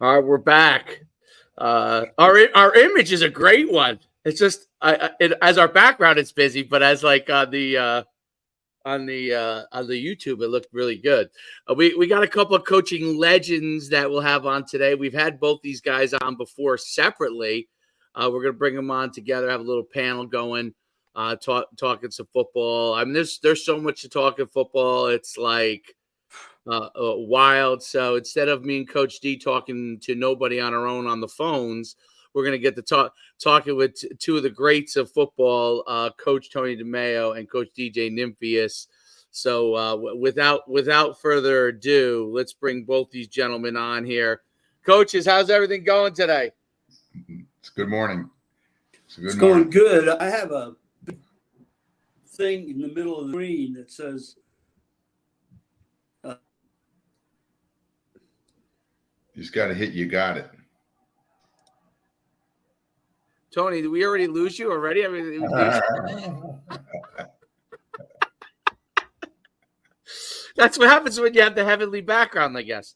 All right, we're back. Our image is a great one. It's just as our background, it's busy, but as like on the YouTube, it looked really good. We got a couple of coaching legends that we'll have on today. We've had both these guys on before separately. We're gonna bring them on together, have a little panel going, talking some football. I mean, there's so much to talk in football. It's like wild. So instead of me and Coach D talking to nobody on our own on the phones, we're going to get to talking with two of the greats of football, Coach Tony Demeo and Coach DJ Nimphius. So without further ado, let's bring both these gentlemen on here. Coaches, how's everything going today? It's good morning. It's going good. I have a thing in the middle of the screen that says you just got to hit. You got it. Tony, did we already lose you already? I mean, that's what happens when you have the heavenly background, I guess.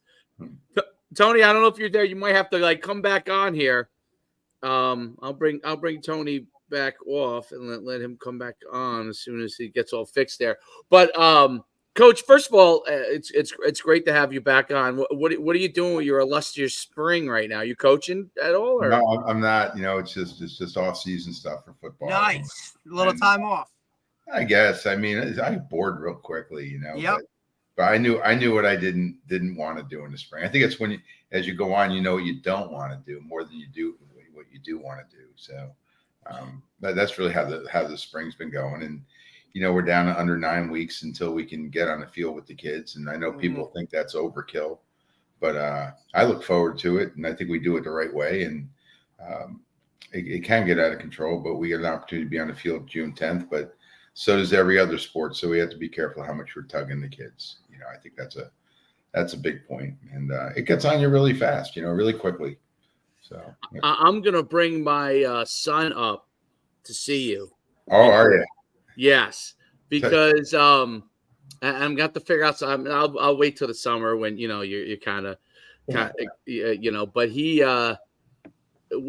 Tony, I don't know if you're there. You might have to like come back on here. I'll bring Tony back off and let him come back on as soon as he gets all fixed there. But Coach, first of all, it's great to have you back on. What are you doing with your illustrious spring right now? You coaching at all? Or? No, I'm not. You know, it's just off season stuff for football. Nice, a little time off. I guess. I mean, I get bored real quickly. You know. Yep. But I knew what I didn't want to do in the spring. I think it's when as you go on, you know what you don't want to do more than you do what you do want to do. So that's really how the spring's been going. And you know, we're down to under 9 weeks until we can get on the field with the kids. And I know people think that's overkill, but I look forward to it. And I think we do it the right way. And it can get out of control, but we get an opportunity to be on the field June 10th. But so does every other sport. So we have to be careful how much we're tugging the kids. You know, I think that's a big point. And it gets on you really fast, you know, really quickly. So I'm going to bring my son up to see you. Oh, are you? Yes, because I'm got to figure out. So I'll wait till the summer when you know you're kind of you know. But he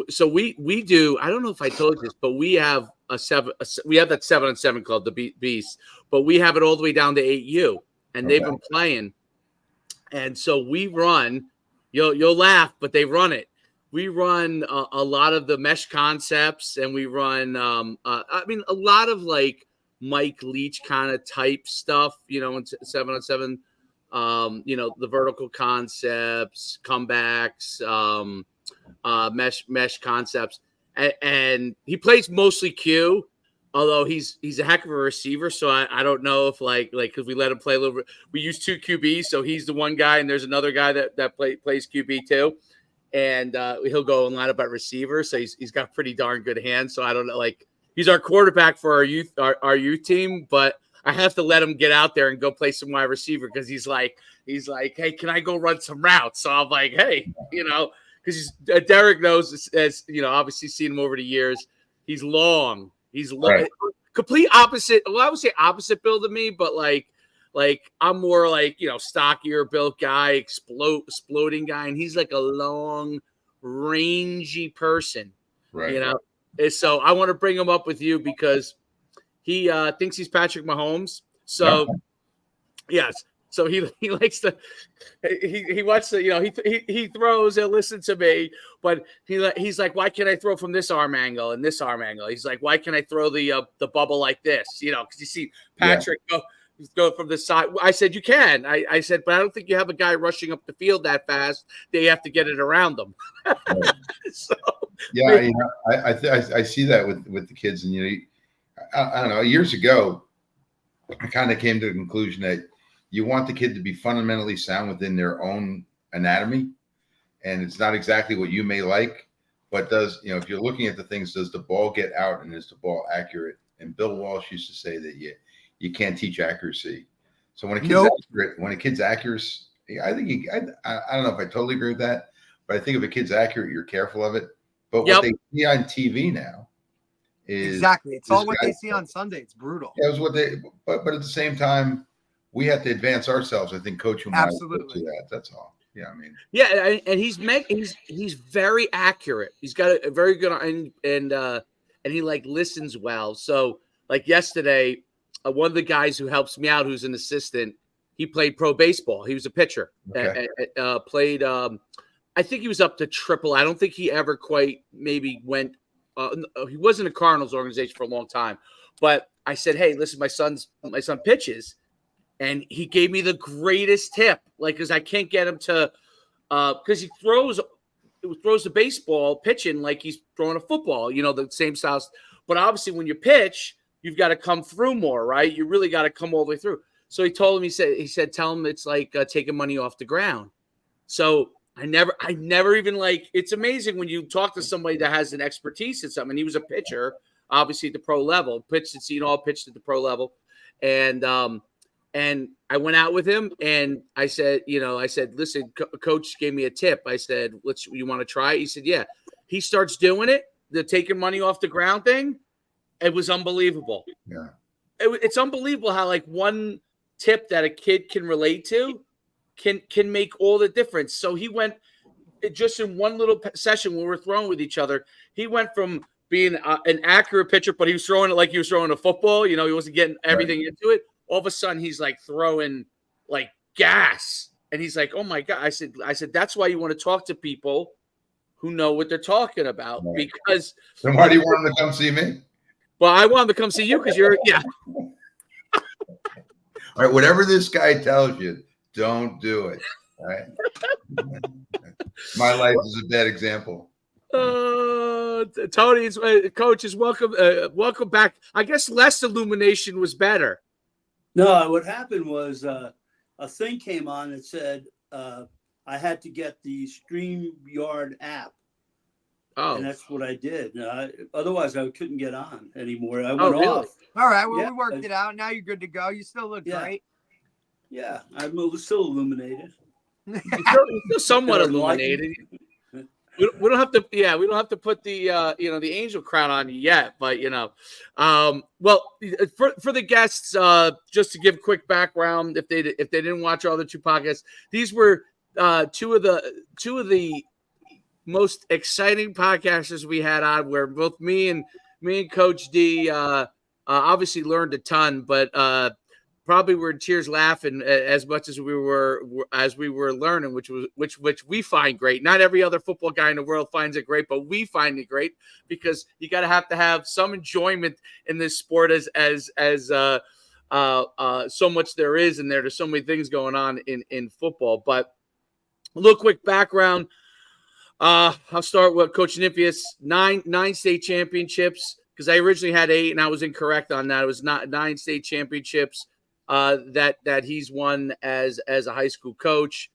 so we do. I don't know if I told you this, but we have we have that 7-on-7 club, the Beast, but we have it all the way down to 8U, and they've been playing, and so we run. You'll laugh, but they run it. We run a lot of the mesh concepts, and we run. I mean, a lot of like Mike Leach kind of type stuff, you know, in 7-on-7, you know, the vertical concepts, comebacks, mesh concepts. And he plays mostly Q, although he's a heck of a receiver. So I don't know if like, cause we let him play a little bit, we use 2 QBs. So he's the one guy and there's another guy that plays QB too. And he'll go and line up at receiver. So he's got pretty darn good hands. So I don't know, like, he's our quarterback for our youth team, but I have to let him get out there and go play some wide receiver because he's like, hey, can I go run some routes? So I'm like, hey, you know, because Derek knows, as you know, obviously seen him over the years. He's long, right. Complete opposite. Well, I would say opposite build of me, but like I'm more like, you know, stockier built guy, exploding guy, and he's like a long, rangy person, right? You know. So I want to bring him up with you because he thinks he's Patrick Mahomes. So yes, so he likes to he wants to, you know, he throws. He'll listen to me, but he's like, why can't I throw from this arm angle and this arm angle? He's like, why can't I throw the bubble like this? You know, because you see Patrick go from the side. I said you can. I said, but I don't think you have a guy rushing up the field that fast. They have to get it around them. Right. So. Yeah, you know, I see that with the kids, and you know, I don't know. Years ago, I kind of came to the conclusion that you want the kid to be fundamentally sound within their own anatomy, and it's not exactly what you may like, but does, you know, if you're looking at the things, does the ball get out and is the ball accurate? And Bill Walsh used to say that you can't teach accuracy. So when a kid's accurate, I think I don't know if I totally agree with that, but I think if a kid's accurate, you're careful of it. But what they see on TV now is exactly. It's all what they see on Sunday. It's brutal. Yeah, it was what they. But at the same time, we have to advance ourselves. I think Coach will absolutely do that. That's all. Yeah, I mean, Yeah, and he's very accurate. He's got a very good and he like listens well. So like yesterday, one of the guys who helps me out, who's an assistant, he played pro baseball. He was a pitcher. okay. Played. I think he was up to triple. I don't think he ever quite maybe went. He was in a Cardinals organization for a long time. But I said, hey, listen, my son pitches, and he gave me the greatest tip. Like, because I can't get him to. Because he throws the baseball pitching like he's throwing a football, the same style. But obviously, when you pitch, you've got to come through more, right? You really got to come all the way through. So he told him, he said, tell him it's like taking money off the ground. So I never even like. It's amazing when you talk to somebody that has an expertise in something. He was a pitcher, obviously at the pro level, pitched at the pro level, and I went out with him and I said, listen, coach gave me a tip. I said, you want to try it? He said, yeah. He starts doing it, the taking money off the ground thing. It was unbelievable. Yeah. It's unbelievable how like one tip that a kid can relate to can make all the difference. So he went just in one little session when we were throwing with each other. He went from being an accurate pitcher, but he was throwing it like he was throwing a football. He wasn't getting everything into it. All of a sudden, he's like throwing like gas, and he's like, "Oh my god!" I said, that's why you want to talk to people who know what they're talking about. Right. Because then why do you want them to come see me? Well, I want them to come see you because you're All right, whatever this guy tells you, don't do it. All right. My life is a bad example. Tony's coach is welcome. Welcome back. I guess less illumination was better. No, what happened was a thing came on that said I had to get the StreamYard app. Oh, and that's what I did. Otherwise, I couldn't get on anymore. I went off. All right. Well, we worked it out. Now you're good to go. You still look great. Yeah, I'm still illuminated. You're still somewhat illuminated. We don't have to. Yeah, we don't have to put the the angel crown on you yet. But well, for the guests, just to give quick background, if they didn't watch our other two podcasts, these were two of the most exciting podcasters we had on, where both me and Coach D obviously learned a ton, but probably were in tears laughing as much as we were learning, which we find great. Not every other football guy in the world finds it great, but we find it great because you got to have some enjoyment in this sport as so much there is in there. There's so many things going on in football. But a little quick background. I'll start with Coach Nimphius. Nine state championships, because I originally had 8 and I was incorrect on that. It was not 9 state championships that he's won as a high school coach.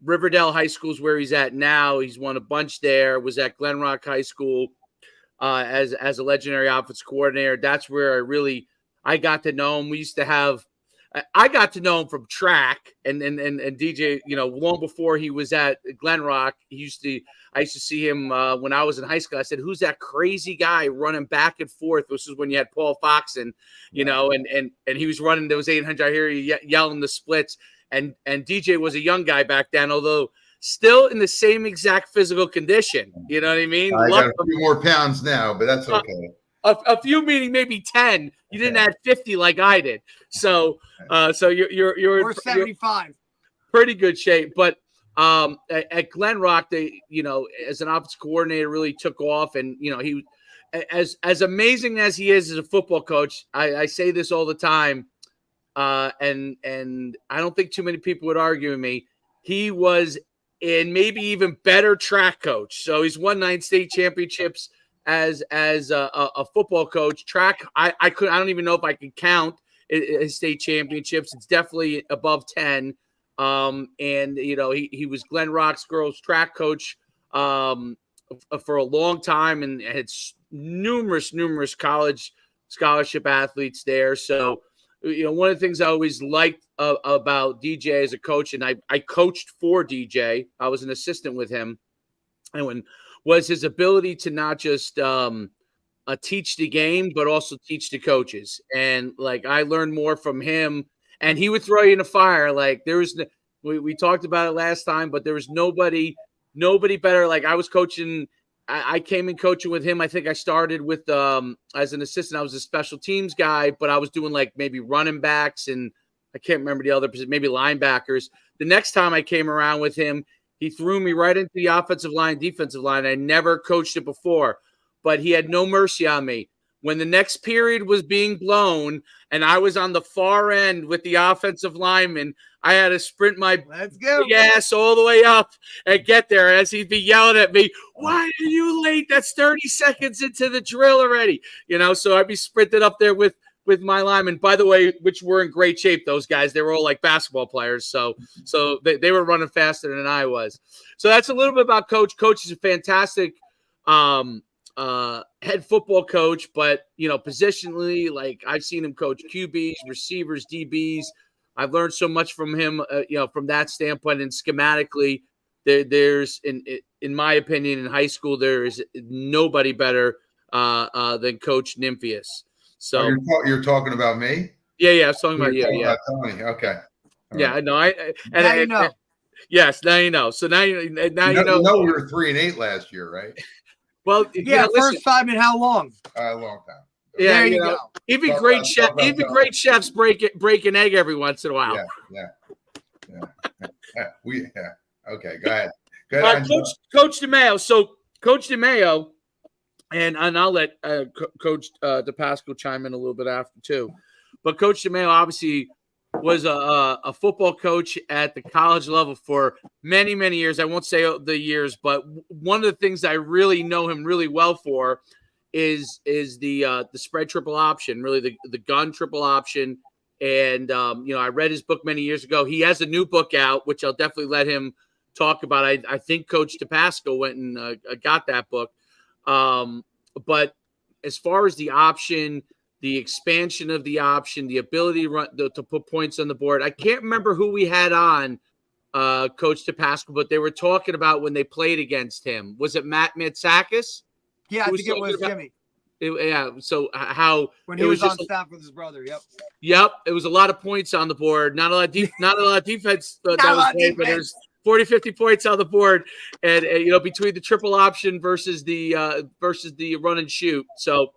Riverdale High School is where he's at now. He's won a bunch there. Was at Glen Rock High School as a legendary offense coordinator. That's where I got to know him. I got to know him from track and DJ, long before he was at Glen Rock. I used to see him when I was in high school. I said, who's that crazy guy running back and forth? This is when you had Paul Foxon, and he was running those 800. I hear you yelling the splits. And DJ was a young guy back then, although still in the same exact physical condition. You know what I mean? I got a few more pounds now, but that's okay. A few, meaning maybe 10. You didn't add 50 like I did. So you're or 75. Pretty good shape. But at Glen Rock, they, as an offensive coordinator, really took off. And he, as amazing as he is as a football coach, I say this all the time, and I don't think too many people would argue with me. He was in maybe even better track coach. So he's won 9 state championships as a football coach. Track, I don't even know if I could count his state championships. It's definitely above 10. And he was Glen Rock's girls track coach for a long time, and had numerous college scholarship athletes there. So one of the things I always liked about DJ as a coach, and I coached for DJ. I was an assistant with him, and was his ability to not just teach the game, but also teach the coaches. And like, I learned more from him, and he would throw you in the fire. Like, We talked about it last time, but there was nobody better. Like I was coaching. I came in coaching with him. I think I started with as an assistant. I was a special teams guy, but I was doing like maybe running backs and I can't remember the other position, maybe linebackers. The next time I came around with him, he threw me right into the offensive line, defensive line. I never coached it before, but he had no mercy on me. When the next period was being blown and I was on the far end with the offensive lineman, I had to sprint my big ass all the way up and get there as he'd be yelling at me, "Why are you late? That's 30 seconds into the drill already." So I'd be sprinting up there with my linemen, by the way, which were in great shape, those guys. They were all like basketball players. So they were running faster than I was. So that's a little bit about Coach. Coach is a fantastic head football coach, but positionally, like I've seen him coach QBs, receivers, DBs. I've learned so much from him, from that standpoint. And schematically, there's in my opinion, in high school, there is nobody better than Coach Nimphius. So you're talking about me? Yeah, I was talking about you. Yeah, Tony. Okay. Yeah, I know. Now you know. Yes, now you know. So now you know. You know we were 3-8 last year, right? Well, yeah, first time in how long? A long time. Yeah, there you go. Even great chefs break an egg every once in a while. Yeah. Okay, go ahead. Coach Demeo. So Coach Demeo, and I'll let Coach Depascale chime in a little bit after too. But Coach Demeo obviously was a football coach at the college level for many, many years. I won't say the years, but one of the things I really know him really well for is the spread triple option, really the gun triple option. And I read his book many years ago. He has a new book out, which I'll definitely let him talk about. I think Coach Depascale went and got that book. But as far as the option, the expansion of the option, the ability to put points on the board, I can't remember who we had on Coach Depascale, but they were talking about when they played against him. Was it Matt Matsakis? Yeah, I think it was Jimmy. So how when he was on staff with his brother. Yep. It was a lot of points on the board. Not a lot of defense that was played, but there's 40, 50 points on the board, and between the triple option versus the run and shoot. So,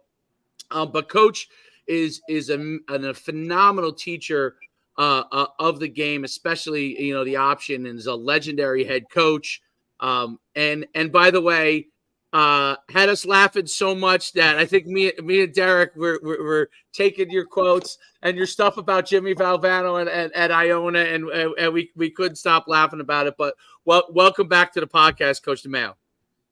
but Coach is a phenomenal teacher of the game, especially the option, and is a legendary head coach. And by the way, had us laughing so much that I think me and Derek were taking your quotes and your stuff about Jimmy Valvano and Iona, and we couldn't stop laughing about it. But welcome back to the podcast, Coach Demeo.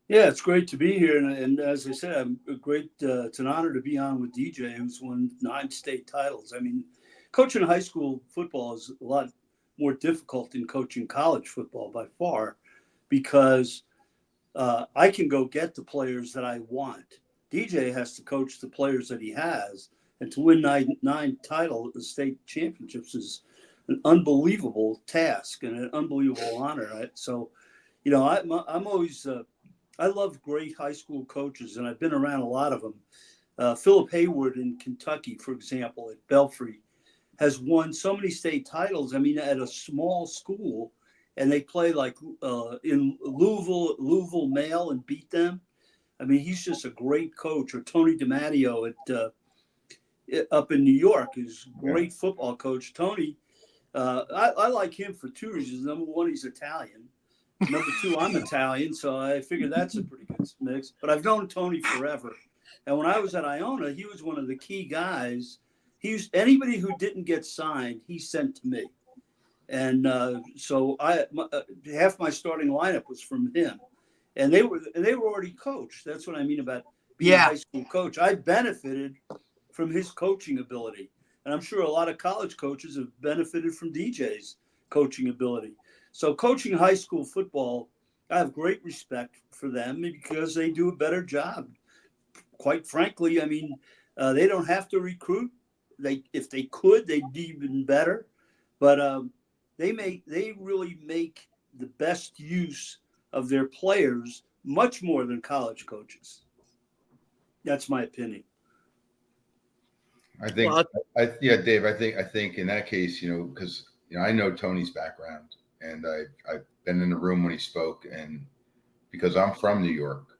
Yeah, it's great to be here, and as I said, it's an honor to be on with DJ, who's won 9 state titles. I mean, coaching high school football is a lot more difficult than coaching college football by far, because I can go get the players that I want. DJ has to coach the players that he has, and to win 9 state championships is an unbelievable task and an unbelievable honor. So, I'm always I love great high school coaches, and I've been around a lot of them. Philip Hayward in Kentucky, for example, at Belfry, has won so many state titles. I mean, at a small school. And they play like in Louisville Male and beat them. I mean, he's just a great coach. Or Tony Demeo up in New York is a great football coach. Tony, I like him for 2 reasons. Number one, he's Italian. Number two, I'm Italian, so I figure that's a pretty good mix. But I've known Tony forever. And when I was at Iona, he was one of the key guys. Anybody who didn't get signed, he sent to me. And so half my starting lineup was from him, and they were already coached. That's what I mean about being a high school coach. I benefited from his coaching ability, and I'm sure a lot of college coaches have benefited from DJ's coaching ability. So coaching high school football, I have great respect for them because they do a better job. Quite frankly, I mean, they don't have to recruit. If they could, they'd be even better. But they really make the best use of their players much more than college coaches. That's my opinion. I think, Dave, I think in that case, because I know Tony's background, and I've been in the room when he spoke, and because I'm from New York,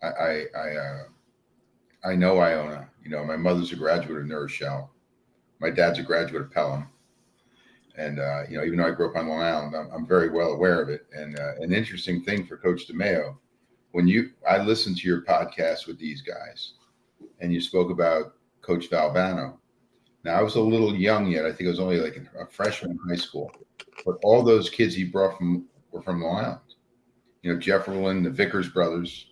I know Iona. You know, my mother's a graduate of New Rochelle. My dad's a graduate of Pelham. And, you know, even though I grew up on Long Island, I'm very well aware of it. And an interesting thing for Coach Demeo, I listened to your podcast with these guys and you spoke about Coach Valvano. Now, I was a little young yet. I think I was only like a freshman in high school. But all those kids he brought were from Long Island. You know, Jeff Rulin, the Vickers brothers,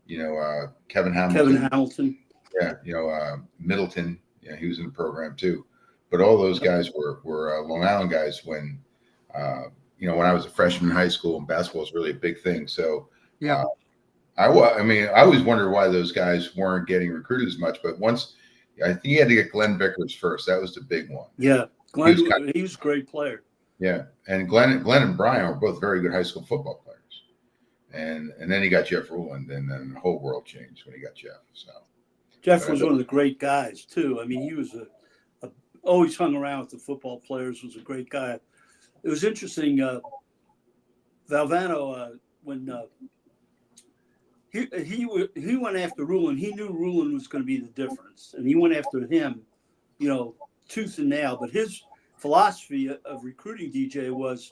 you know, Kevin Hamilton. Yeah, you know, Middleton. Yeah, he was in the program too. But all those guys were Long Island guys when, you know, when I was a freshman in high school, and basketball was really a big thing. So, yeah, I always wondered why those guys weren't getting recruited as much. But I think he had to get Glenn Vickers first. That was the big one. Yeah, Glenn, he was a great player. Yeah, and Glenn and Brian were both very good high school football players. And then he got Jeff Rulin, and then the whole world changed when he got Jeff. So Jeff was one of the great guys too. I mean, he was always hung around with the football players. Was a great guy. It was interesting. Valvano, when he went after Rulin, he knew Rulin was going to be the difference, and he went after him, you know, tooth and nail. But his philosophy of recruiting DJ was,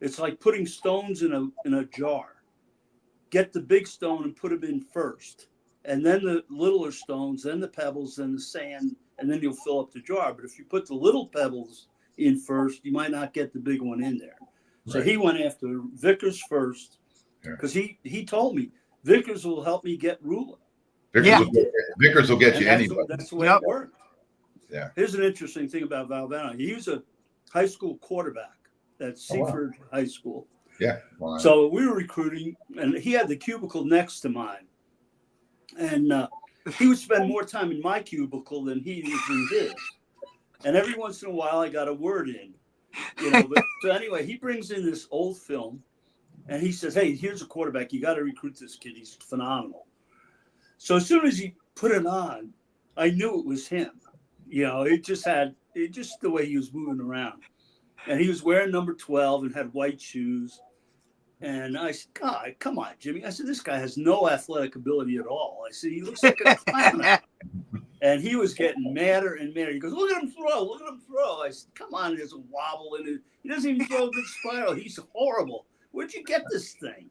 it's like putting stones in a jar. Get the big stone and put them in first, and then the littler stones, then the pebbles, then the sand, and then you'll fill up the jar. But if you put the little pebbles in first, you might not get the big one in there. Right. So he went after Vickers first, because he told me Vickers will help me get Rulin. Vickers will get you anybody. That's the way it worked. Yeah. Here's an interesting thing about Valvano. He was a high school quarterback at Seaford High School. Yeah. Wow. So we were recruiting, and he had the cubicle next to mine. And he would spend more time in my cubicle than he was in his. And every once in a while, I got a word in. You know. So anyway, he brings in this old film, and he says, "Hey, here's a quarterback. You got to recruit this kid. He's phenomenal." So as soon as he put it on, I knew it was him. You know, it just the way he was moving around. And he was wearing number 12 and had white shoes. And I said, "God, come on, Jimmy." I said, "This guy has no athletic ability at all." I said, "He looks like a clown." And he was getting madder and madder. He goes, "Look at him throw. Look at him throw." I said, "Come on, there's a wobble in it. He doesn't even throw a good spiral. He's horrible. Where'd you get this thing?"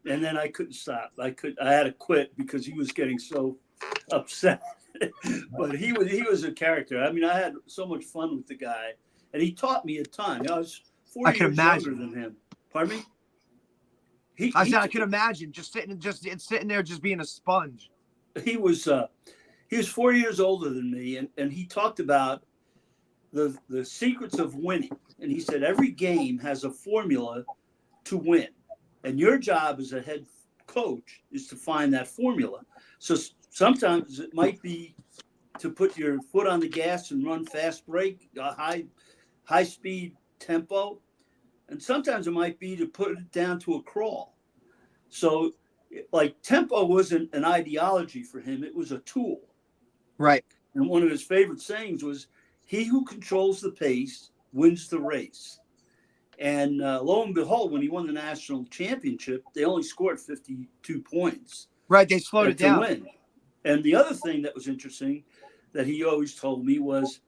And then I couldn't stop. I had to quit because he was getting so upset. But he was a character. I mean, I had so much fun with the guy, and he taught me a ton. I was 40 years younger than him. Pardon me? I could imagine just sitting there, just being a sponge. He was 4 years older than me, and he talked about the secrets of winning. And he said every game has a formula to win, and your job as a head coach is to find that formula. So sometimes it might be to put your foot on the gas and run fast break, high speed tempo. And sometimes it might be to put it down to a crawl. So like tempo wasn't an ideology for him. It was a tool. Right. And one of his favorite sayings was, "He who controls the pace wins the race." And lo and behold, when he won the national championship, they only scored 52 points. Right. They slowed it down. Win. And the other thing that was interesting that he always told me was,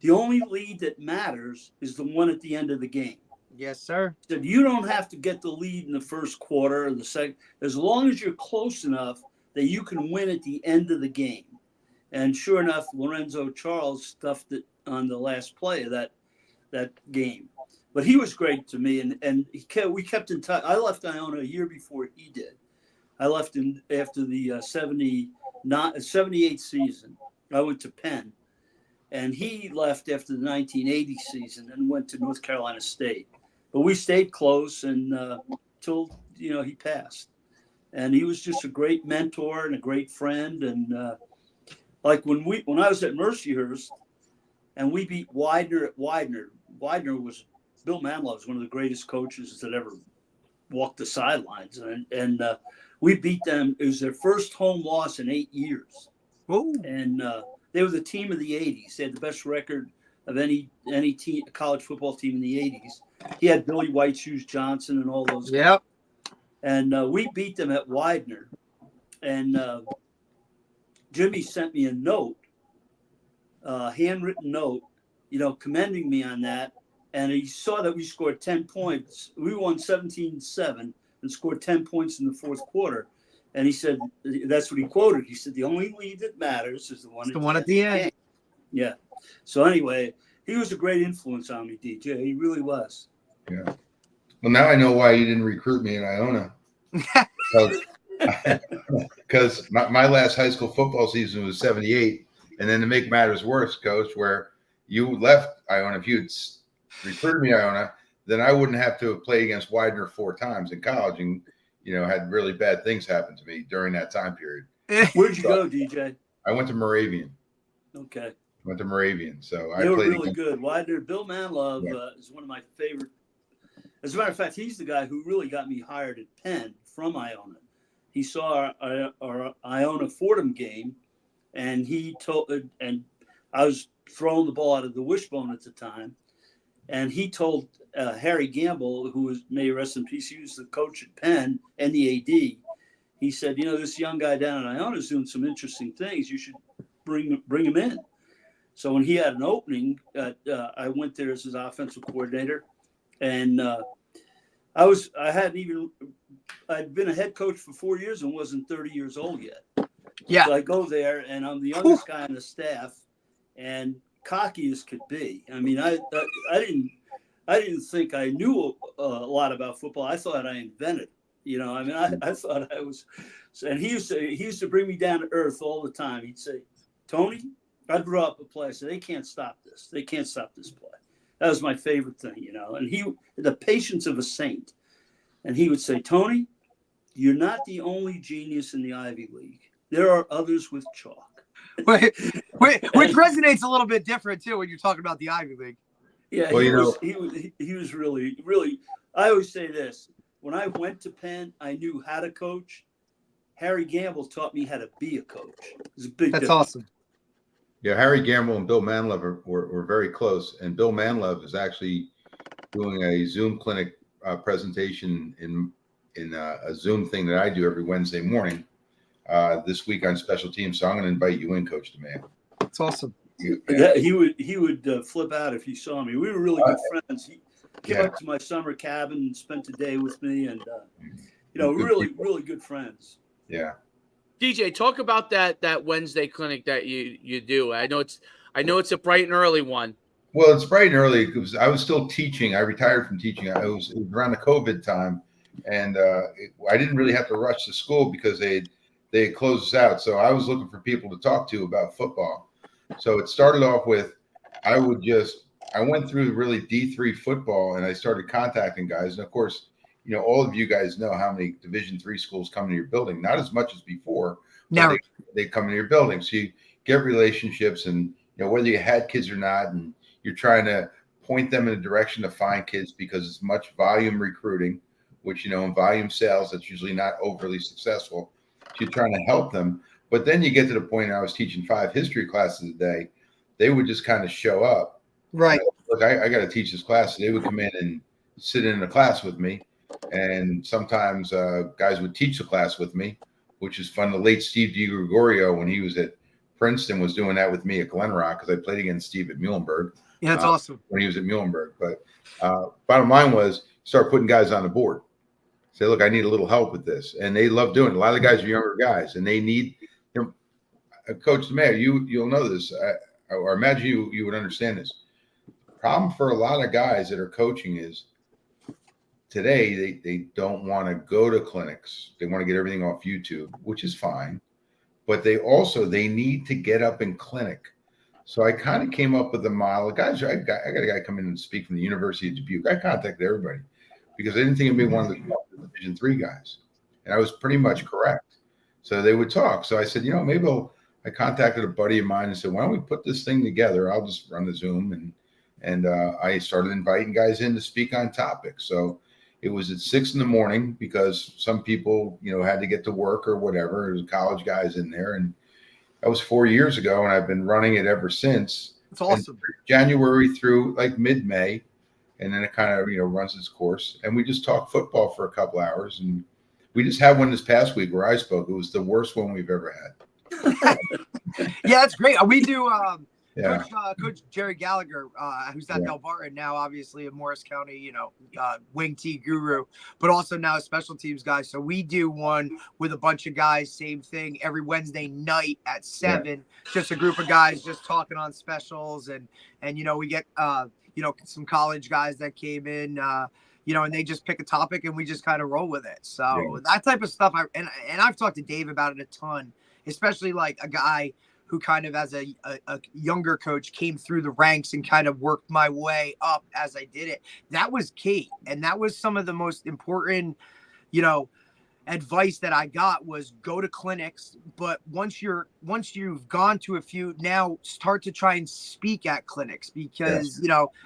the only lead that matters is the one at the end of the game. Yes, sir. He said, you don't have to get the lead in the first quarter or the second, as long as you're close enough that you can win at the end of the game. And sure enough, Lorenzo Charles stuffed it on the last play of that game. But he was great to me, and we kept in touch. I left Iona a year before he did. I left him after the 78 season. I went to Penn. And he left after the 1980 season and went to North Carolina State. But we stayed close till he passed. And he was just a great mentor and a great friend. And like when I was at Mercyhurst and we beat Widener at Widener. Bill Manlow was one of the greatest coaches that ever walked the sidelines. And we beat them. It was their first home loss in 8 years. Ooh. And they were the team of the 80s. They had the best record of any team, college football team in the 80s. He had Billy White Shoes Johnson and all those guys. Yep. And we beat them at Widener. And Jimmy sent me a note, handwritten note, commending me on that. And he saw that we scored 10 points. We won 17-7 and scored 10 points in the fourth quarter. And he said, that's what he quoted. He said, the only lead that matters is the one at the end. Game. Yeah. So anyway, he was a great influence on me, DJ. He really was. Yeah. Well, now I know why you didn't recruit me in Iona. Because my last high school football season was 78. And then to make matters worse, Coach, where you left Iona, if you'd recruited me Iona, then I wouldn't have to have played against Widener 4 times in college and, had really bad things happen to me during that time period. Where'd you go, DJ? I went to Moravian. Okay. Went to Moravian. So they were really against good. Widener, Bill Manlove is one of my favorite. As a matter of fact, he's the guy who really got me hired at Penn from Iona. He saw our Iona Fordham game, and and I was throwing the ball out of the wishbone at the time, and he told Harry Gamble, who was, may rest in peace, he was the coach at Penn and the AD. He said, this young guy down in Iona is doing some interesting things. You should bring him in. So when he had an opening, I went there as his offensive coordinator, and I'd been a head coach for 4 years and wasn't 30 years old yet. Yeah. So I go there, and I'm the youngest guy on the staff, and cocky as could be. I mean, I didn't think I knew a lot about football. I thought I invented. I thought I was. And he used to bring me down to earth all the time. He'd say, Tony, I'd draw up a play. I said, they can't stop this. They can't stop this play. That was my favorite thing, And the patience of a saint. And he would say, Tony, you're not the only genius in the Ivy League. There are others with chalk. Which resonates a little bit different too when you're talking about the Ivy League. Yeah, well, he was really, really. I always say this: when I went to Penn, I knew how to coach. Harry Gamble taught me how to be a coach. It's a big. That's difference. Awesome. Yeah, Harry Gamble and Bill Manlove were very close, and Bill Manlove is actually doing a Zoom clinic presentation in a Zoom thing that I do every Wednesday morning this week on special teams. So I'm going to invite you in, Coach Demeo. That's awesome. Yeah, he would flip out if he saw me. We were really good friends. He came up to my summer cabin and spent a day with me, and really good friends. Yeah. DJ, talk about that Wednesday clinic that you do. I know it's a bright and early one. Well, it's bright and early because I was still teaching. I retired from teaching. It was around the COVID time, and I didn't really have to rush to school because they had closed us out. So I was looking for people to talk to about football. So it started off with I went through really D3 football, and I started contacting guys. And of course, all of you guys know how many Division III schools come into your building. Not as much as before. No. They come into your building. So you get relationships, and whether you had kids or not, and you're trying to point them in a direction to find kids because it's much volume recruiting, which, in volume sales, that's usually not overly successful. So you're trying to help them. But then you get to the point, I was teaching 5 history classes a day. They would just kind of show up. Right. Look, I got to teach this class. So they would come in and sit in a class with me. And sometimes guys would teach the class with me, which is fun. The late Steve DiGregorio, when he was at Princeton, was doing that with me at Glen Rock because I played against Steve at Muhlenberg. Yeah, that's awesome. When he was at Muhlenberg. But bottom line was start putting guys on the board. Say, look, I need a little help with this. And they love doing it. A lot of the guys are younger guys, and they need Coach Demeo, you'll know this, or imagine you would understand this. Problem for a lot of guys that are coaching is today they don't want to go to clinics. They want to get everything off YouTube, which is fine. But they need to get up in clinic. So I kind of came up with a model. Guys, I got a guy come in and speak from the University of Dubuque. I contacted everybody because I didn't think it'd be one of the Division III guys. And I was pretty much correct. So they would talk. So I said, maybe I contacted a buddy of mine and said, why don't we put this thing together? I'll just run the Zoom. And I started inviting guys in to speak on topics. So it was at 6 a.m. because some people, had to get to work or whatever. There was college guys in there. And that was 4 years ago. And I've been running it ever since. It's awesome. January through like mid-May, and then it kind of runs its course. And we just talk football for a couple hours, and we just had one this past week where I spoke. It was the worst one we've ever had. Yeah, that's great. We do. Yeah. Coach Jerry Gallagher, who's at Del Barton now, obviously a Morris County, wing T guru, but also now a special teams guy. So we do one with a bunch of guys, same thing, every Wednesday night at 7. Just a group of guys just talking on specials, and we get some college guys that came in, and they just pick a topic and we just kind of roll with it. So that type of stuff, and I've talked to Dave about it a ton, especially like a guy who kind of as a younger coach came through the ranks and kind of worked my way up as I did it. That was key. And that was some of the most important, advice that I got was go to clinics. But once you've gone to a few, now start to try and speak at clinics, because,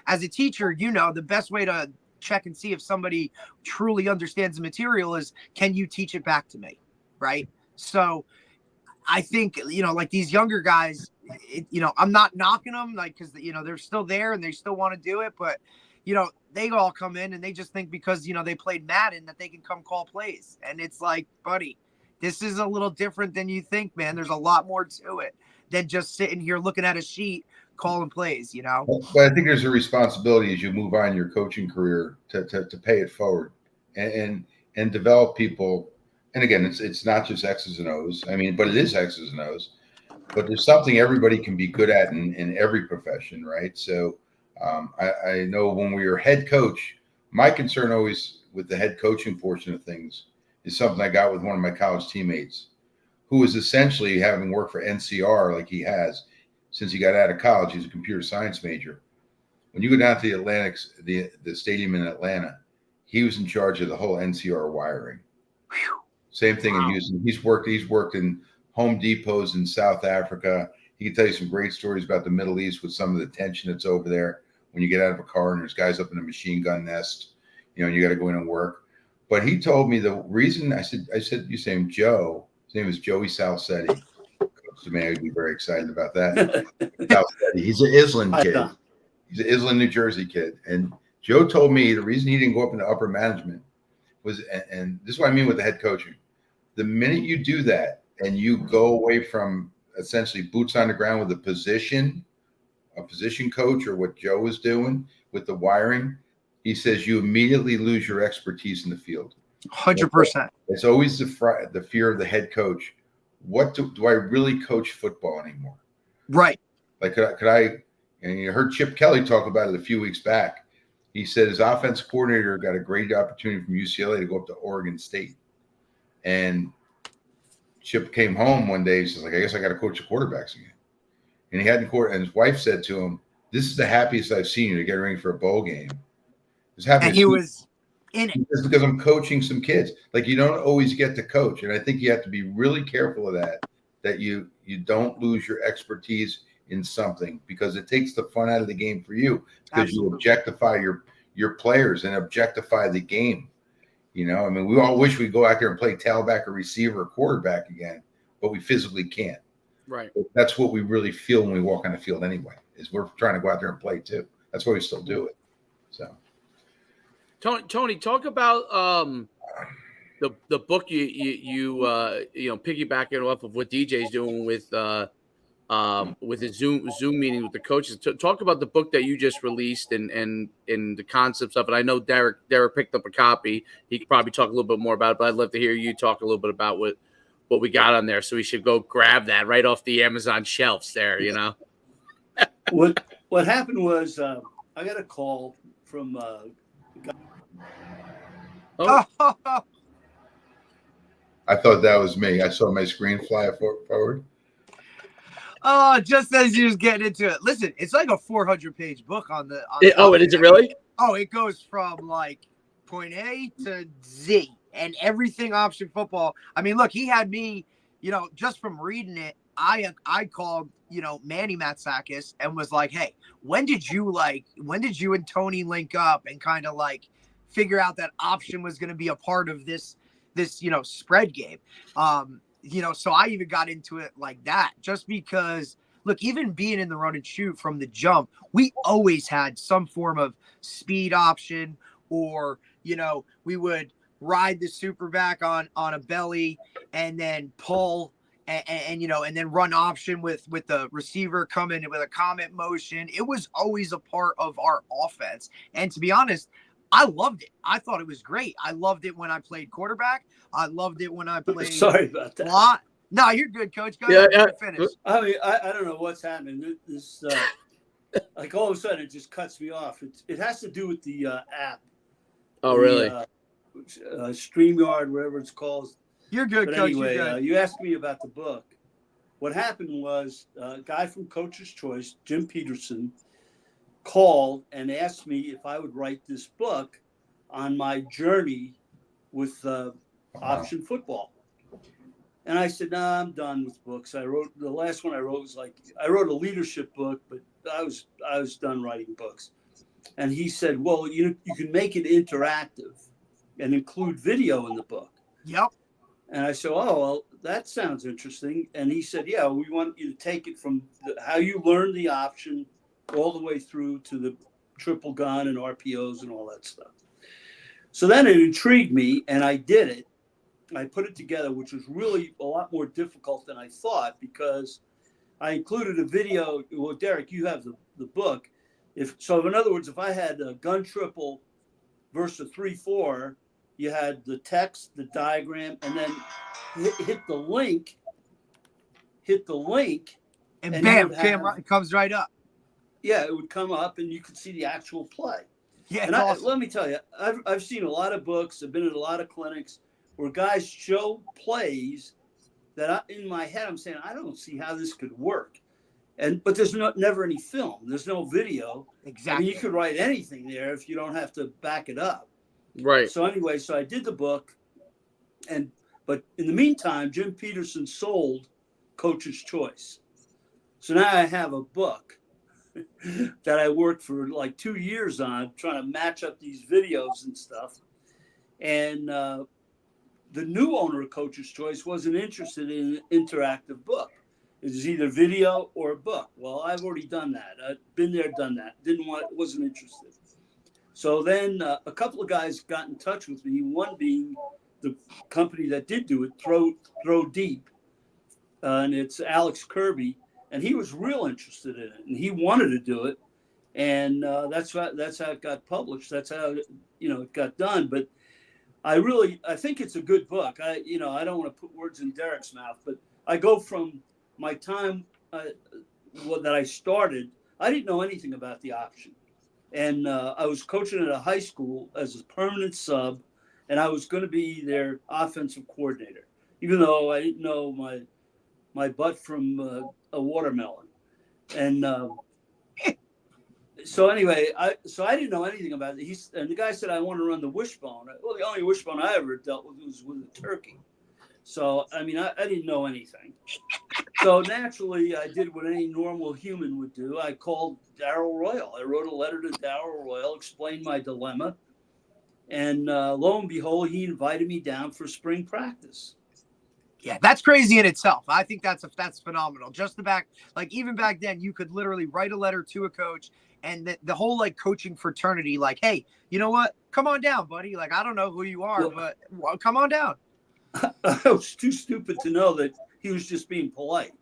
as a teacher, the best way to check and see if somebody truly understands the material is, can you teach it back to me? Right. So I think, like these younger guys, I'm not knocking them, like, because, they're still there and they still want to do it. But, they all come in and they just think because, they played Madden that they can come call plays. And it's like, buddy, this is a little different than you think, man. There's a lot more to it than just sitting here looking at a sheet, calling plays, But I think there's a responsibility as you move on in your coaching career to pay it forward and develop people. And again, it's not just X's and O's. I mean, but it is X's and O's. But there's something everybody can be good at in every profession, right? So I know when we were head coach, my concern always with the head coaching portion of things is something I got with one of my college teammates, who was essentially having worked for NCR like he has since he got out of college. He's a computer science major. When you go down to the stadium in Atlanta, he was in charge of the whole NCR wiring. Whew. Same thing in Houston. He's worked in Home Depots in South Africa. He can tell you some great stories about the Middle East with some of the tension that's over there when you get out of a car and there's guys up in a machine gun nest, and you got to go in and work. But he told me the reason I said, you say him Joe. His name is Joey Salcetti. Coach Demeo would be very excited about that. Salcetti. He's an Island kid. He's an Island, New Jersey kid. And Joe told me the reason he didn't go up into upper management was, and this is what I mean with the head coaching. The minute you do that and you go away from essentially boots on the ground with a position coach, or what Joe was doing with the wiring, he says you immediately lose your expertise in the field. 100%. It's always the fear of the head coach. What do I really coach football anymore? Right. Like, could I, and you heard Chip Kelly talk about it a few weeks back. He said his offense coordinator got a great opportunity from UCLA to go up to Oregon State. And Chip came home one day. He says, I guess I got to coach the quarterbacks again. And he hadn't and his wife said to him, this is the happiest I've seen you to get ready for a bowl game. And he was in it. It's because I'm coaching some kids. Like, you don't always get to coach. And I think you have to be really careful of that you don't lose your expertise in something, because it takes the fun out of the game for you, because you objectify your players and objectify the game. I mean, we all wish we'd go out there and play tailback or receiver or quarterback again, but we physically can't. Right. But that's what we really feel when we walk on the field anyway, is we're trying to go out there and play too. That's why we still do it. So, Tony, talk about the book you piggybacking off of what DJ's doing with his Zoom meeting with the coaches. Talk about the book that you just released and the concepts of it. I know Derek picked up a copy. He could probably talk a little bit more about it, but I'd love to hear you talk a little bit about what we got on there. So we should go grab that right off the Amazon shelves there, What happened was I got a call from I thought that was me. I saw my screen fly forward. Oh, just as you was getting into it. Listen, it's like a 400-page book on the. Is it really? Oh, it goes from like point A to Z and everything option football. I mean, look, he had me, just from reading it, I called, Manny Matsakis and was like, hey, when did you and Tony link up and kind of like figure out that option was going to be a part of this spread game? So I even got into it like that, just because, look, even being in the run and shoot from the jump, we always had some form of speed option, or, you know, we would ride the super back on a belly and then pull and you know, and then run option with the receiver coming with a comet motion. It was always a part of our offense. And to be honest, I loved it. I thought it was great. I loved it when I played quarterback. I loved it when I played Sorry about that. slot. No, you're good, Coach. Go ahead. You can finish. I mean, I don't know what's happening. This like all of a sudden it just cuts me off. It has to do with the app. Oh, really? StreamYard, whatever it's called. You're good, But Coach. anyway, You're good. you asked me about the book. What happened was a guy from Coach's Choice, Jim Peterson, called and asked me if I would write this book on my journey with option football. And I said, no, I'm done with books. The last one I wrote was I wrote a leadership book, but I was done writing books. And he said, well, you can make it interactive and include video in the book. Yep. And I said, oh, well, that sounds interesting. And he said, yeah, we want you to take it from how you learn the option all the way through to the triple gun and RPOs and all that stuff. So then it intrigued me, and I did it. I put it together, which was really a lot more difficult than I thought, because I included a video. Well, Derek, you have the book. In other words, if I had a gun triple versus a 3-4, you had the text, the diagram, and then hit the link, and bam, it comes right up. Yeah, it would come up, and you could see the actual play. Yeah, and awesome. Let me tell you, I've seen a lot of books. I've been at a lot of clinics where guys show plays that in my head I'm saying, I don't see how this could work. But there's never any film. There's no video. Exactly. I mean, you could write anything there if you don't have to back it up. Right. So anyway, I did the book, but in the meantime, Jim Peterson sold Coach's Choice. So now I have a book that I worked for like 2 years on, trying to match up these videos and stuff. And the new owner of Coach's Choice wasn't interested in an interactive book. It was either video or a book. Well, I've already done that. I've been there, done that. Wasn't interested. So then a couple of guys got in touch with me, one being the company that did do it, Throw Deep. And it's Alex Kirby. And he was real interested in it. And he wanted to do it. And that's how it got published. That's how it got done. But I think it's a good book. I don't want to put words in Derek's mouth, but I go from my time that I started, I didn't know anything about the option. And I was coaching at a high school as a permanent sub, and I was going to be their offensive coordinator, even though I didn't know my butt from a watermelon. And so anyway, I didn't know anything about it. And the guy said, I want to run the wishbone. Well, the only wishbone I ever dealt with was with a turkey. So, I mean, I didn't know anything. So naturally, I did what any normal human would do. I called Darryl Royal. I wrote a letter to Darryl Royal, explained my dilemma. And lo and behold, he invited me down for spring practice. Yeah, that's crazy in itself. I think that's phenomenal. Just even back then, you could literally write a letter to a coach, and the whole like coaching fraternity, like, hey, you know what? Come on down, buddy. Like, I don't know who you are, but come on down. I was too stupid to know that he was just being polite.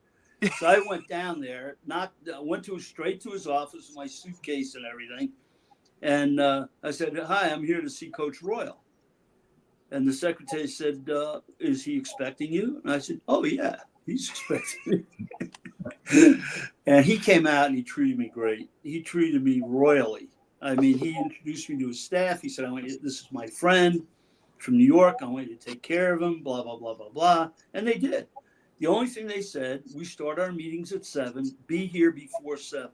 So I went down there, went straight to his office with my suitcase and everything. And I said, hi, I'm here to see Coach Royal. And the secretary said, is he expecting you? And I said, oh, yeah, he's expecting me. And he came out and he treated me great. He treated me royally. I mean, he introduced me to his staff. He said, this is my friend from New York. I want you to take care of him, blah, blah, blah, blah, blah. And they did. The only thing they said, we start our meetings at 7, be here before 7,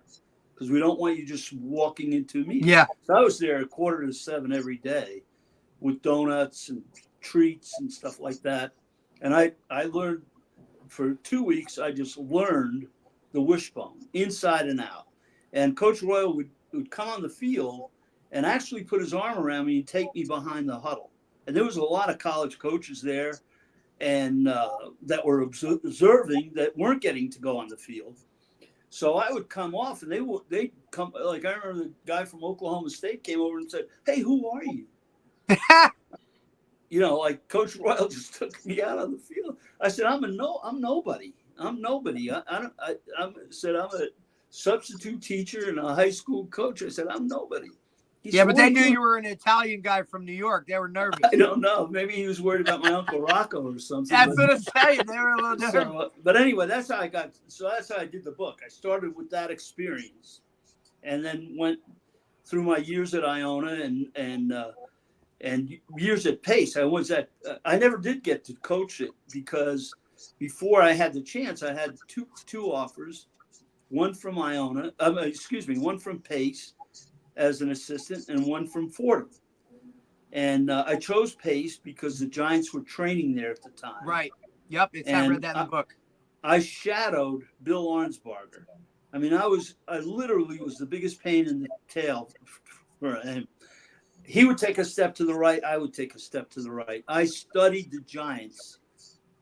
because we don't want you just walking into a meeting. Yeah. So I was there at 6:45 every day with donuts and treats and stuff like that. And I learned for 2 weeks, I just learned the wishbone inside and out. And Coach Royal would come on the field and actually put his arm around me and take me behind the huddle. And there was a lot of college coaches there and that were observing that weren't getting to go on the field. So I would come off, and they'd come. Like, I remember the guy from Oklahoma State came over and said, "Hey, who are you?" You know, like Coach Royal just took me out on the field. I said, I'm nobody. I'm nobody. I said, I'm a substitute teacher and a high school coach. I said, I'm nobody. Yeah, but they knew you were an Italian guy from New York. They were nervous. I don't know. Maybe he was worried about my Uncle Rocco or something. That's what I'm saying. They were a little nervous. So, but anyway, that's how I did the book. I started with that experience and then went through my years at Iona and years at Pace. I never did get to coach it because before I had the chance, I had two offers, one from Iona, one from Pace as an assistant and one from Fordham. And I chose Pace because the Giants were training there at the time. Right. Yep. I read that in the book. I shadowed Bill Arnsbarger. I mean, I literally was the biggest pain in the tail for him. He would take a step to the right. I would take a step to the right. I studied the Giants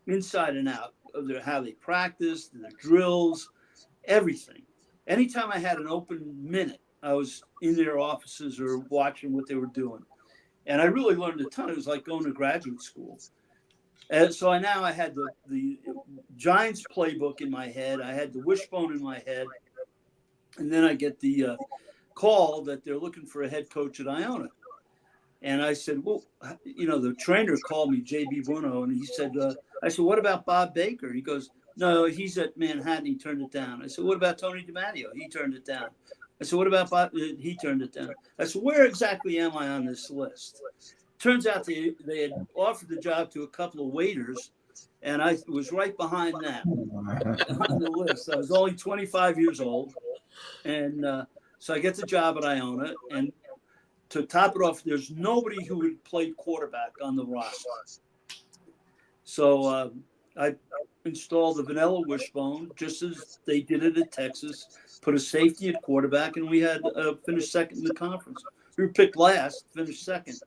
inside and out of how they practiced, the drills, everything. Anytime I had an open minute, I was in their offices or watching what they were doing. And I really learned a ton. It was like going to graduate school. And so I had the Giants playbook in my head. I had the wishbone in my head. And then I get the call that they're looking for a head coach at Iona. And I said, well, you know, the trainer called me, J.B. Bruno, and he said, I said, what about Bob Baker? He goes, no, he's at Manhattan. He turned it down. I said, what about Tony Demeo? He turned it down. I said, what about Bob? He turned it down. I said, where exactly am I on this list? Turns out they had offered the job to a couple of waiters, and I was right behind that on the list. I was only 25 years old. And so I get the job at Iona, and to top it off, there's nobody who had played quarterback on the roster. So I installed the vanilla wishbone, just as they did it at Texas, put a safety at quarterback, and we had finished second in the conference. We were picked last, finished second,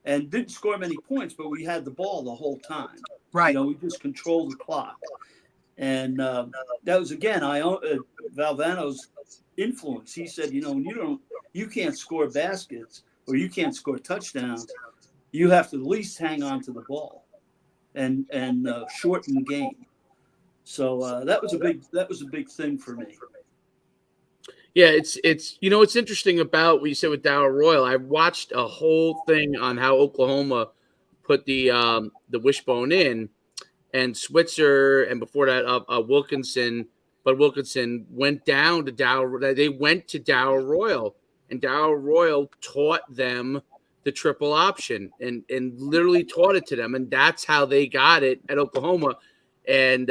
and didn't score many points, but we had the ball the whole time. Right. You know, we just controlled the clock. And that was, again, Valvano's influence. He said, you know, you can't score baskets or you can't score touchdowns. You have to at least hang on to the ball and shorten the game. So that was a big thing for me. Yeah, it's you know, it's interesting about what you said with Darrell Royal. I watched a whole thing on how Oklahoma put the wishbone in, and Switzer, and before that Wilkinson. But Wilkinson went down to Darrell. They went to Darrell Royal, and Darrell Royal taught them the triple option, and literally taught it to them, and that's how they got it at Oklahoma. And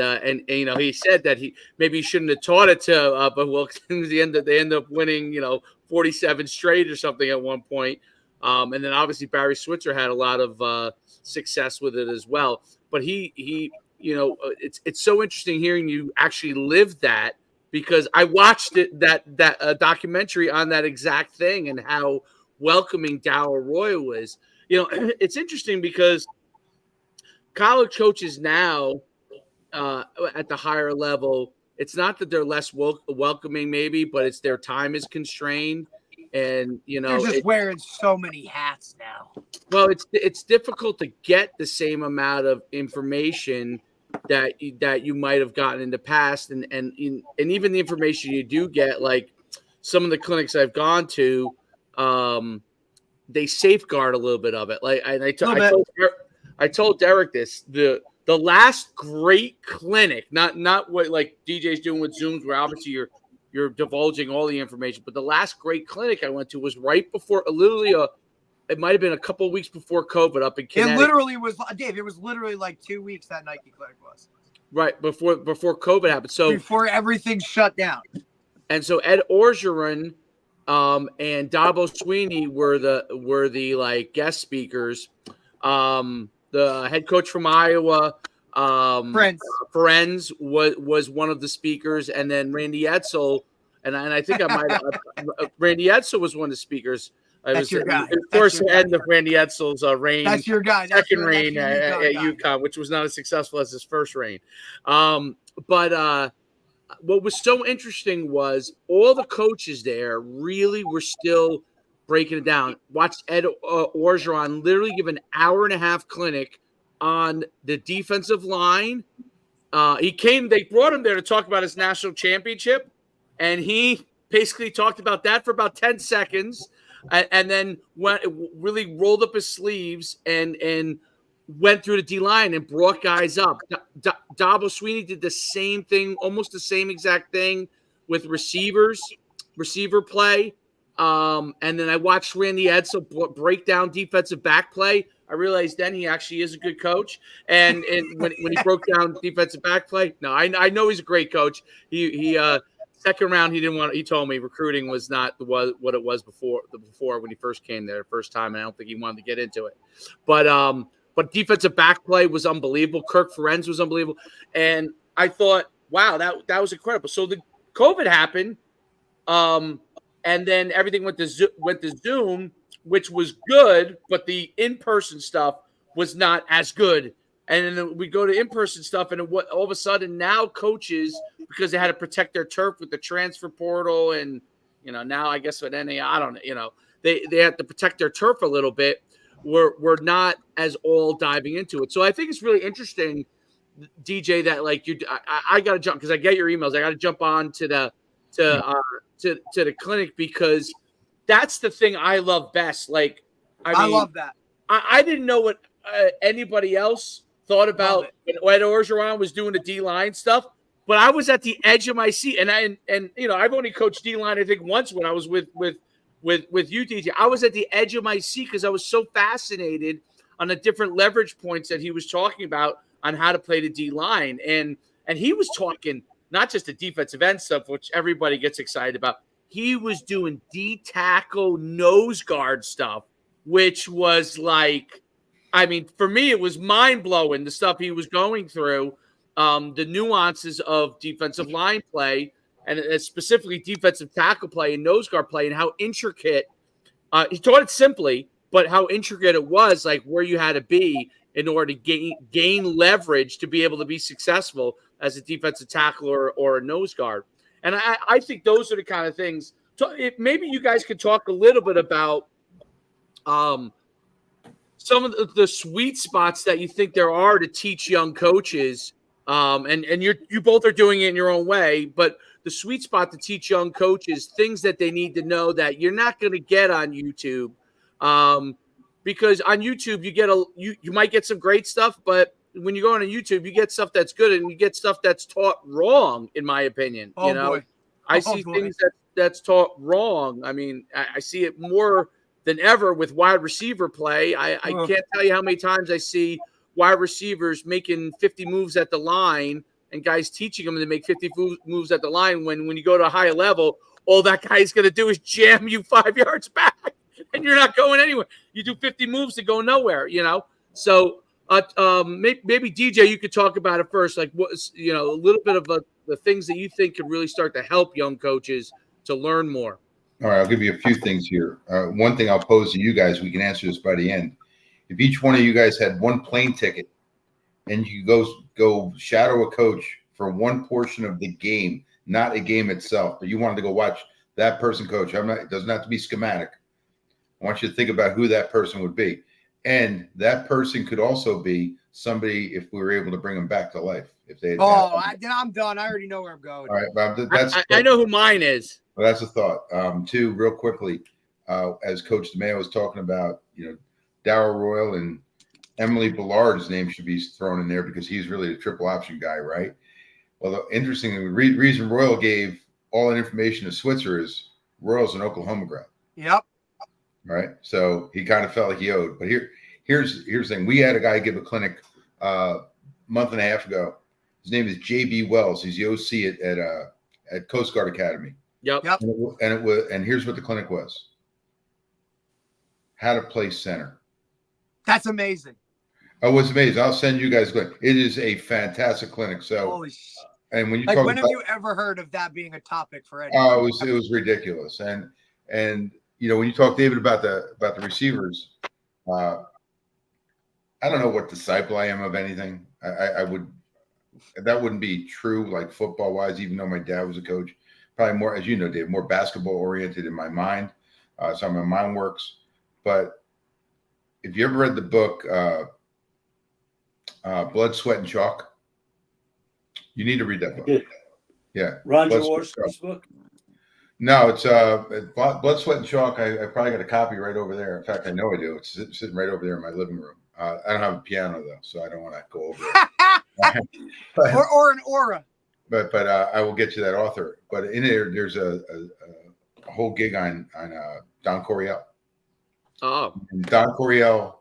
you know, he said that he shouldn't have taught it to, but Wilkinson. They end up winning, you know, 47 straight or something at one point. And then obviously Barry Switzer had a lot of success with it as well. But he you know, it's so interesting hearing you actually live that, because I watched that documentary on that exact thing and how welcoming Darrell Royal was. You know, it's interesting because college coaches now at the higher level, it's not that they're less welcoming maybe, but it's their time is constrained. And, you know, they're just wearing so many hats now. Well, it's difficult to get the same amount of information that you might have gotten in the past, and even the information you do get, like some of the clinics I've gone to, they safeguard a little bit of it. Like I told Derek this, the last great clinic, not what like DJ's doing with Zooms, where obviously you're divulging all the information, but the last great clinic I went to was right before, it might have been a couple of weeks before COVID up in Connecticut. It literally was, Dave, it was literally like 2 weeks that Nike clinic was. Right, before COVID happened. So before everything shut down. And so Ed Orgeron and Dabo Sweeney were the like guest speakers. The head coach from Iowa, Friends was one of the speakers, and then Randy Edsel, and I think I might Randy Edsel was one of the speakers. That's your guy. Of course, the end of Randy Edsel's reign. That's your guy. Second reign at UConn, which was not as successful as his first reign. But what was so interesting was all the coaches there really were still breaking it down. Watched Ed Orgeron literally give an hour-and-a-half clinic on the defensive line. They brought him there to talk about his national championship, and he basically talked about that for about 10 seconds, and then really rolled up his sleeves and went through the D-line and brought guys up. Dabo Sweeney did the same thing, almost the same exact thing with receiver play. And then I watched Randy Edsall break down defensive back play. I realized then he actually is a good coach. And when he broke down defensive back play, no, I know he's a great coach. He second round, he told me recruiting was not what it was before when he first came there the first time. And I don't think he wanted to get into it. But defensive back play was unbelievable. Kirk Ferenz was unbelievable. And I thought, wow, that was incredible. So the COVID happened. And then everything went to Zoom, which was good, but the in-person stuff was not as good. And then we go to in-person stuff, and all of a sudden now coaches, because they had to protect their turf with the transfer portal, and now I guess with NA, I don't know, they have to protect their turf a little bit. We're not as all diving into it. So I think it's really interesting, DJ, that like I got to jump because I get your emails. I got to jump on to the clinic because that's the thing I love best. Like, I love that. I didn't know what anybody else thought about when Ed Orgeron was doing the D-line stuff, but I was at the edge of my seat, and I've only coached D-line I think once when I was with you, DJ. I was at the edge of my seat because I was so fascinated on the different leverage points that he was talking about on how to play the D-line, and he was talking not just the defensive end stuff, which everybody gets excited about. He was doing D-tackle nose guard stuff, which was like, I mean, for me, it was mind-blowing, the stuff he was going through, the nuances of defensive line play, and specifically defensive tackle play and nose guard play, and how intricate he taught it simply, but how intricate it was, like where you had to be in order to gain leverage to be able to be successful as a defensive tackle or a nose guard. And I think those are the kind of things. Maybe you guys could talk a little bit about some of the sweet spots that you think there are to teach young coaches. And you both are doing it in your own way, but the sweet spot to teach young coaches things that they need to know that you're not going to get on YouTube. Because on YouTube you might get some great stuff, but when you go on YouTube, you get stuff that's good and you get stuff that's taught wrong, in my opinion. Boy. I see things that's taught wrong. I mean, I see it more than ever with wide receiver play. I can't tell you how many times I see wide receivers making 50 moves at the line and guys teaching them to make 50 moves at the line when you go to a higher level, all that guy's going to do is jam you 5 yards back and you're not going anywhere. You do 50 moves to go nowhere, So maybe DJ, you could talk about it first, like what a little bit of the things that you think could really start to help young coaches to learn more. All right, I'll give you a few things here. One thing I'll pose to you guys, we can answer this by the end. If each one of you guys had one plane ticket and you go shadow a coach for one portion of the game, not a game itself, but you wanted to go watch that person coach, it doesn't have to be schematic. I want you to think about who that person would be. And that person could also be somebody, if we were able to bring them back to life. If they I'm done. I already know where I'm going. All right, Bob, I know who mine is. Well, that's a thought. Two, real quickly, as Coach Demeo was talking about, Darryl Royal and Emily Ballard's name should be thrown in there because he's really the triple option guy, right? Well, interestingly, the reason Royal gave all that information to Switzer is Royal's an Oklahoma grad. Yep. Right. So he kind of felt like he owed. But here's the thing. We had a guy give a clinic month and a half ago. His name is J.B. Wells. He's the OC at Coast Guard Academy. Yep. And here's what the clinic was: how to play center. That's amazing. Oh, it's amazing. I'll send you guys a clinic. It is a fantastic clinic. So, holy shit. And when you when have you ever heard of that being a topic for anyone? Oh, it was ridiculous. And when you talk, David, about the receivers, I don't know what disciple I am of anything. I would that wouldn't be true, like football wise, even though my dad was a coach. Probably more, as you know, Dave, more basketball oriented in my mind. So my mind works. But if you ever read the book Blood, Sweat, and Chalk, you need to read that book. Yeah. Ron Blood, Jaworski's book? No, it's Blood, Sweat, and Chalk. I probably got a copy right over there. In fact, I know I do. It's sitting right over there in my living room. I don't have a piano though, so I don't want to go over it. or an aura. But I will get you that author. But in there's a whole gig on Don Coryell. Oh, And Don Coryell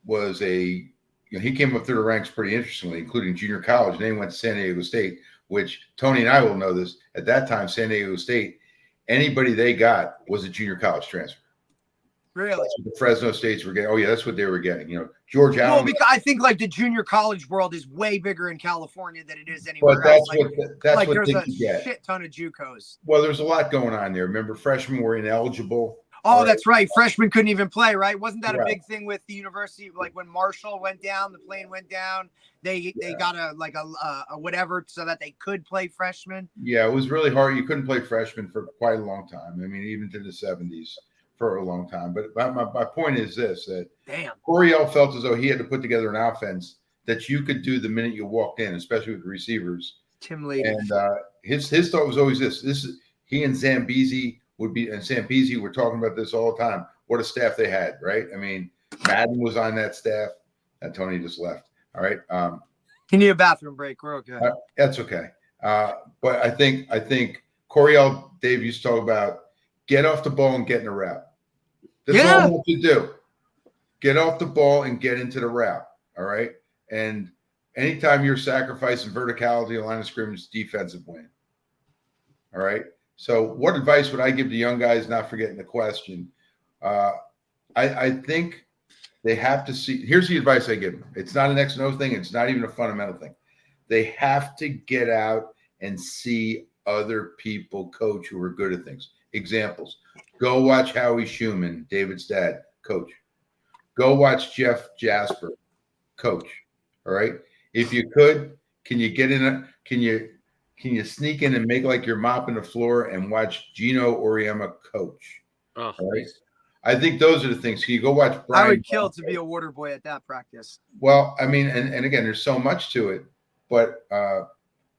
was he came up through the ranks pretty interestingly, including junior college. And then he went to San Diego State, which Tony and I will know this. At that time, San Diego State, anybody they got was a junior college transfer. Really? That's what the Fresno States were getting. Oh, yeah, that's what they were getting. George Allen. Well, because I think like the junior college world is way bigger in California than it is anywhere But that's else. that's like what there's they a could get. shit ton of JUCOs. Well, there's a lot going on there. Remember, freshmen were ineligible. Oh, that's right. Freshmen couldn't even play, right? Wasn't that a Right. big thing with the university? Like when Marshall went down, the plane went down. They got a whatever so that they could play freshmen. Yeah, it was really hard. You couldn't play freshmen for quite a long time. I mean, even to the 70s for a long time. But my point is this: that Damn. Coryell felt as though he had to put together an offense that you could do the minute you walked in, especially with the receivers. Tim Lady. And his thought was always this: he and Zambezi Zambezi were talking about this all the time. What a staff they had, right? I mean, Madden was on that staff, and Tony just left. All right. You need a bathroom break. We're okay. That's okay. But I think Coryell, Dave used to talk about get off the ball and get in a route. That's all I want you to do. Get off the ball and get into the route. All right. And anytime you're sacrificing verticality, line of scrimmage, defensive win. All right. So what advice would I give to young guys not forgetting the question? I think they have to see. Here's the advice I give them. It's not an X and O thing. It's not even a fundamental thing. They have to get out and see other people coach who are good at things. Examples. Go watch Howie Schuman, David's dad, coach. Go watch Jeff Jasper, coach. All right. If you could, can you get in? Can you sneak in and make like you're mopping the floor and watch Gino Auriemma coach? Oh, right? I think those are the things. Can you go watch Brian? I would kill to be a water boy at that practice. Well, I mean, and again, there's so much to it. But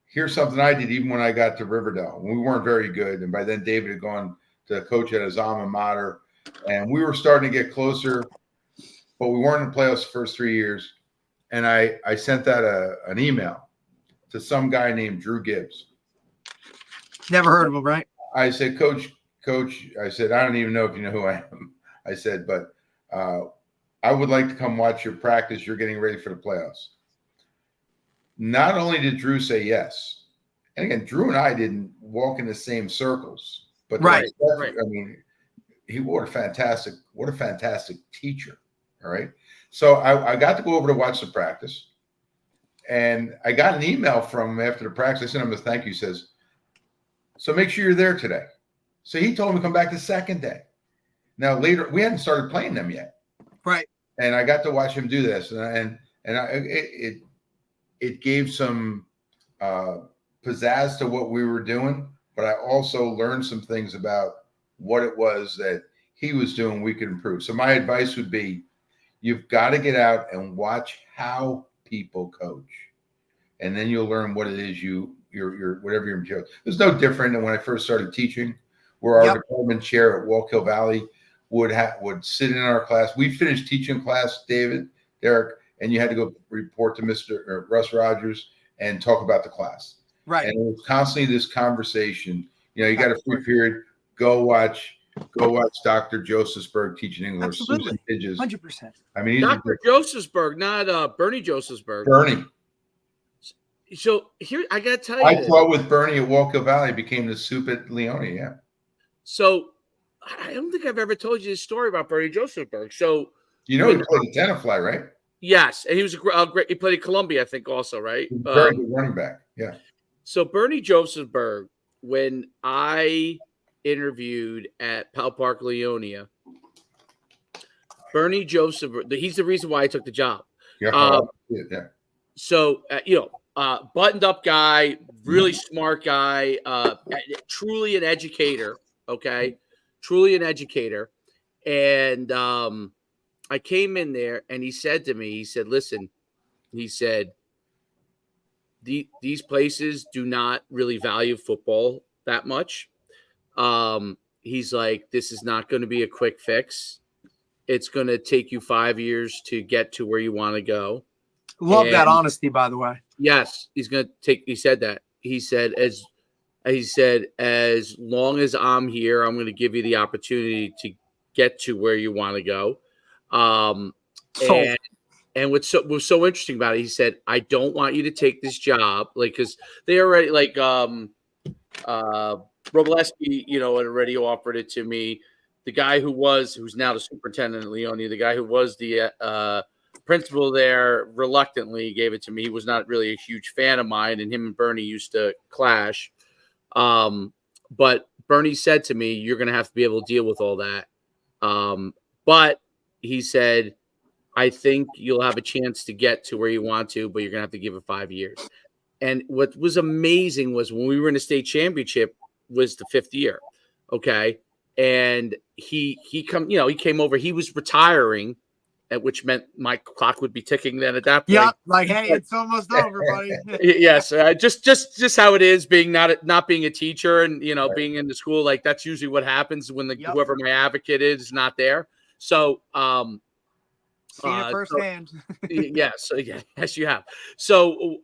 here's something I did even when I got to Riverdale. We weren't very good. And by then, David had gone to coach at his alma mater. And we were starting to get closer, but we weren't in the playoffs the first 3 years. And I sent out an email to some guy named Drew Gibbs. Never heard of him, right? I said, Coach, I said, I don't even know if you know who I am. I said, but I would like to come watch your practice. You're getting ready for the playoffs. Not only did Drew say yes, and again, Drew and I didn't walk in the same circles, but right. I mean, what a fantastic teacher. All right. So I got to go over to watch the practice. And I got an email from him after the practice. I sent him a thank you. He says, so make sure you're there today. So he told me to come back the second day. Now later, we hadn't started playing them yet. Right. And I got to watch him do this. It gave some pizzazz to what we were doing. But I also learned some things about what it was that he was doing we could improve. So my advice would be, you've got to get out and watch how people coach, and then you'll learn what it is your whatever your material. It's no different than when I first started teaching, where our department chair at Wallkill Valley would sit in our class. We finished teaching class, Derek, and you had to go report to Mr. Russ Rogers and talk about the class. Right. And it was constantly this conversation. You got a free period. Go watch Dr. Josephsberg teaching English. Absolutely. 100%. I mean, Dr. Josephsberg, not Bernie Josephsberg. Bernie. So here, I got to tell you. I taught with Bernie at Wallkill Valley, became the soup at Leone, yeah. So I don't think I've ever told you this story about Bernie Josephsberg. So he played the Tenafly, right? Yes, and he was a great. He played at Columbia, I think, also, right? Very good running back, yeah. So Bernie Josephsberg, when I interviewed at Pal Park Leonia, Bernie Josephsberg, he's the reason why I took the job. Yeah, yeah. buttoned up guy, really smart guy, truly an educator. Okay. Truly an educator. And I came in there and he said to me, he said, listen, he said, these places do not really value football that much. He's like, this is not going to be a quick fix. It's going to take you 5 years to get to where you want to go. Love that honesty, by the way. Yes, he said that. He said, as long as I'm here, I'm going to give you the opportunity to get to where you want to go. And what was so interesting about it, he said, I don't want you to take this job, like, because they already, like, Robleski, had already offered it to me. The guy who's now the superintendent at Leone, the guy who was the principal there, reluctantly gave it to me. He was not really a huge fan of mine, and him and Bernie used to clash. But Bernie said to me, you're going to have to be able to deal with all that. But he said, I think you'll have a chance to get to where you want to, but you're going to have to give it 5 years. And what was amazing was when we were in the state championship was the 5th year. Okay. And he came over, he was retiring, which meant my clock would be ticking then at that point. Yeah. Like, hey, it's almost over, buddy. Yes. Just how it is being not being a teacher and, being in the school. Like, that's usually what happens when whoever my advocate is not there. So, seen it firsthand. Yes, you have. So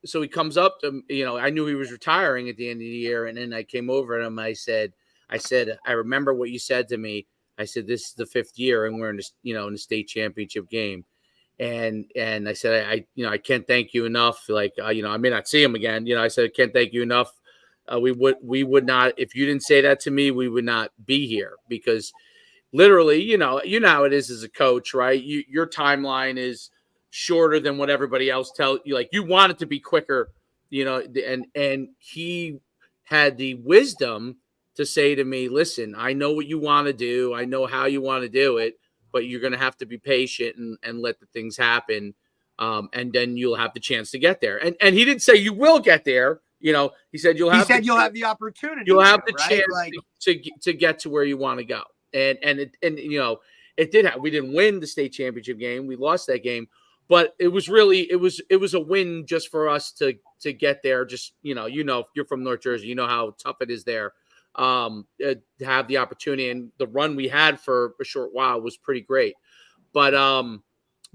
so he comes up to, I knew he was retiring at the end of the year, and then I came over to him. I said, I remember what you said to me. I said, this is the 5th year, and we're in this, in the state championship game, and I said, I can't thank you enough. Like, I may not see him again. I said, I can't thank you enough. We would not, if you didn't say that to me, we would not be here, because literally, you know how it is as a coach, right? Your timeline is shorter than what everybody else tells you. Like, you want it to be quicker, and he had the wisdom to say to me, listen, I know what you want to do. I know how you want to do it, but you're going to have to be patient and let the things happen. And then you'll have the chance to get there. And he didn't say you will get there. He said you'll have the opportunity. You'll have the right? chance to get to where you want to go. And it did happen. We didn't win the state championship game. We lost that game, but it was a win just for us to get there. Just, if you're from North Jersey, you know how tough it is there, to have the opportunity, and the run we had for a short while was pretty great. But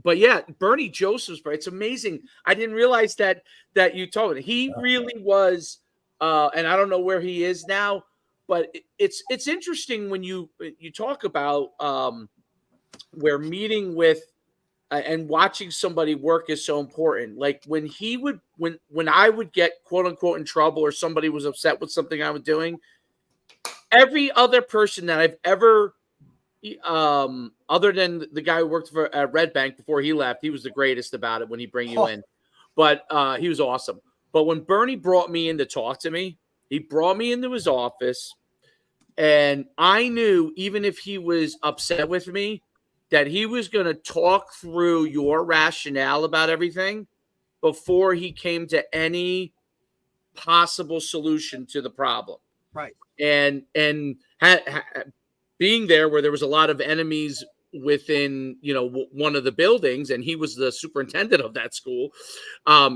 yeah, Bernie Joseph's, it's amazing. I didn't realize that you told me. He really was, and I don't know where he is now, but it's interesting when you talk about where meeting with and watching somebody work is so important. Like, when I would get quote unquote in trouble, or somebody was upset with something I was doing, every other person that I've ever, other than the guy who worked for Red Bank before he left, he was the greatest about it when he bring you in, but he was awesome. But when Bernie brought me in to talk to me, he brought me into his office, and I knew, even if he was upset with me, that he was going to talk through your rationale about everything before he came to any possible solution to the problem. Right. And being there where there was a lot of enemies within, one of the buildings, and he was the superintendent of that school,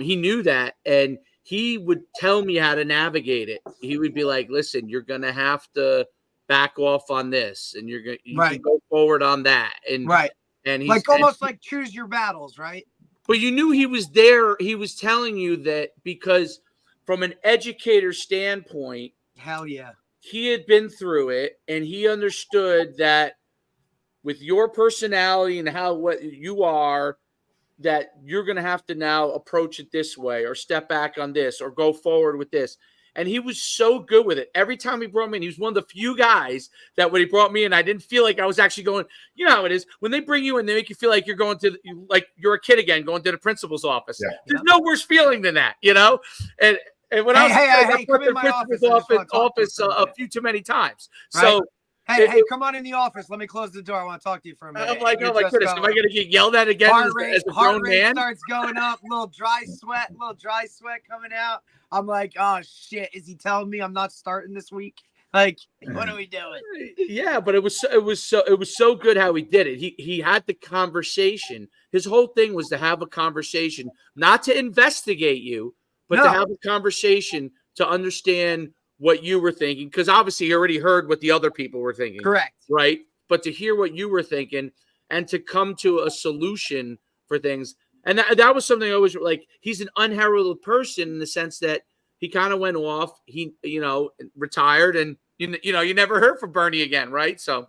he knew that, and he would tell me how to navigate it. He would be like, listen, you're going to have to back off on this, and you can go forward on that. And and he's almost like choose your battles, right? But you knew he was there. He was telling you that because from an educator standpoint, hell yeah, he had been through it, and he understood that with your personality and what you are, that you're going to have to now approach it this way, or step back on this, or go forward with this. And he was so good with it. Every time he brought me in, he was one of the few guys that when he brought me in, I didn't feel like I was actually going, you know how it is. When they bring you in, they make you feel like you're going to, like you're a kid again, going to the principal's office. Yeah. There's no worse feeling than that, And when I was come in my office a few too many times. Right? Hey, come on in the office. Let me close the door. I want to talk to you for a minute. I'm like, oh my goodness, am I going to get yelled at again as a grown rate man? Starts going up, little dry sweat coming out. I'm like, oh shit, is he telling me I'm not starting this week? Like, what are we doing? Yeah, but it was so good how he did it. He had the conversation. His whole thing was to have a conversation, not to investigate you, but to have a conversation to understand what you were thinking, because obviously he already heard what the other people were thinking. Correct. Right? But to hear what you were thinking and to come to a solution for things. And that was something I always like. He's an unheralded person in the sense that he kind of went off. He, retired, and you never heard from Bernie again, right? So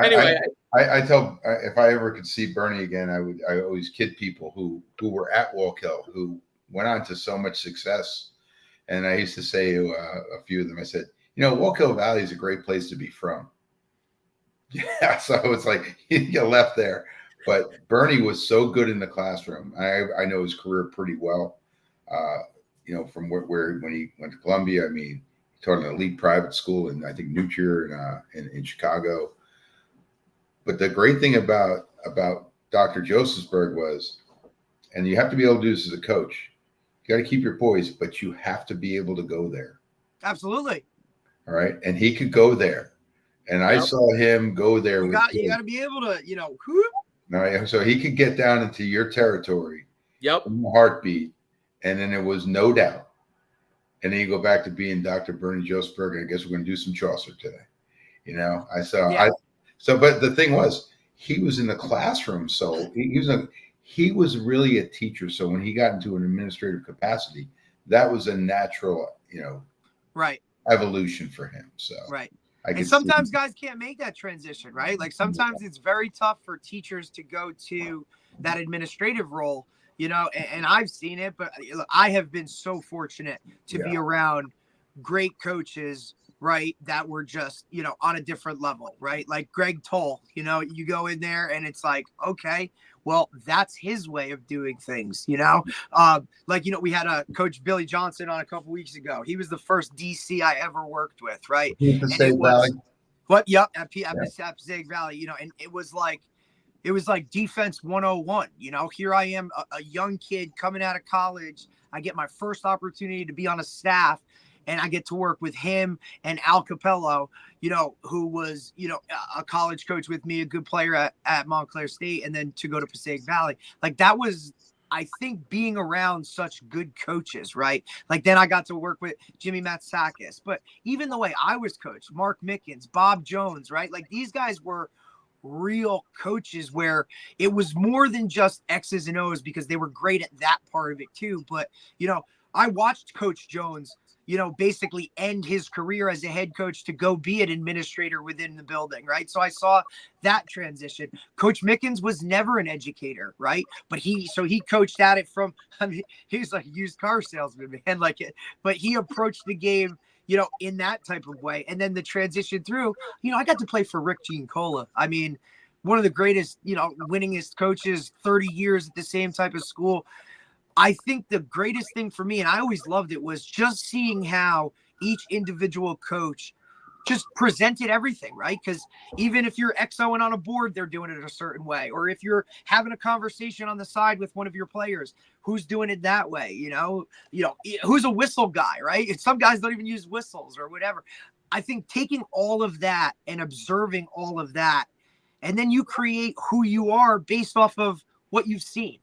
anyway, I tell if I ever could see Bernie again, I always kid people who were at Wallkill, who went on to so much success. And I used to say to a few of them, I said, Wallkill Valley is a great place to be from. Yeah, so it's like you left there. But Bernie was so good in the classroom. I know his career pretty well. From where when he went to Columbia, I mean, he taught an elite private school in, I think, New Trier in Chicago. But the great thing about Dr. Josephsberg was, and you have to be able to do this as a coach, you got to keep your poise, but you have to be able to go there. Absolutely. All right. And he could go there. And I saw him go there. You got to be able to, whoop. No, so he could get down into your territory. Yep. In a heartbeat. And then it was no doubt. And then you go back to being Dr. Bernie Josephsberg. I guess we're going to do some Chaucer today. But the thing was, he was in the classroom. So he was really a teacher. So when he got into an administrative capacity, that was a natural, right, evolution for him. So right. And sometimes guys can't make that transition, right? Like sometimes it's very tough for teachers to go to that administrative role, and I've seen it, but I have been so fortunate to be around great coaches, right, that were just, on a different level, right? Like Greg Toll, you go in there and it's like, okay, well, that's his way of doing things, we had a coach Billy Johnson on a couple weeks ago. He was the first DC I ever worked with, right? Passaic Valley. What? Yep, at Passaic Valley, and it was like defense 101. Here I am, a young kid coming out of college. I get my first opportunity to be on a staff, and I get to work with him and Al Capello, who was, a college coach with me, a good player at Montclair State, and then to go to Passaic Valley. Like that was, I think, being around such good coaches, right? Like then I got to work with Jimmy Matsakis, but even the way I was coached, Mark Mickens, Bob Jones, right? Like these guys were real coaches where it was more than just X's and O's, because they were great at that part of it too. But, I watched Coach Jones, basically end his career as a head coach to go be an administrator within the building, right? So I saw that transition. Coach Mickens was never an educator, right? But he coached at it from, he was like a used car salesman, man, but he approached the game, in that type of way. And then the transition through, I got to play for Rick Giancola. I mean, one of the greatest, winningest coaches, 30 years at the same type of school. I think the greatest thing for me, and I always loved it, was just seeing how each individual coach just presented everything, right? Because even if you're XOing on a board, they're doing it a certain way. Or if you're having a conversation on the side with one of your players, who's doing it that way? Who's a whistle guy, right? And some guys don't even use whistles or whatever. I think taking all of that and observing all of that, and then you create who you are based off of what you've seen.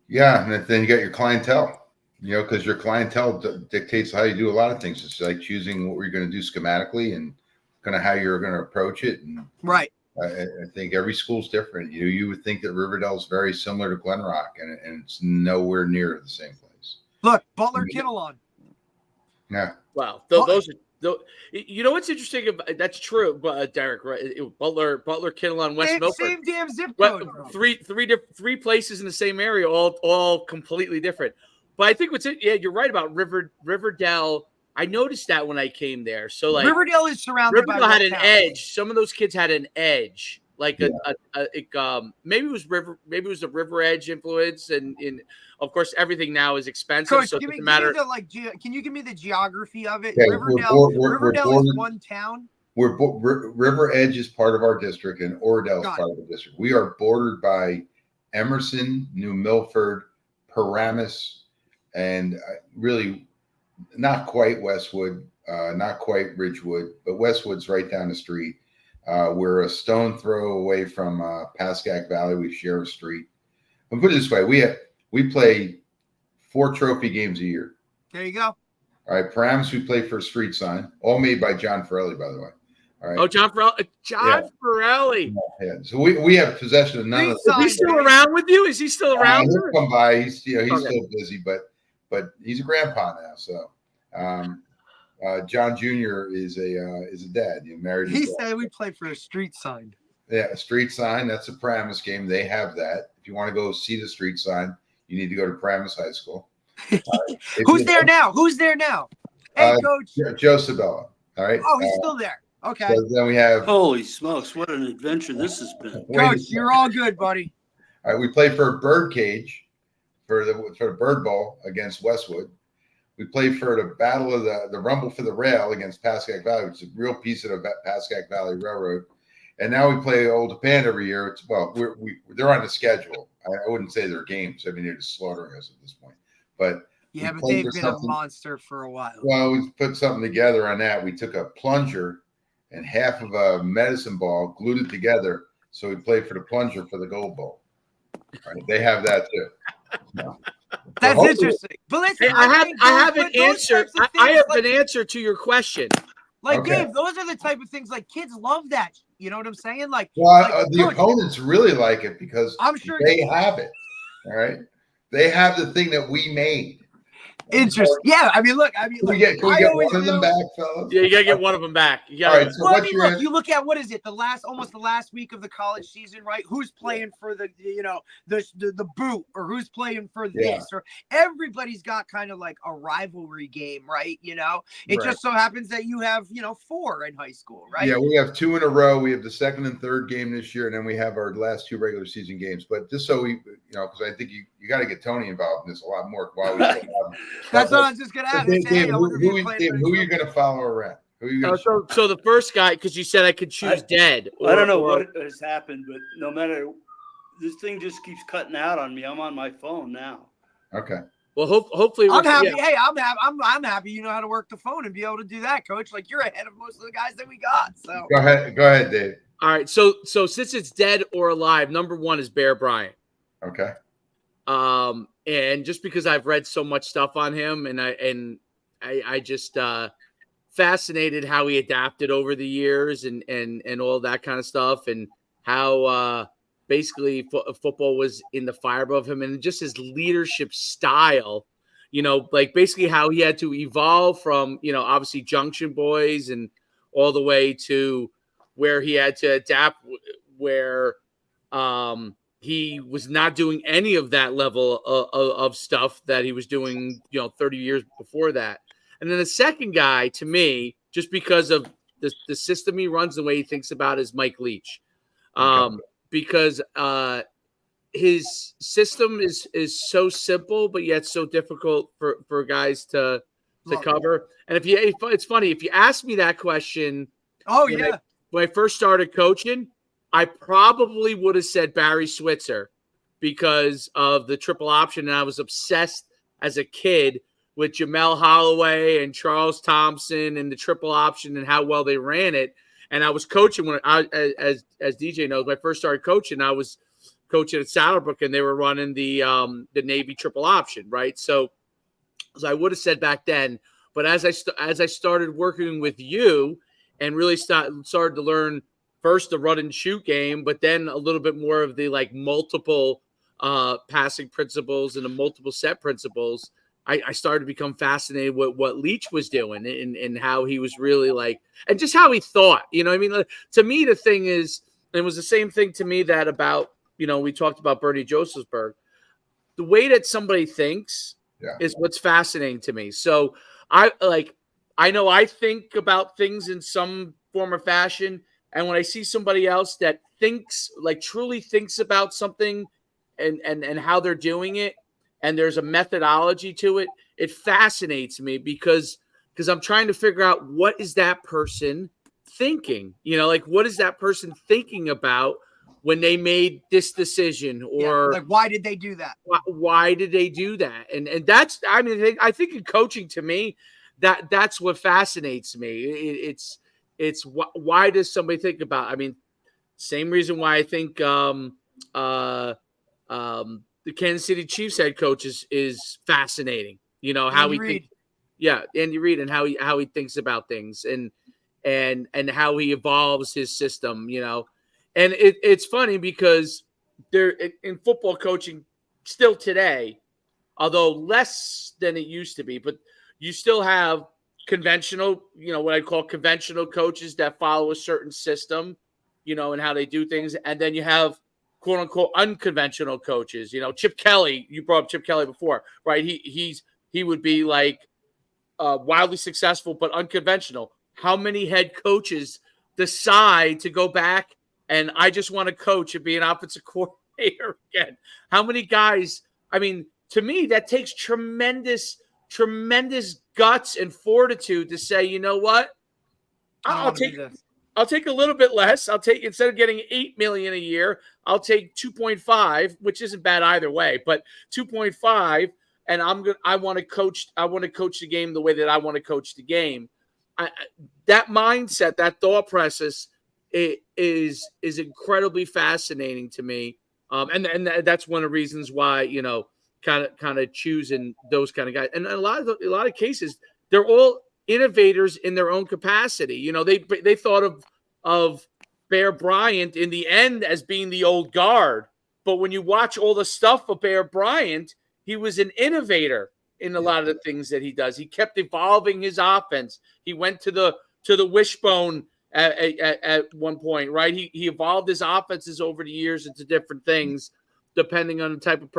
Yeah, and then you got your clientele, because your clientele dictates how you do a lot of things. It's like choosing what you're going to do schematically and kind of how you're going to approach it. And right. I think every school's different. You would think that Riverdale is very similar to Glen Rock, and it's nowhere near the same place. Look, Butler Kinnelon. Yeah. Wow. Those are. What's interesting about that's true, Derek, right? Butler, Kinnelon, West Milford, same damn zip code. Three places in the same area, all completely different. But I think you're right about Riverdale. I noticed that when I came there. So like Riverdale is surrounded. Riverdale had an edge. Some of those kids had an edge like maybe it was the River Edge influence, and of course everything now is expensive. Coach, So give it me doesn't matter. can you give me the geography of it? Yeah, Riverdale is one town. River Edge is part of our district, and Oradell is part of the district. We are bordered by Emerson, New Milford, Paramus, and really not quite Westwood, not quite Ridgewood, but Westwood's right down the street. We're a stone throw away from Pascack Valley. We share a street. I'll put it this way: we play 4 trophy games a year. There you go. All right, Paramus, we play for a street sign, all made by John Ferrelli, by the way. All right. Oh, John Ferrelli. Yeah. So we have possession of none of. Is he still around with you? Is he still around? He'll come by. He's still busy, but he's a grandpa now. So, John Jr. is a dad. You married. He said we play for a street sign. Yeah, a street sign. That's a Paramus game. They have that. If you want to go see the street sign, you need to go to Paramus High School. Who's there now? Hey, Coach. Joe Sabella. All right. Oh, he's still there. Okay. So then we have. Holy smokes! What an adventure this has been. Coach, you're all good, buddy. All right. We play for a Birdcage for the Bird Bowl against Westwood. We played for the Battle of the Rumble for the Rail against Pascack Valley, which is a real piece of the Pascack Valley Railroad. And now we play Old Depand every year. They're on the schedule. I wouldn't say they're games. I mean, they're just slaughtering us at this point. But yeah, but they've been a monster for a while. Well, we put something together on that. We took a plunger and half of a medicine ball, glued it together. So we played for the plunger for the Gold Bowl. Right? They have that too. No. That's interesting. But listen, I have an answer. I have an answer to your question. Like, okay. Dave, those are the type of things like kids love that. You know what I'm saying? Like, the opponents really like it because I'm sure they have it. All right. They have the thing that we made. Interesting. Yeah. I mean, look. Can we get one of them back, fellas? Yeah, you gotta get one of them back. All right. So look. You look at what is it? Almost the last week of the college season, right? Who's playing for the boot, or who's playing for this, or everybody's got kind of like a rivalry game, right? It just so happens that you have 4 in high school, right? Yeah, we have 2 in a row. We have the second and third game this year, and then we have our last 2 regular season games. But just so we, because I think you got to get Tony involved in this a lot more while we. That's what I was just going to ask. Dave, who are you going to follow around? Who are you going to so the first guy, because you said I could choose dead. I don't know what has happened, but no matter, this thing just keeps cutting out on me. I'm on my phone now. Okay. Well, hopefully I'm happy. Yeah. Hey, I'm happy. You know how to work the phone and be able to do that, Coach. Like, you're ahead of most of the guys that we got. So go ahead, Dave. All right. So since it's dead or alive, number 1 is Bear Bryant. Okay. And just because I've read so much stuff on him, and I just fascinated how he adapted over the years and all that kind of stuff, and how basically football was in the fiber of him, and just his leadership style, like basically how he had to evolve from, obviously Junction Boys and all the way to where he had to adapt, where he was not doing any of that level of stuff that he was doing, 30 years before that. And then the second guy, to me, just because of the system he runs, the way he thinks about, is Mike Leach. Because his system is so simple, but yet so difficult for guys to cover. And it's funny, if you ask me that question, when I first started coaching, I probably would have said Barry Switzer because of the triple option. And I was obsessed as a kid with Jamel Holloway and Charles Thompson and the triple option and how well they ran it. And I was coaching when as DJ knows, when I first started coaching, I was coaching at Saddlebrook and they were running the Navy triple option. Right. So I would have said back then, but as I started working with you and really started to learn first the run and shoot game, but then a little bit more of the like multiple passing principles and the multiple set principles, I started to become fascinated with what Leach was doing and how he was really like, and just how he thought, I mean, like, to me, the thing is, it was the same thing to me that about, we talked about Bernie Josephsberg, the way that somebody thinks is what's fascinating to me. So I know I think about things in some form or fashion. And when I see somebody else that thinks, like truly thinks about something and how they're doing it, and there's a methodology to it, it fascinates me because I'm trying to figure out what is that person thinking, like what is that person thinking about when they made this decision, or like why did they do that? Why did they do that? And that's, I mean, I think in coaching, to me, that's what fascinates me. It's why does somebody think about? I mean, same reason why I think the Kansas City Chiefs head coach is fascinating. How he thinks, Andy Reid, and how he thinks about things, and how he evolves his system. And it's funny because there in football coaching still today, although less than it used to be, but you still have conventional, what I call conventional coaches that follow a certain system, and how they do things. And then you have quote unquote unconventional coaches, Chip Kelly, you brought up Chip Kelly before, right? He would be like wildly successful, but unconventional. How many head coaches decide to go back and I just want to coach and be an offensive coordinator again? How many guys? I mean, to me, that takes tremendous guts and fortitude to say, you know what? I'll take a little bit less. I'll take, instead of getting $8 million a year, I'll take 2.5, which isn't bad either way, but 2.5. And I want to coach the game the way that I want to coach the game. That mindset, that thought process, is incredibly fascinating to me. And that's one of the reasons why, kind of choosing those kind of guys. And a lot of cases, they're all innovators in their own capacity. They thought of Bear Bryant in the end as being the old guard, but when you watch all the stuff of Bear Bryant, he was an innovator in a lot of the things that he does. He kept evolving his offense. He went to the wishbone at one point, right? He evolved his offenses over the years into different things, depending on the type of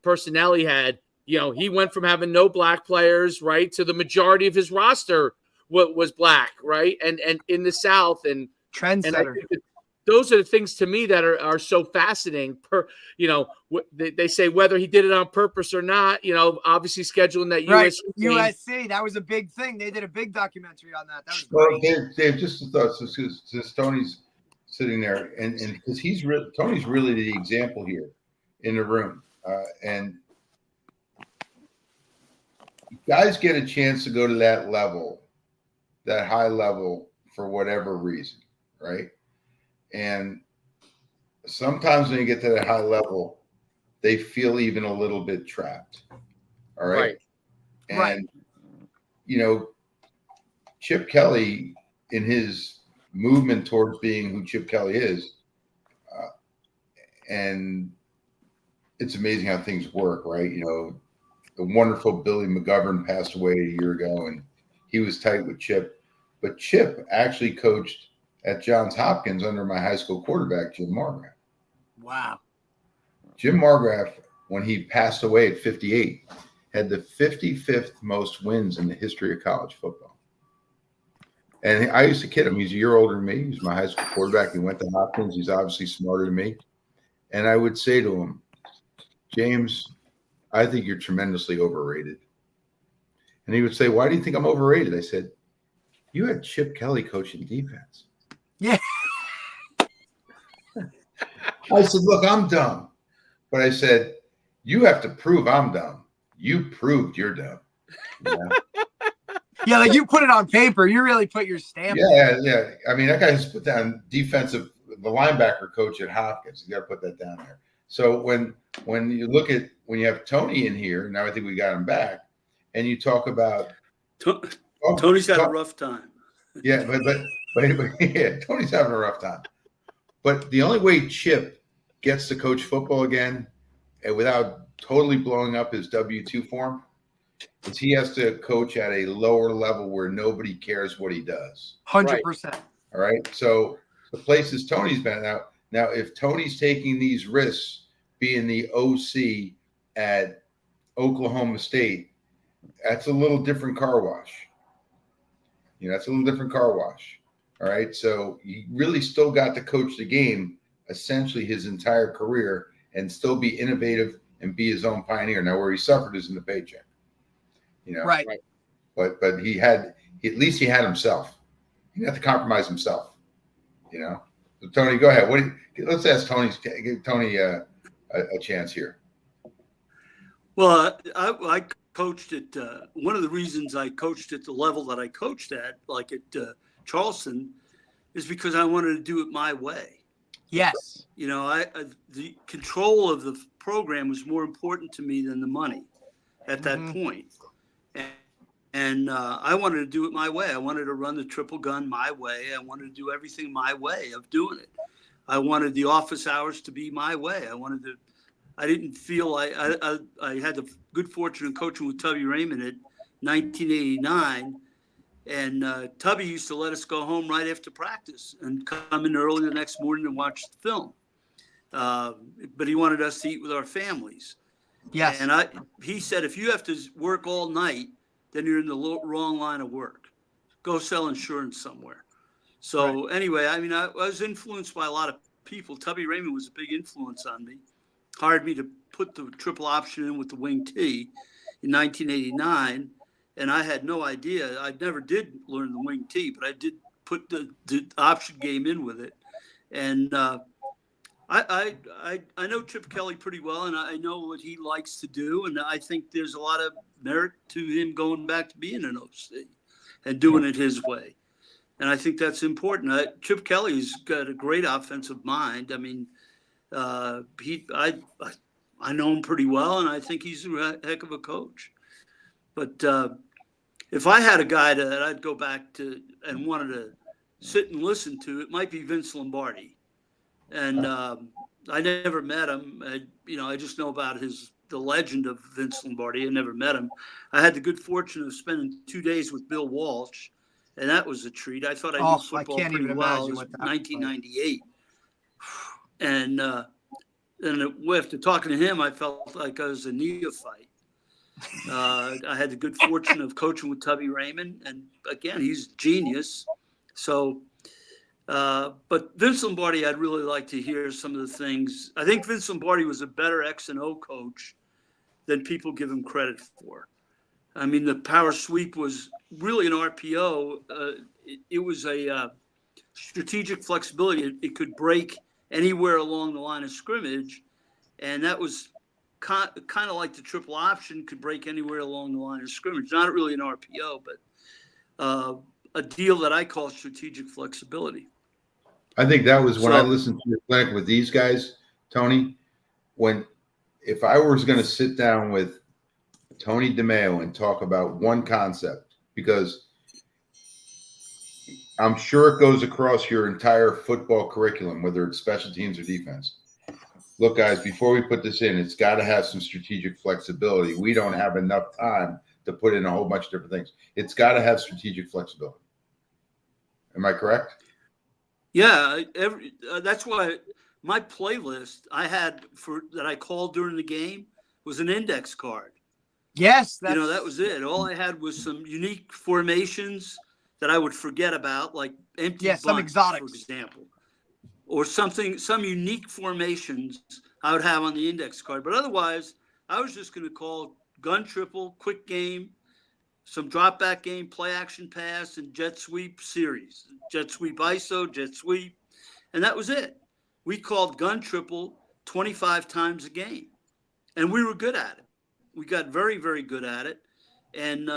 personnel he had. He went from having no black players, right, to the majority of his roster was black, right, and in the South, and trendsetter. And those are the things to me that are so fascinating. They say whether he did it on purpose or not. Obviously scheduling that USC, that was a big thing. They did a big documentary on that. That was great. Well, Dave, just thought, since Tony's sitting there, and because Tony's really the example here in the room, and guys get a chance to go to that level, that high level, for whatever reason, right? And sometimes when you get to that high level, they feel even a little bit trapped. All right. And, Chip Kelly, in his movement towards being who Chip Kelly is, and it's amazing how things work, right? The wonderful Billy McGovern passed away a year ago, and he was tight with Chip. But Chip actually coached at Johns Hopkins under my high school quarterback, Jim Margraf. Wow. Jim Margraf, when he passed away at 58, had the 55th most wins in the history of college football. And I used to kid him. He's a year older than me. He's my high school quarterback. He went to Hopkins. He's obviously smarter than me. And I would say to him, James, I think you're tremendously overrated. And he would say, why do you think I'm overrated? I said, you had Chip Kelly coaching defense. Yeah. I said, look, I'm dumb. But I said, you have to prove I'm dumb. You proved you're dumb. Yeah, like you put it on paper. You really put your stamp. Yeah. I mean, that guy's put down the linebacker coach at Hopkins. You got to put that down there. So when you have Tony in here, now I think we got him back, and you talk about Tony's had a rough time. Yeah, but yeah, Tony's having a rough time. But the only way Chip gets to coach football again, and without totally blowing up his W-2 form, is he has to coach at a lower level where nobody cares what he does. 100%. All right. So the places Tony's been out. Now, if Tony's taking these risks, being the OC at Oklahoma State, that's a little different car wash. That's a little different car wash. All right. So he really still got to coach the game essentially his entire career and still be innovative and be his own pioneer. Now, where he suffered is in the paycheck, Right. But at least he had himself. He didn't have to compromise himself, So Tony, go ahead. Let's ask give Tony a chance here. Well, I coached at one of the reasons I coached at the level that I coached at, like at Charleston, is because I wanted to do it my way. Yes. The control of the program was more important to me than the money at that point. And I wanted to do it my way. I wanted to run the triple gun my way. I wanted to do everything my way of doing it. I wanted the office hours to be my way. I didn't feel I had the good fortune of coaching with Tubby Raymond at 1989. And Tubby used to let us go home right after practice and come in early the next morning and watch the film. But he wanted us to eat with our families. Yes. And he said, if you have to work all night, then you're in the wrong line of work. Go sell insurance somewhere. So anyway, I was influenced by a lot of people. Tubby Raymond was a big influence on me. Hired me to put the triple option in with the wing T in 1989. And I had no idea. I never did learn the wing T, but I did put the option game in with it. And I know Chip Kelly pretty well, and I know what he likes to do. And I think there's a lot of merit to him going back to being an OC and doing it his way. And I think that's important. Chip Kelly's got a great offensive mind. I mean, I know him pretty well, and I think he's a heck of a coach. But if I had a guy that I'd go back to and wanted to sit and listen to, it might be Vince Lombardi. And I never met him. I just know about the legend of Vince Lombardi. I never met him. I had the good fortune of spending 2 days with Bill Walsh, and that was a treat. I thought I knew football pretty well. It was 1998. And after talking to him, I felt like I was a neophyte. I had the good fortune of coaching with Tubby Raymond, and again, he's a genius. So, but Vince Lombardi, I'd really like to hear some of the things. I think Vince Lombardi was a better X and O coach than people give him credit for. I mean, the power sweep was really an RPO. It was a strategic flexibility. It could break anywhere along the line of scrimmage, and that was kind of like the triple option could break anywhere along the line of scrimmage. Not really an RPO, but a deal that I call strategic flexibility. I think that was when I listened to your clinic with these guys, Tony. If I was going to sit down with Tony Demeo and talk about one concept, because I'm sure it goes across your entire football curriculum, whether it's special teams or defense. Look, guys, before we put this in, it's got to have some strategic flexibility. We don't have enough time to put in a whole bunch of different things. It's got to have strategic flexibility. Am I correct? Yeah, that's why my playlist I had that I called during the game was an index card. Yes, that was it. All I had was some unique formations that I would forget about, like empty bunt, some exotics, for example, or some unique formations I would have on the index card. But otherwise, I was just going to call gun triple, quick game, some drop back game, play action pass, and jet sweep series. Jet sweep ISO, jet sweep. And that was it. We called gun triple 25 times a game. And we were good at it. We got very, very good at it. And,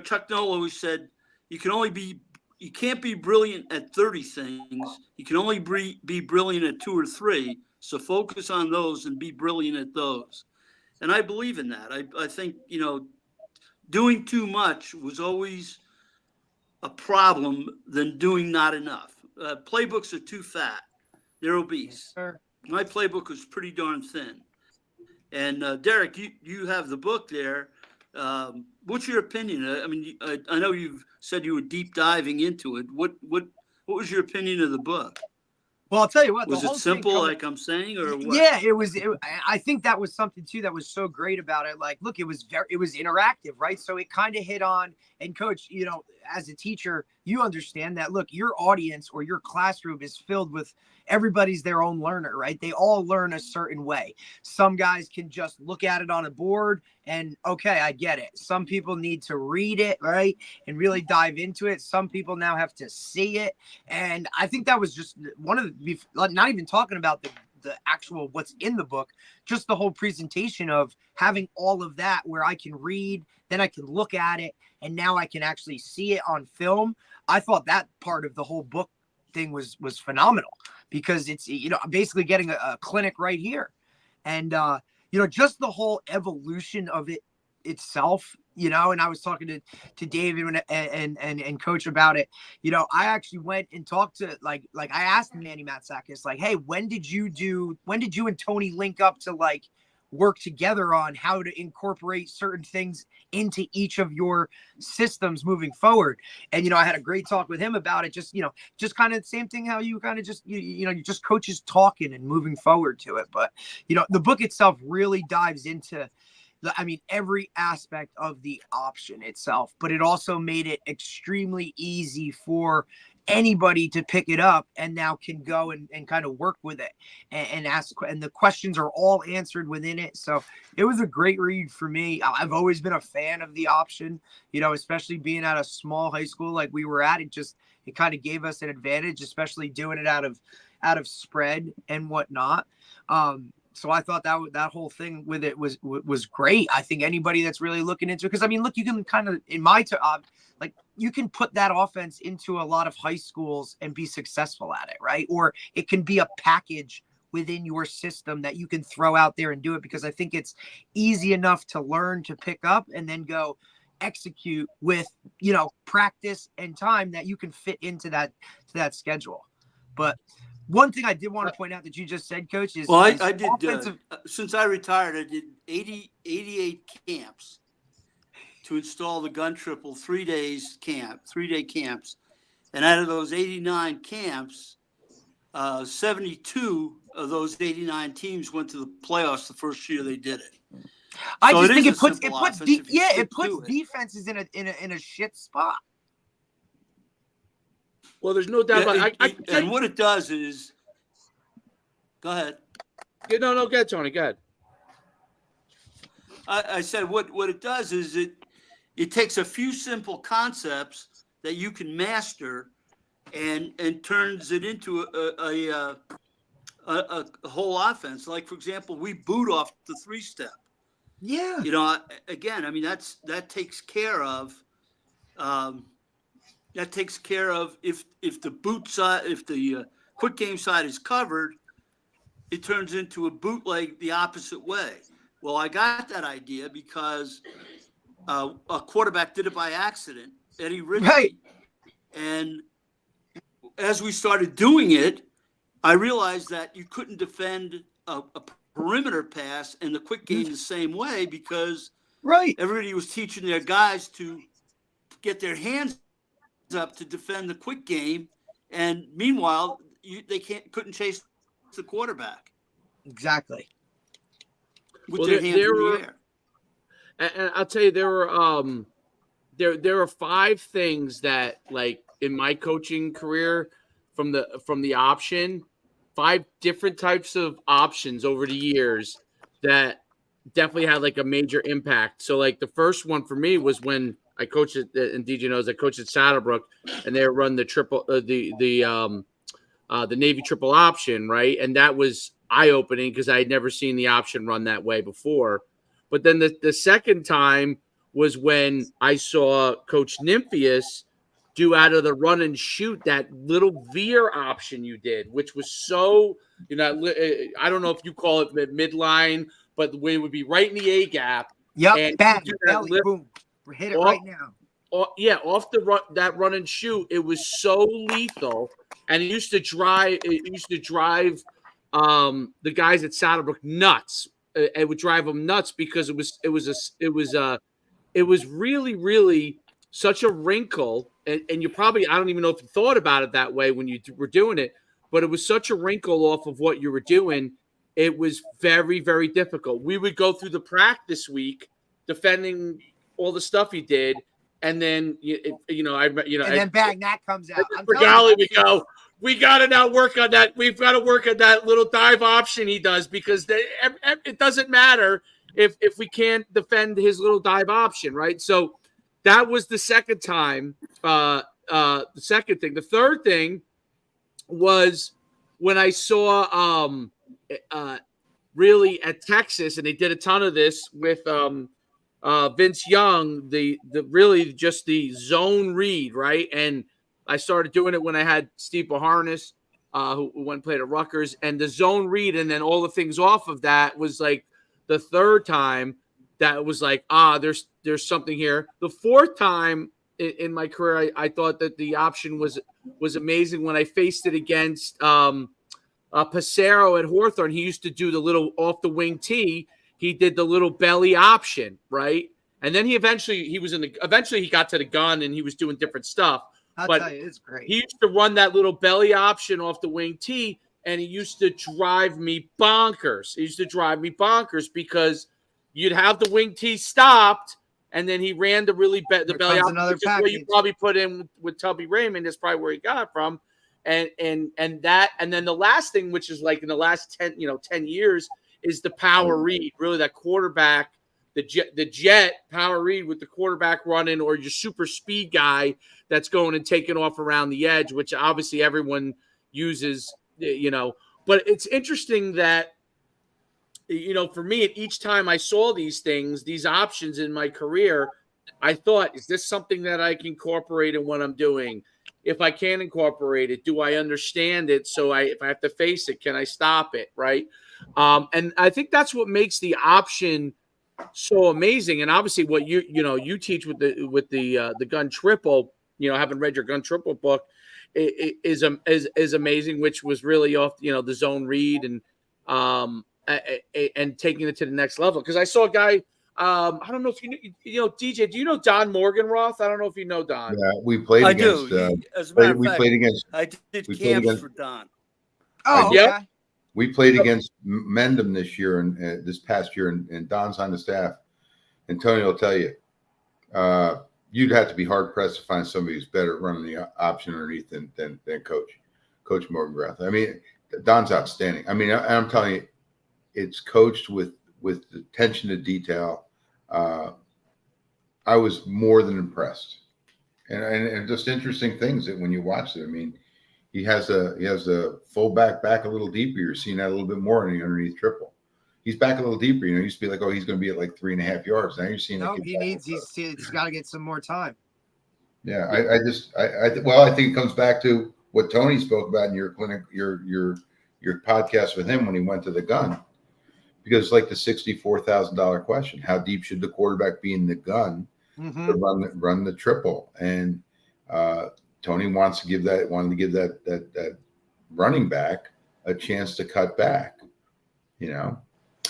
Chuck Noll always said, you can't be brilliant at 30 things. You can only be brilliant at 2 or 3. So focus on those and be brilliant at those. And I believe in that. I think, doing too much was always a problem than doing not enough. Playbooks are too fat. They're obese. Sure. My playbook was pretty darn thin. And Derek, you have the book there. What's your opinion? I mean, I know you've said you were deep diving into it. What was your opinion of the book? Well, I'll tell you what. Was it simple, like I'm saying, or what? Yeah, it was. I think that was something too that was so great about it. Like, look, it was interactive, right? So it kind of hit on. And Coach, as a teacher, you understand that, look, your audience or your classroom is filled with everybody's their own learner, right? They all learn a certain way. Some guys can just look at it on a board and, okay, I get it. Some people need to read it, right, and really dive into it. Some people now have to see it. And I think that was just one of the, not even talking about the actual what's in the book, just the whole presentation of having all of that where I can read, then I can look at it, and now I can actually see it on film. I thought that part of the whole book thing was phenomenal, because it's, you know, basically getting a clinic right here. And you know, just the whole evolution of it itself, you know. And I was talking to David and Coach about it. You know, I actually went and talked to like I asked Manny Matsakis, like, hey, when did you and Tony link up to like work together on how to incorporate certain things into each of your systems moving forward? And, you know, I had a great talk with him about it. Just, you know, just kind of the same thing, how you kind of just, you know, you just coaches talking and moving forward to it. But, you know, the book itself really dives into every aspect of the option itself, but it also made it extremely easy for anybody to pick it up and now can go and kind of work with it and ask, and the questions are all answered within it. So it was a great read for me. I've always been a fan of the option, you know, especially being at a small high school like we were at. It kind of gave us an advantage, especially doing it out of spread and whatnot. So I thought that whole thing with it was great. I think anybody that's really looking into it, because I mean, look, you can kind of, in my like, you can put that offense into a lot of high schools and be successful at it, right? Or it can be a package within your system that you can throw out there and do it, because I think it's easy enough to learn, to pick up, and then go execute with, you know, practice and time that you can fit into that schedule. But one thing I did want to point out that you just said, Coach, is, well, is I did offensive. Since I retired, I did 88 camps to install the gun triple, 3-day camps. And out of those 89 camps, 72 of those 89 teams went to the playoffs the first year they did it. I So just think it puts defenses in a shit spot. Well, there's no doubt about it. And what it does is, go ahead. Yeah, no, go ahead, Tony. Go ahead. I said what it does is it takes a few simple concepts that you can master and turns it into a whole offense. Like, for example, we boot off the 3-step. Yeah. You know, again, I mean, that takes care of. That takes care of if the boot side, if the quick game side is covered, it turns into a bootleg the opposite way. Well, I got that idea because a quarterback did it by accident, Eddie Ritchie. Right. And as we started doing it, I realized that you couldn't defend a perimeter pass in the quick game the same way, because everybody was teaching their guys to get their hands up to defend the quick game, and meanwhile they couldn't chase the quarterback exactly with their hands in the air. And I'll tell you, there were 5 things that, like, in my coaching career from the option, 5 different types of options over the years that definitely had like a major impact. So like the first one for me was when I coached at, and DJ knows I coached at Saddlebrook, and they run the triple, the Navy triple option, right? And that was eye-opening because I had never seen the option run that way before. But then the second time was when I saw Coach Nimphius do out of the run and shoot that little veer option you did, which was so, you know, I don't know if you call it midline, but the way it would be right in the A gap. Yep, and bang, belly, boom, hit it right now. Off the run, that run and shoot, it was so lethal, and it used to drive the guys at Saddlebrook nuts. It would drive them nuts because it was really, really such a wrinkle, and you probably, I don't even know if you thought about it that way when you were doing it, but it was such a wrinkle off of what you were doing. It was very, very difficult. We would go through the practice week defending all the stuff he did, and then then bang, that comes out. For golly, we got to now work on that. We've got to work on that little dive option he does, because it doesn't matter if we can't defend his little dive option, right? So that was the second time. The second thing. The third thing was when I saw really at Texas, and they did a ton of this with Vince Young, the really just the zone read, right? And I started doing it when I had Steve Baharnis, who went and played at Rutgers, and the zone read, and then all the things off of that was like the third time that was like, there's something here. The fourth time in my career, I thought that the option was amazing when I faced it against Passero at Hawthorne. He used to do the little off the wing tee. He did the little belly option, right? And then eventually he got to the gun and he was doing different stuff. I'll tell you, it's great. He used to run that little belly option off the wing tee, and he used to drive me bonkers. Because you'd have the wing tee stopped, and then he ran the belly option, which is where you probably put in with Tubby Raymond. That's probably where he got it from. And then the last thing, which is like in the last 10 years, is the power read. Really, that quarterback, the jet power read with the quarterback running, or your super speed guy that's going and taking off around the edge, which obviously everyone uses, But it's interesting that, for me, at each time I saw these options in my career, I thought, is this something that I can incorporate in what I'm doing? If I can incorporate it, do I understand it? So if I have to face it, can I stop it? Right. And I think that's what makes the option so amazing. And obviously what you teach with the gun triple, having read your gun triple book is amazing, which was really off, the zone read and taking it to the next level. Cause I saw a guy, I don't know if DJ, do you know Don Morganroth? I don't know if you know Don. Yeah, we played against. As a matter of fact, played against. I did camps for Don. Oh, okay. Yeah. We played against Mendham this year and this past year, and Don's on the staff. And Tony will tell you, you'd have to be hard pressed to find somebody who's better at running the option underneath than Coach Morganroth. I mean, Don's outstanding. I mean, I'm telling you, it's coached with the attention to detail. I was more than impressed, and just interesting things that when you watch it. I mean, he has a fullback back a little deeper. You're seeing that a little bit more in the underneath triple. He's back a little deeper. It used to be like, he's going to be at like 3.5 yards. Now you're seeing. No, he's got to get some more time. Yeah, I think it comes back to what Tony spoke about in your clinic, your podcast with him when he went to the gun. Because it's like the $64,000 question: how deep should the quarterback be in the gun to run the triple? And Tony wanted to give that running back a chance to cut back. I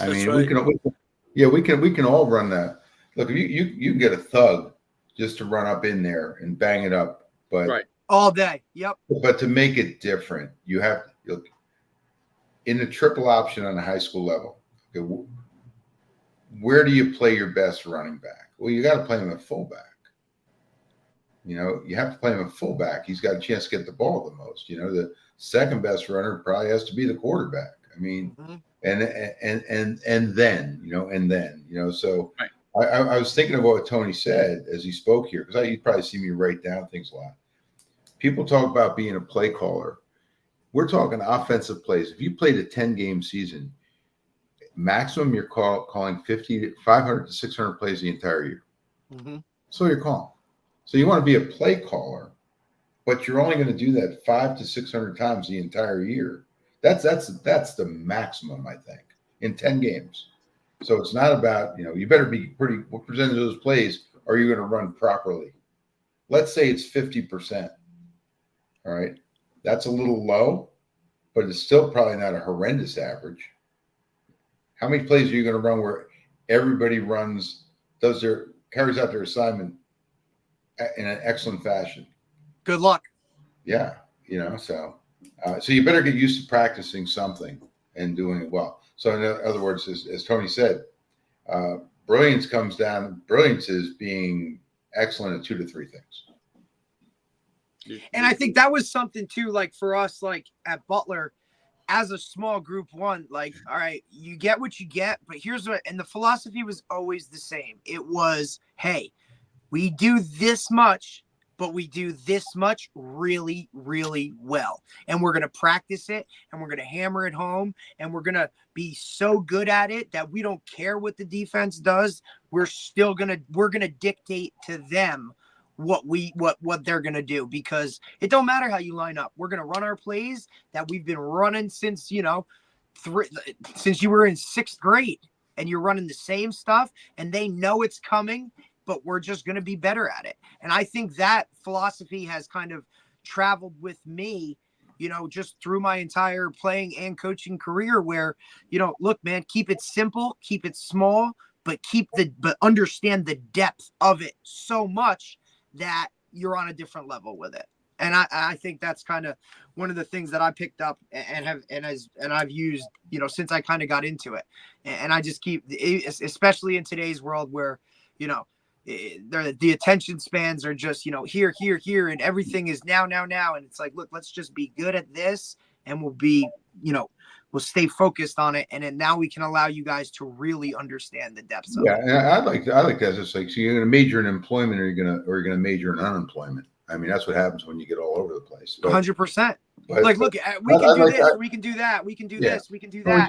mean, right. we can all run that. Look, you can get a thug just to run up in there and bang it up, but right. All day. Yep. But to make it different, you have to look in the triple option on a high school level. Okay, where do you play your best running back? Well, you got to play him at fullback. You have to play him at fullback. He's got a chance to get the ball the most. The second best runner probably has to be the quarterback. I mean, and then. So right. I was thinking of what Tony said as he spoke here, because you probably see me write down things a lot. People talk about being a play caller. We're talking offensive plays. If you played a 10-game season, maximum you're calling 500 to 600 plays the entire year. So you're calling. So you want to be a play caller, but you're only going to do that 500 to 600 times the entire year. That's the maximum, I think, in 10 games. So it's not about, you better be what percentage of those plays are you going to run properly? Let's say it's 50%. All right. That's a little low, but it's still probably not a horrendous average. How many plays are you going to run where everybody carries out their assignment in an excellent fashion? Good luck. Yeah. So you better get used to practicing something and doing it well. So in other words, as Tony said, brilliance is being excellent at 2 to 3 things. And I think that was something too, like for us, like at Butler, as a small group one, like, all right, you get what you get, but here's what, and the philosophy was always the same. It was, hey, we do this much, but we do this much really, really well. And we're going to practice it, and we're going to hammer it home, and we're going to be so good at it that we don't care what the defense does. We're going to dictate to them what they're going to do, because it don't matter how you line up. We're going to run our plays that we've been running since, since you were in 6th grade, and you're running the same stuff, and they know it's coming, but we're just going to be better at it. And I think that philosophy has kind of traveled with me, just through my entire playing and coaching career, where, look, man, keep it simple, keep it small, but understand the depth of it so much that you're on a different level with it. And I think that's kind of one of the things that I picked up and I've used, since I kind of got into it. And I just keep, especially in today's world where, the attention spans are just, here, and everything is now. And it's like, look, let's just be good at this, and we'll be, we'll stay focused on it. And then now we can allow you guys to really understand the depths of it. And I like that. It's like, so you're going to major in employment, or you're going to major in unemployment. I mean, that's what happens when you get all over the place. 100%. Like, look, we can do this, we can do that, we can do this, we can do that.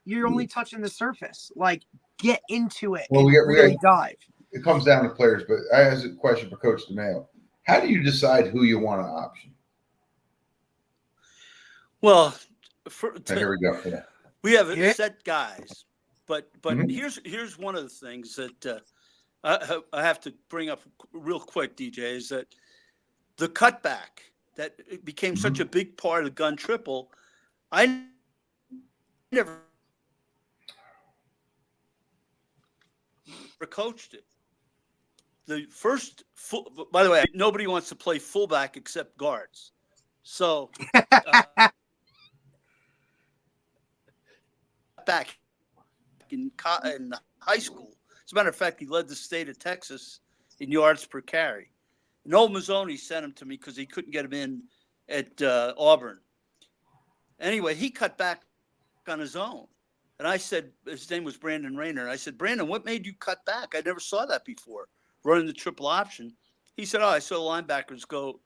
You're only touching the surface. Like, get into it. Well, really dive. It comes down to players, but I have a question for Coach Demeo. How do you decide who you want to option? Well, here we go. Yeah. We have set guys, but here's one of the things that I have to bring up real quick, DJ, is that the cutback that became such a big part of the gun triple. I never coached it. The first, by the way, nobody wants to play fullback except guards. So back in high school, as a matter of fact, he led the state of Texas in yards per carry. And old Mazzoni sent him to me because he couldn't get him in at Auburn. Anyway, he cut back on his own. And I said, his name was Brandon Rayner. I said, Brandon, what made you cut back? I never saw that before, running the triple option. He said, I saw linebackers go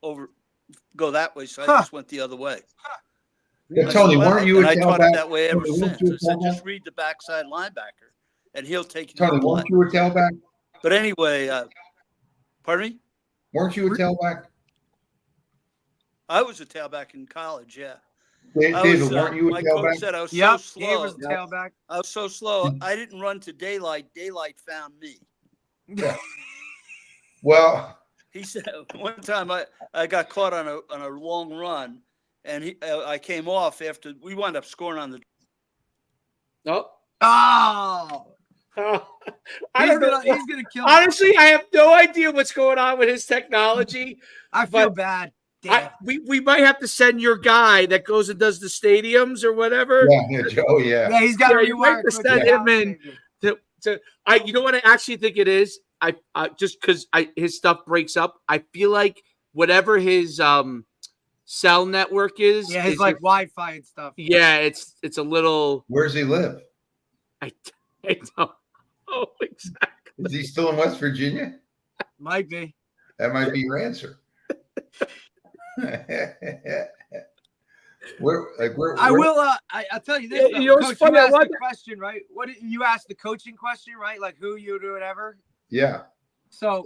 that way, so I just went the other way. Yeah, Tony, weren't you I taught it that way ever since. I said, just read the backside linebacker, and he'll take you. Tony, weren't you a tailback? But anyway, pardon me? Weren't you a tailback? I was a tailback in college, yeah. David, weren't you a my tailback? coach said I was so slow. He was a tailback. I was so slow. I didn't run to daylight. Daylight found me. Yeah. Well, he said one time I got caught on a long run, and I came off after we wound up scoring on the. I don't know. He's gonna kill me. Honestly, I have no idea what's going on with his technology. I feel bad. We might have to send your guy that goes and does the stadiums or whatever. Yeah, Joe. Yeah, he's got to rewire. Send him in you know what I actually think it is. I just because his stuff breaks up. I feel like whatever his cell network is. Yeah, his like Wi-Fi and stuff. Yeah, it's a little. Where does he live? I don't know exactly. Is he still in West Virginia? Might be. That might be your answer. I will. I'll tell you this. Coach, funny. You asked the question, right? What you asked the coaching question, right? Like who you do whatever. Yeah. So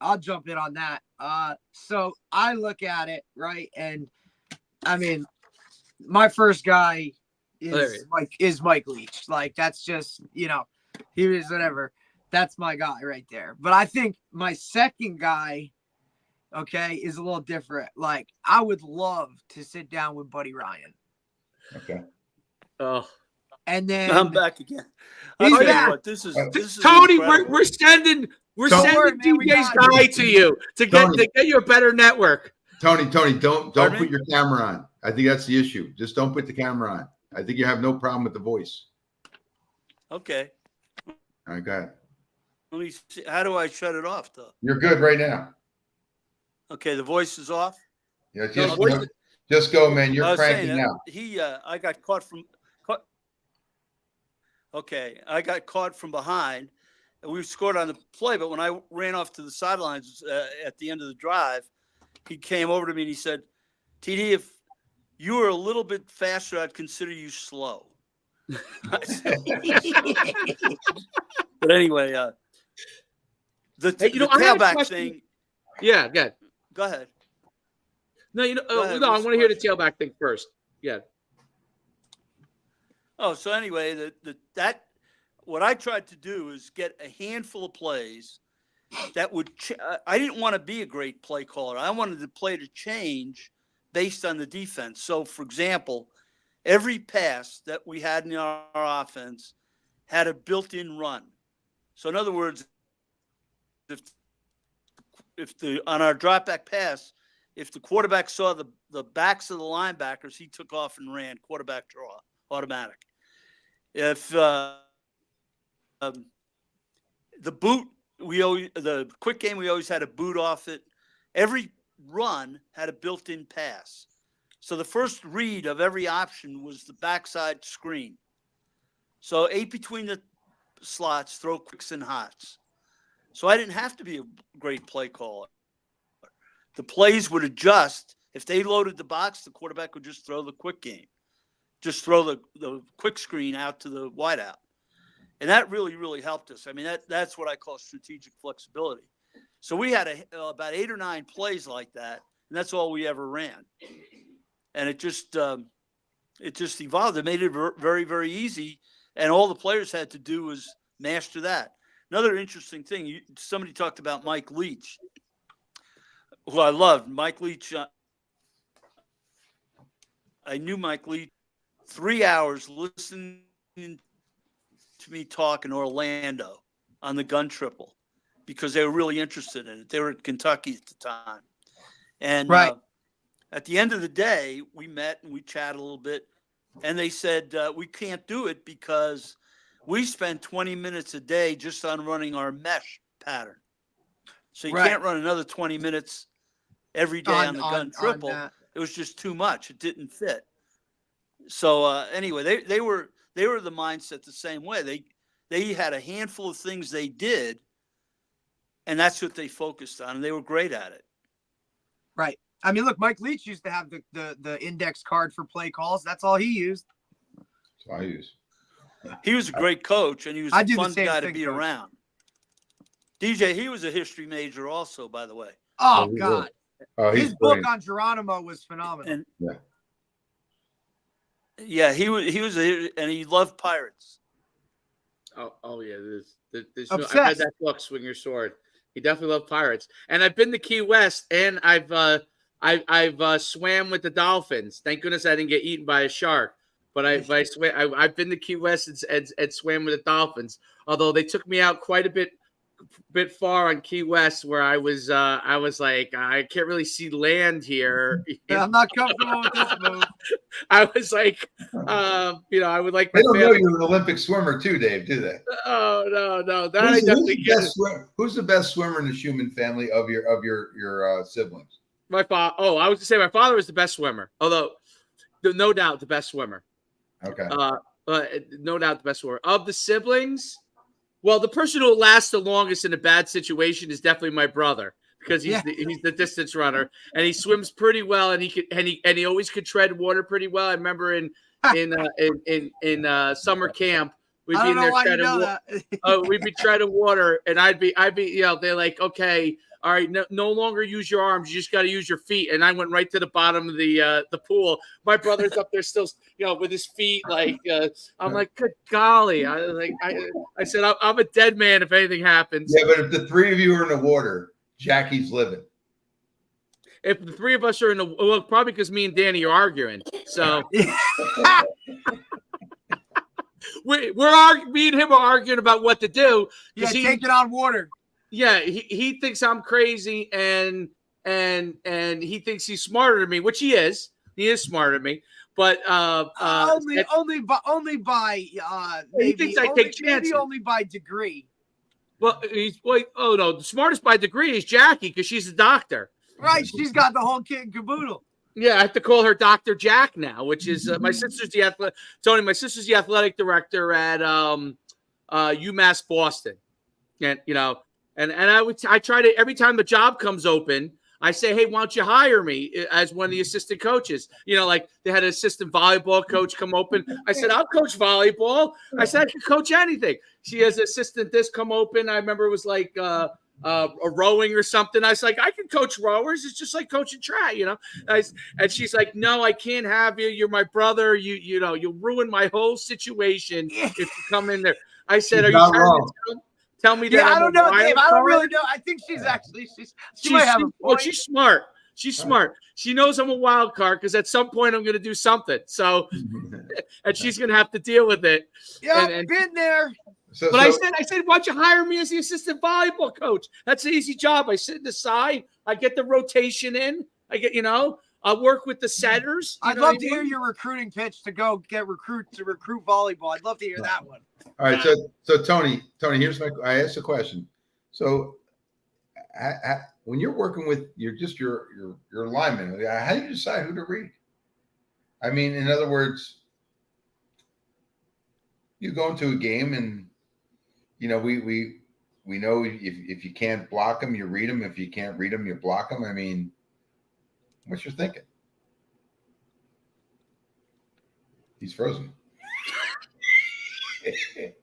I'll jump in on that. So I look at it, right, and I mean, my first guy is Mike Leach. Like that's just he was whatever. That's my guy right there. But I think my second guy. Okay, is a little different. Like, I would love to sit down with Buddy Ryan. Okay. Oh. And then I'm back again. He's back. This is Tony. We're sending DJ's guy to you to get you a better network. Tony, don't put your camera on. I think that's the issue. Just don't put the camera on. I think you have no problem with the voice. Okay. All right, go ahead. Let me see. How do I shut it off, though? You're good right now. Okay, the voice is off. Yeah, No, just go, man. I You're was cranking saying now. I got caught from. Okay, I got caught from behind, and we scored on the play. But when I ran off to the sidelines at the end of the drive, he came over to me and he said, "TD, if you were a little bit faster, I'd consider you slow." But anyway, the tailback thing. Yeah, good. Go ahead. No, ahead. no, I What's want to the hear the question? tailback thing first. Yeah. Oh, so anyway, that what I tried to do is get a handful of plays that would. I didn't want to be a great play caller. I wanted the play to change based on the defense. So, for example, every pass that we had in our offense had a built-in run. So, in other words, if on our drop back pass, if the quarterback saw the backs of the linebackers, he took off and ran, quarterback draw, automatic. If the boot, the quick game, we always had a boot off it. Every run had a built-in pass. So the first read of every option was the backside screen. So 8 between the slots, throw quicks and hots. So I didn't have to be a great play caller. The plays would adjust. If they loaded the box, the quarterback would just throw the quick game. Just throw the quick screen out to the wideout. And that really, really helped us. I mean, that's what I call strategic flexibility. So we had about 8 or 9 plays like that, and that's all we ever ran. And it just evolved. It made it very, very easy, and all the players had to do was master that. Another interesting thing, somebody talked about Mike Leach, who I loved. Mike Leach, I knew Mike Leach 3 hours listening to me talk in Orlando on the gun triple because they were really interested in it. They were at Kentucky at the time. And right. At the end of the day, we met and we chatted a little bit. And they said, we can't do it because we spend 20 minutes a day just on running our mesh pattern. So you can't run another 20 minutes every day on the gun triple. It was just too much. It didn't fit. So anyway, they were the mindset the same way. They had a handful of things they did, and that's what they focused on, and they were great at it. Right. I mean, look, Mike Leach used to have the index card for play calls. That's all he used. That's what I use. He was a great coach, and he was a fun guy to be around. DJ, he was a history major also, by the way. Oh, God. His book brilliant. on Geronimo was phenomenal. And, yeah, he was, and he loved pirates. Oh yeah. There's Obsessed. I read that book, Swing Your Sword. He definitely loved pirates. And I've been to Key West, and I've swam with the dolphins. Thank goodness I didn't get eaten by a shark. But I've been to Key West and swam with the dolphins. Although they took me out quite a bit far on Key West, where I was like, I can't really see land here. I'm not comfortable with this move. I was like, I would like. They don't know you're an Olympic swimmer too, Dave, do they? Oh no, that Who's, I definitely get. Who's the best swimmer in the Schuman family of your siblings? My father. Oh, I was gonna say my father was the best swimmer. Although, no doubt the best swimmer. Okay. No doubt the best swimmer of the siblings. Well, the person who will last the longest in a bad situation is definitely my brother, because he's the distance runner, and he swims pretty well, and he always could tread water pretty well. I remember in summer camp, we'd be in there treading water. We'd be treading water, and I'd be they're like, okay, all right, no longer use your arms, you just got to use your feet. And I went right to the bottom of the pool. My brother's up there still, with his feet like. I'm like, good golly! I said, I'm a dead man if anything happens. Yeah, but if the three of you are in the water, Jackie's living. If the three of us are probably because me and Danny are arguing. So me and him are arguing about what to do. Yeah, take it on water. Yeah, he thinks I'm crazy, and he thinks he's smarter than me, which he is. He is smarter than me, but only by he thinks I take chances. Maybe only by degree. Well, oh no, the smartest by degree is Jackie because she's a doctor. Right, she's got the whole kit and caboodle. Yeah, I have to call her Dr. Jack now, which is my sister's the athletic. Tony, my sister's the athletic director at UMass Boston, and I try to every time the job comes open, I say, hey, why don't you hire me as one of the assistant coaches? Like they had an assistant volleyball coach come open. I said, I'll coach volleyball. I said I can coach anything. She has assistant this come open. I remember it was like a rowing or something. I was like, I can coach rowers. It's just like coaching track, And she's like, no, I can't have you. You're my brother. You'll ruin my whole situation if you come in there. I said, are you trying to tell me that? Yeah, I don't know, Dave. I don't really know. I think she might have a point. Well, she's smart. She's smart. She knows I'm a wild card because at some point I'm going to do something. So, and she's going to have to deal with it. Yeah, and been there. I said, why don't you hire me as the assistant volleyball coach? That's an easy job. I sit in the side. I get the rotation in. I work with the setters. I'd love to hear your recruiting pitch to go get recruit volleyball. I'd love to hear that one. All right. So Tony, I asked a question. So when you're working with your linemen, how do you decide who to read? I mean, in other words, you go into a game and, we know if you can't block them, you read them. If you can't read them, you block them. I mean, what's your thinking? He's frozen.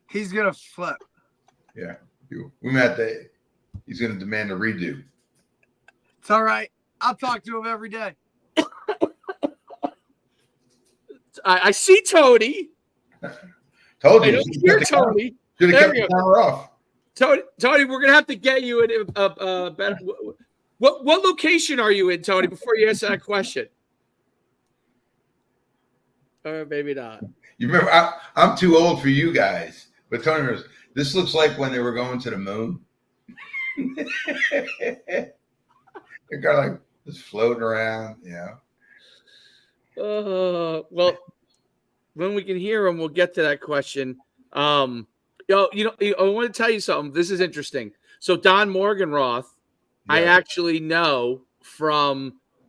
He's going to flip. Yeah. We met that. He's going to demand a redo. It's all right. I'll talk to him every day. I see Tony. Told you. I don't hear Tony. Should have kept the camera off. Tony, we're gonna have to get you in a better. What location are you in, Tony? Before you answer that question, or maybe not. You remember? I'm too old for you guys, but Tony remembers. This looks like when they were going to the moon. They're kind of like just floating around, Well, when we can hear him, we'll get to that question. I want to tell you something. This is interesting. So Don Morgenroth, yeah. I actually know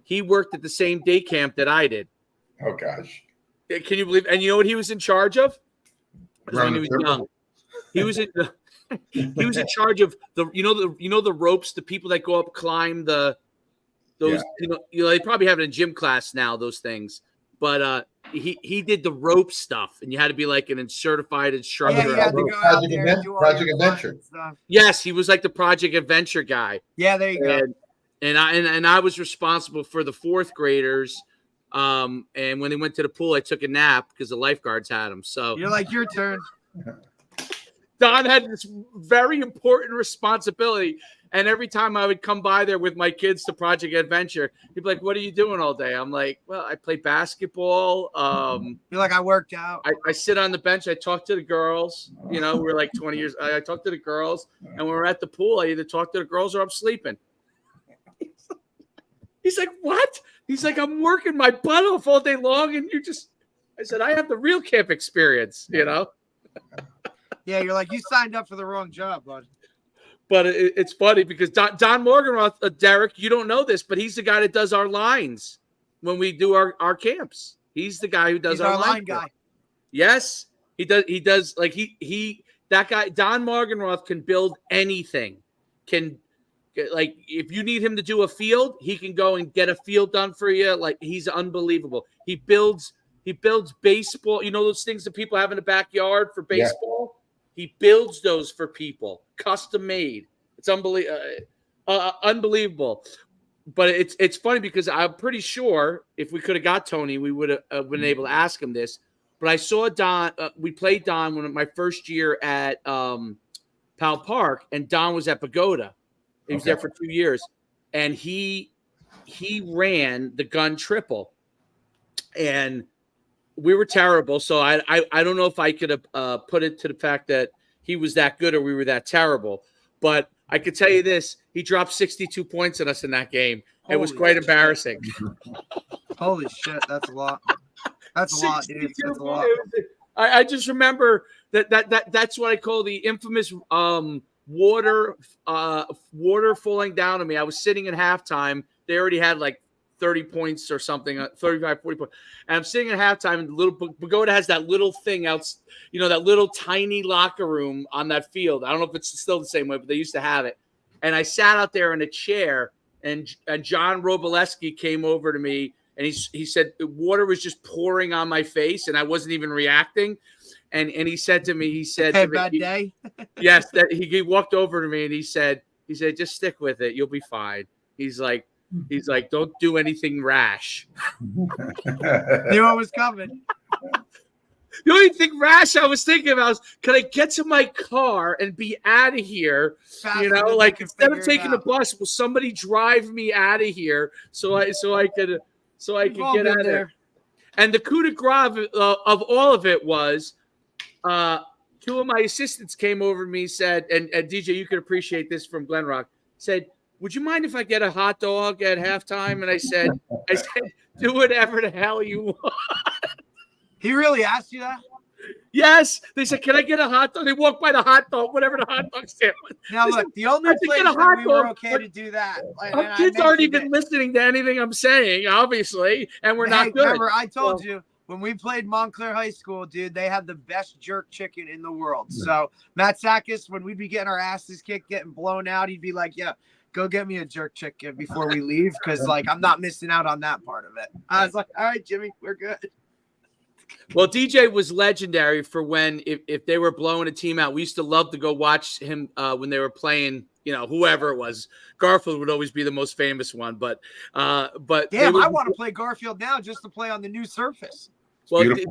he worked at the same day camp that I did. Oh gosh. Can you believe? And you know what he was in charge of? When he was young. He was in charge of the ropes, the people that go up, climb those, they probably have it in gym class now, those things. But he did the rope stuff, and you had to be like an certified instructor. Yeah, you had to go out there and do Project Adventure. Yes, he was like the Project Adventure guy. Yeah, there you go. And I was responsible for the fourth graders. And when they went to the pool, I took a nap because the lifeguards had them. So you're like, your turn. Don had this very important responsibility. And every time I would come by there with my kids to Project Adventure, he'd be like, what are you doing all day? I'm like, well, I play basketball. You're like, I worked out. I sit on the bench. I talk to the girls. We're like 20 years. I talk to the girls. And when we're at the pool, I either talk to the girls or I'm sleeping. He's like, what? He's like, I'm working my butt off all day long. And I said, I have the real camp experience, Yeah, you're like, you signed up for the wrong job, bud. But it's funny because Don Morgenroth, Derek, you don't know this, but he's the guy that does our lines when we do our camps. He's the guy who does our line guy. Yes, he does. He does like that guy. Don Morgenroth can build anything. Like if you need him to do a field, he can go and get a field done for you. Like he's unbelievable. He builds baseball. You know those things that people have in the backyard for baseball. Yeah. He builds those for people, custom made. It's unbelievable. But it's funny because I'm pretty sure if we could have got Tony, we would have been able to ask him this. But I saw Don. We played Don when my first year at Powell Park, and Don was at Pagoda. He was there for 2 years, and he ran the gun triple, and we were terrible. So I don't know if I could have put it to the fact that he was that good or we were that terrible. But I could tell you this: he dropped 62 points on us in that game. It was quite embarrassing. Holy shit, that's a lot. That's a lot, dude. That's a lot. I just remember that's what I call the infamous water falling down on me. I was sitting at halftime. They already had like 30 points or something, 35, 40 points. And I'm sitting at halftime, and the little Pagoda has that little thing out, that little tiny locker room on that field. I don't know if it's still the same way, but they used to have it. And I sat out there in a chair, and John Robleski came over to me, and he said the water was just pouring on my face, and I wasn't even reacting. And he said to me, bad day. Yes, that he walked over to me and he said, just stick with it. You'll be fine. He's like, don't do anything rash. Knew what was coming. The only thing rash I was thinking about was, can I get to my car and be out of here? Instead of taking the bus, will somebody drive me out of here so I could get out of there? And the coup de grace of all of it was, two of my assistants came over to me, said, and DJ, you could appreciate this from Glenrock, said, would you mind if I get a hot dog at halftime? And I said, do whatever the hell you want. He really asked you that? Yes. They said, can I get a hot dog? They walked by the hot dog, whatever the hot dog stand was. Now, look, the only place that we were okay to do that. Our kids aren't even listening to anything I'm saying, obviously, and we're not good. Remember, I told you, when we played Montclair High School, dude, they had the best jerk chicken in the world. So, Matt Sakis, when we'd be getting our asses kicked, getting blown out, he'd be like, yeah, go get me a jerk chicken before we leave, because, I'm not missing out on that part of it. I was like, all right, Jimmy, we're good. Well, DJ was legendary for when, if they were blowing a team out, we used to love to go watch him when they were playing, whoever it was. Garfield would always be the most famous one, but damn, I want to play Garfield now just to play on the new surface. Well, it looks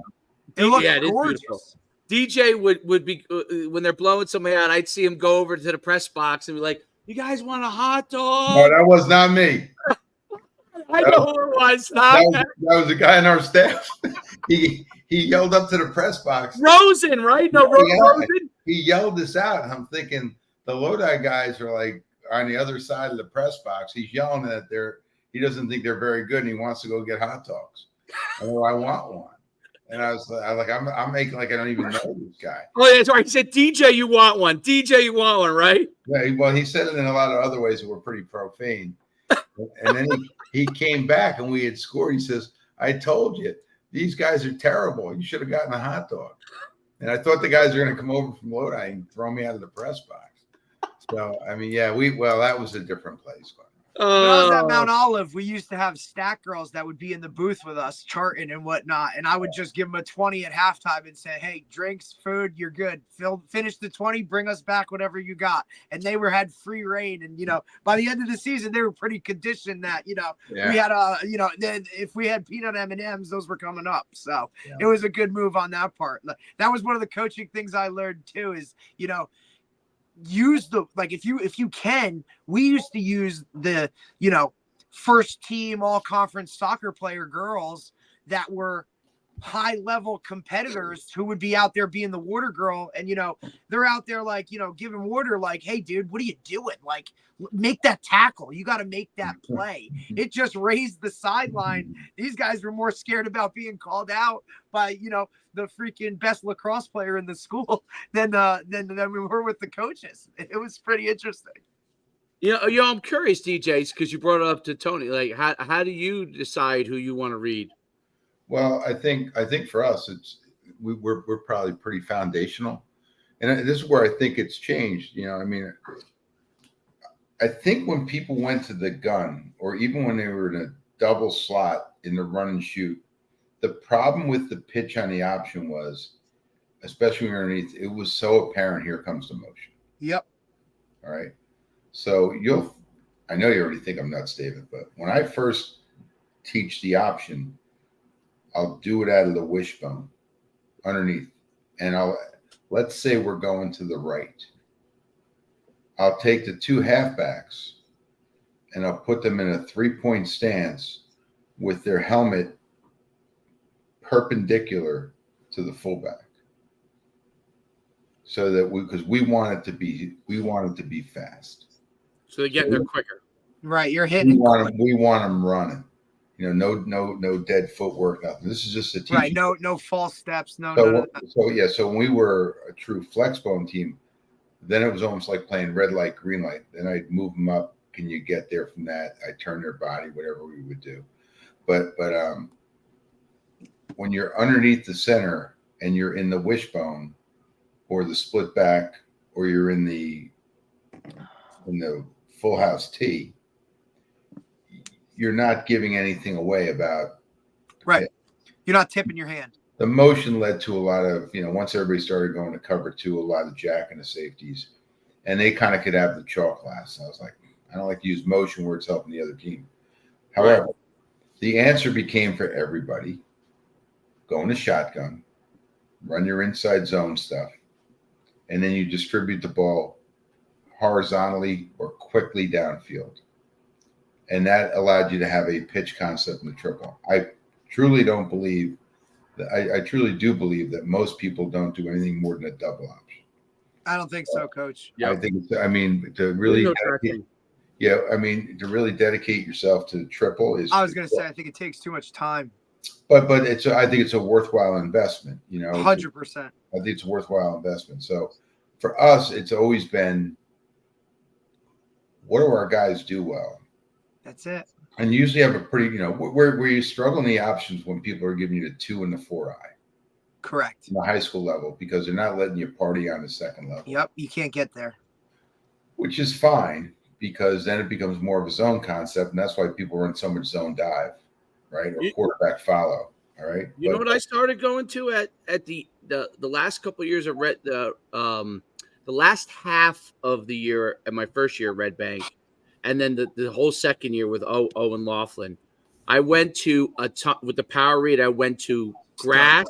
Beautiful. gorgeous. DJ would be when they're blowing somebody out, I'd see him go over to the press box and be like, "You guys want a hot dog?" No, that was not me. I know who it was. That was a guy in our staff. He yelled up to the press box. Rosen, right? No, Rosen. He yelled this out, and I'm thinking the Lodi guys are like on the other side of the press box. He's yelling that he doesn't think they're very good, and he wants to go get hot dogs. I want one. And I was like, I'm making like I don't even know this guy. Oh, yeah, that's right. He said, DJ, you want one. DJ, you want one, right? Yeah, well, he said it in a lot of other ways that were pretty profane. And then he came back and we had scored. He says, I told you, these guys are terrible. You should have gotten a hot dog. And I thought the guys were going to come over from Lodi and throw me out of the press box. So, I mean, yeah, that was a different place. When I was at Mount Olive, we used to have stack girls that would be in the booth with us charting and whatnot. And I would just give them a 20 at halftime and say, hey, drinks, food, you're good. Finish the 20, bring us back whatever you got. And they had free reign. And, by the end of the season, they were pretty conditioned that, we had if we had peanut M&Ms, those were coming up. So It was a good move on that part. That was one of the coaching things I learned too is, use if you can, we used to use the first team all conference soccer player girls that were high level competitors who would be out there being the water girl, and they're out there giving water hey dude, what are you doing, make that tackle, you got to make that play. It just raised the sideline. These guys were more scared about being called out by the freaking best lacrosse player in the school than we were with the coaches. It was pretty interesting. I'm curious, DJs, because you brought it up to Tony. How do you decide who you want to read? Well, I think for us, we're probably pretty foundational, and this is where I think it's changed. I think when people went to the gun, or even when they were in a double slot in the run and shoot, the problem with the pitch on the option was, especially underneath, it was so apparent. Here comes the motion. Yep. All right. So I know you already think I'm nuts, David, but when I first teach the option, I'll do it out of the wishbone underneath. And let's say we're going to the right. I'll take the two halfbacks and I'll put them in a 3-point stance with their helmet perpendicular to the fullback. So that because we want it to be fast. So they're getting there quicker. Right. You're hitting. We want them running. No dead footwork, nothing. This is just a teaching. Right. No false steps. So when we were a true flexbone team, Then it was almost like playing red light, green light. Then I'd move them up. Can you get there from that? I'd turn their body, whatever we would do. But when you're underneath the center and you're in the wishbone or the split back, or you're in the full house T, you're not giving anything away about. Right. You're not tipping your hand. The motion led to a lot of, once everybody started going to cover 2, a lot of jack and the safeties, and they kind of could have the chalk class. And I was like, I don't like to use motion where it's helping the other team. However, the answer became for everybody, go in a shotgun, run your inside zone stuff, and then you distribute the ball horizontally or quickly downfield. And that allowed you to have a pitch concept in the triple. I truly don't believe that. I truly do believe that most people don't do anything more than a double option. I don't think so, Coach. I think to really to really dedicate yourself to triple is. I was going to say, I think it takes too much time. But I think it's a worthwhile investment. 100%. I think it's a worthwhile investment. So for us, it's always been, what do our guys do well? That's it. And you usually have a pretty, where you struggle in the options when people are giving you the 2 and the 4 eye. Correct. In the high school level, because they're not letting you party on the second level. Yep, you can't get there. Which is fine, because then it becomes more of a zone concept, and that's why people run so much zone dive, right? Or quarterback follow. All right. You know what I started going to at the last couple of years of the last half of the year at my first year at Red Bank, and then the whole second year with Owen Laughlin. I went to with the power read. I went to grass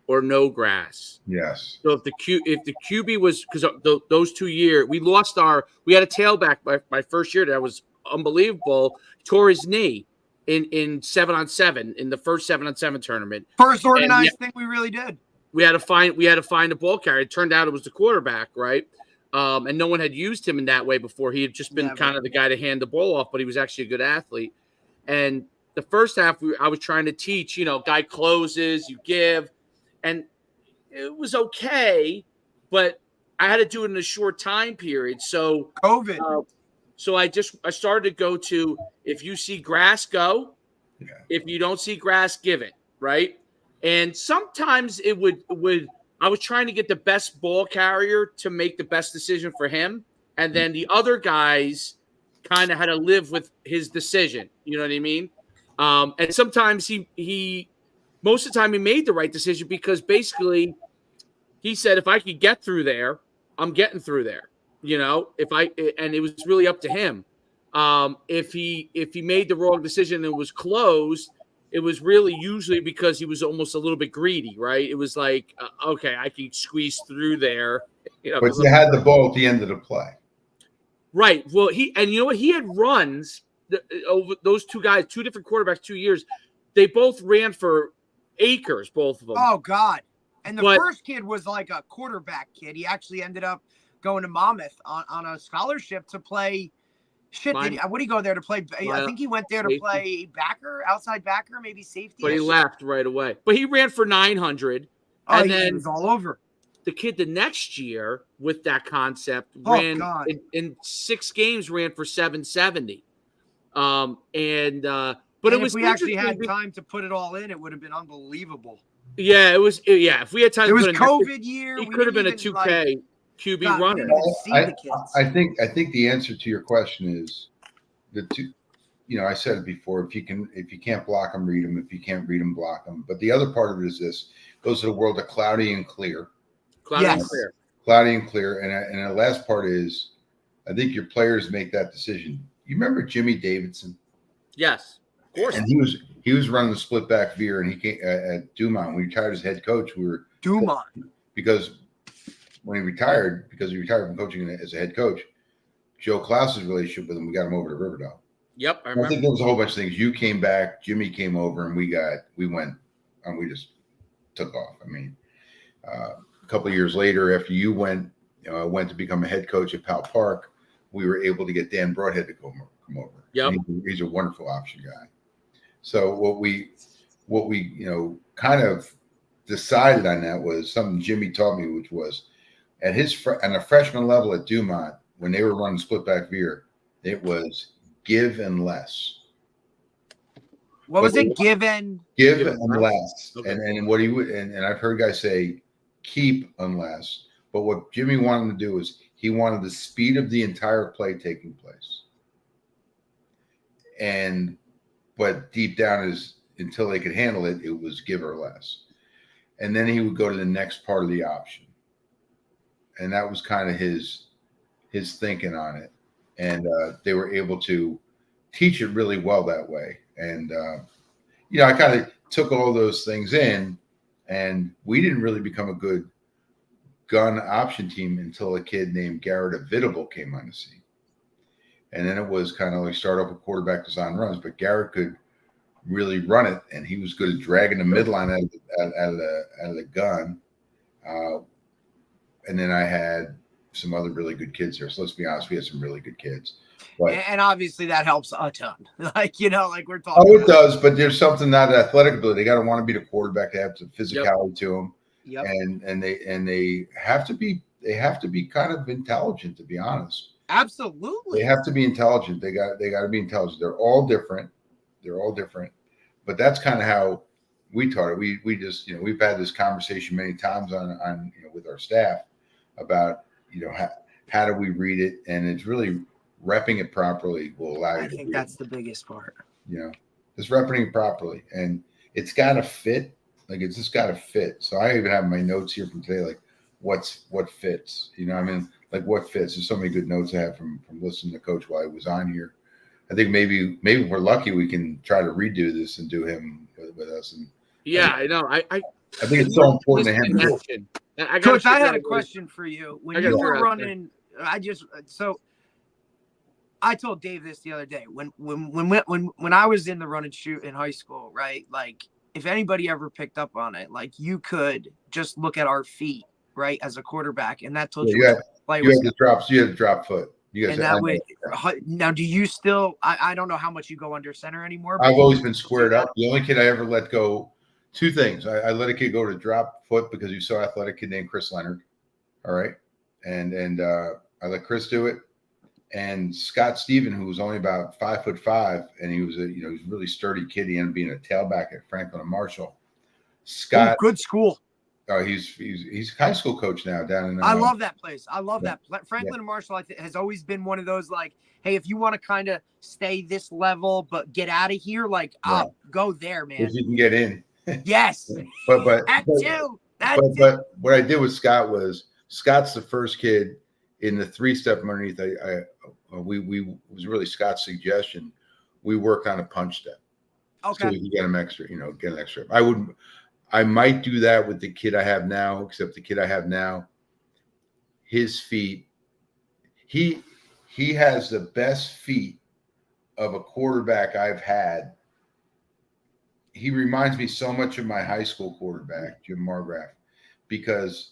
or no grass. Yes. So if the QB was, because those 2 years we had a tailback my first year that was unbelievable. Tore his knee in 7-on-7 in the first 7-on-7 tournament. First organized thing we really did. We had to find a ball carrier. It turned out it was the quarterback, right? And no one had used him in that way before. He had just been kind of the guy to hand the ball off, but he was actually a good athlete. And the first half, I was trying to teach, guy closes, you give, and it was okay, but I had to do it in a short time period. So COVID. So I started to go to, if you see grass, go. Yeah. If you don't see grass, give it, right? And sometimes it would I was trying to get the best ball carrier to make the best decision for him. And then the other guys kind of had to live with his decision. You know what I mean? And sometimes most of the time he made the right decision, because basically he said, if I could get through there, I'm getting through there. And it was really up to him. If he made the wrong decision and it was closed, it was really usually because he was almost a little bit greedy, right? It was like, okay, I can squeeze through there. But you had the ball at the end of the play. Right. Well, he had runs over those 2 guys, 2 different quarterbacks, 2 years. They both ran for acres, both of them. Oh, God. And the first kid was like a quarterback kid. He actually ended up going to Monmouth on a scholarship to play. What did he go there to play? I think he went there to play outside backer, maybe safety. But he left right away. But he ran for 900. And then he was all over. The kid the next year with that concept ran in 6 games, ran for 770. But if we actually had time to put it all in, it would have been unbelievable. Yeah, it was. Yeah, if we had time, it was COVID year. He could have been a 2K QB runner. I think the answer to your question is the 2. I said it before. If you can't block them, read them. If you can't read them, block them. But the other part of it is this: goes to the world of cloudy and clear. Cloudy and clear. Cloudy and clear. And the last part is, I think your players make that decision. You remember Jimmy Davidson? Yes, of course. And he was running the split back veer, and he came at Dumont. When he retired as head coach, we were Dumont because when he retired from coaching as a head coach, Joe Klaus's relationship with him, we got him over to Riverdale. Yep, I think there was a whole bunch of things. You came back, Jimmy came over, and we went, and we just took off. I mean, a couple of years later, after you went to become a head coach at Powell Park, we were able to get Dan Broadhead to come over. Yep. He's a wonderful option guy. So what we kind of decided on that was something Jimmy taught me, which was at on a freshman level at Dumont, when they were running split back veer, it was give and less. What was it? Give and less. Okay. And what he would, and I've heard guys say keep unless, but what Jimmy wanted to do is he wanted the speed of the entire play taking place. But deep down is until they could handle it, it was give or less. And then he would go to the next part of the option. And that was kind of his thinking on it. And they were able to teach it really well that way. And, I kind of took all those things in, and we didn't really become a good gun option team until a kid named Garrett Avidable came on the scene. And then it was kind of like start off with quarterback design runs, but Garrett could really run it, and he was good at dragging the midline out of the gun. And then I had some other really good kids there. So let's be honest, we had some really good kids. But, and obviously that helps a ton. Like we're talking. Oh, it does, but there's something not athletic ability. They got to want to be the quarterback. They have to physicality to them. Yep. And they have to be kind of intelligent, to be honest. Absolutely. They have to be intelligent. They got to be intelligent. They're all different, but that's kind of how we taught it. We just, we've had this conversation many times on with our staff about, how do we read it? And it's really repping it properly will allow you I to think read that's the biggest part. Just repping it properly. And it's got to fit. Like, it's just got to fit. So I even have my notes here from today, like what fits, like what fits. There's so many good notes I have from listening to Coach while he was on here. I think maybe if we're lucky, we can try to redo this and do him with us. And I know. I think it's so important to him. Coach, I had a question for you. When you were running, I told Dave this the other day. When I was in the run and shoot in high school, right? Like, if anybody ever picked up on it, like, you could just look at our feet, right, as a quarterback, and that told you. You had to drop foot. You guys. Now, do you still? I don't know how much you go under center anymore. I've always been squared up. The only kid I ever let go. Two things. I let a kid go to drop foot because you saw an athletic kid named Chris Leonard. All right. And I let Chris do it. And Scott Steven, who was only about 5'5", and he was he was a really sturdy kid. He ended up being a tailback at Franklin and Marshall. Scott, good school. He's a high school coach now down in. I love that place. I love that. Franklin and Marshall has always been one of those, like, hey, if you want to kind of stay this level but get out of here, like, I'll go there, man. If you can get in. Yes. But too. But what I did with Scott was Scott's the first kid in the 3-step underneath. We was really Scott's suggestion. We worked on a punch step. Okay. So we could get him extra, get an extra. I might do that with the kid I have now, except the kid I have now, his feet, he has the best feet of a quarterback I've had. He reminds me so much of my high school quarterback, Jim Margraf, because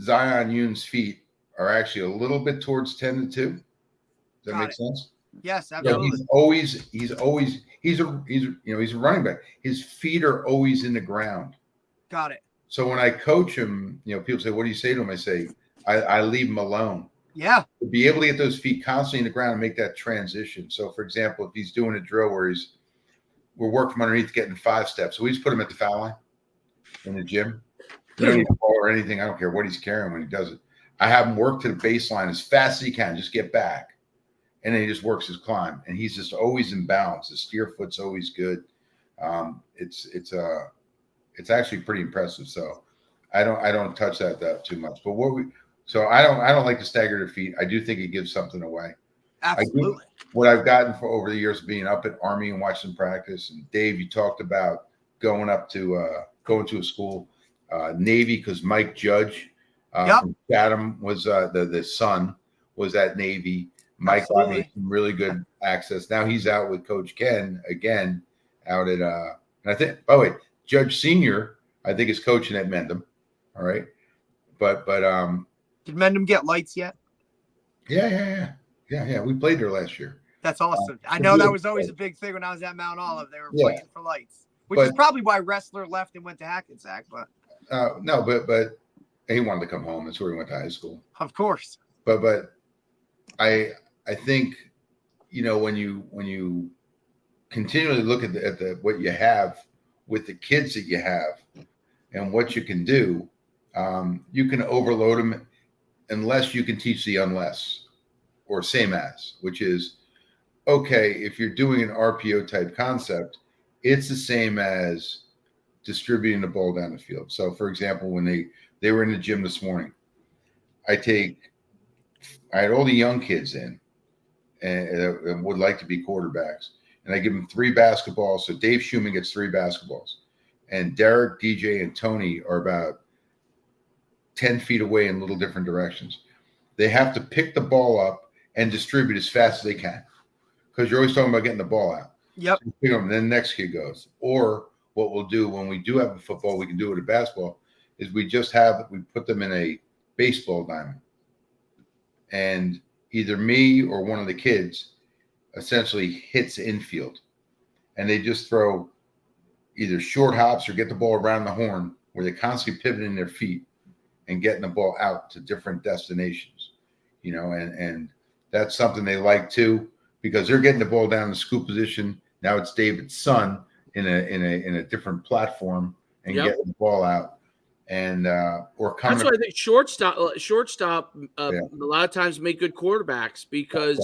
Zion Yoon's feet are actually a little bit towards 10-2. Does that make sense? Yes, absolutely. He's a running back. His feet are always in the ground. Got it. So when I coach him, people say, "What do you say to him?" I say, I leave him alone. Yeah. To be able to get those feet constantly in the ground and make that transition. So, for example, if he's doing a drill where we're working from underneath getting 5 steps. So we just put him at the foul line in the gym. He don't need the ball or anything. I don't care what he's carrying when he does it. I have him work to the baseline as fast as he can. Just get back. And then he just works his climb. And he's just always in balance. The steer foot's always good. It's actually pretty impressive. So I don't touch that too much. But so I don't like to stagger their feet. I do think it gives something away. Absolutely. What I've gotten for over the years being up at Army and watching them practice, and Dave, you talked about going to a school, Navy, because Mike Judge from Chatham was the son was at Navy. Mike got me some really good access. Now he's out with Coach Ken again, out at and I think, by the way, Judge Senior, I think, is coaching at Mendham. All right, but did Mendham get lights yet? Yeah. We played there last year. That's awesome. I know that was always a big thing when I was at Mount Olive. They were playing for lights, which is probably why Wrestler left and went to Hackensack. But no, but he wanted to come home. That's where he went to high school. Of course. But I think, when you continually look at the what you have with the kids that you have and what you can do, you can overload them unless you can teach the unless or same as, which is, okay, if you're doing an RPO type concept, it's the same as distributing the ball down the field. So, for example, when they were in the gym this morning, I had all the young kids in and would like to be quarterbacks, and I give them 3 basketballs. So Dave Schuman gets 3 basketballs, and Derek, DJ, and Tony are about 10 feet away in little different directions. They have to pick the ball up and distribute as fast as they can, because you're always talking about getting the ball out. Yep. So pick them, then the next kid goes. Or what we'll do when we do have a football, we can do it at basketball, is we put them in a baseball diamond. And either me or one of the kids essentially hits infield. And they just throw either short hops or get the ball around the horn, where they're constantly pivoting their feet and getting the ball out to different destinations. And that's something they like too, because they're getting the ball down the scoop position. Now it's David's son in a different platform and getting the ball out. And or coming. That's why I think shortstop a lot of times make good quarterbacks, because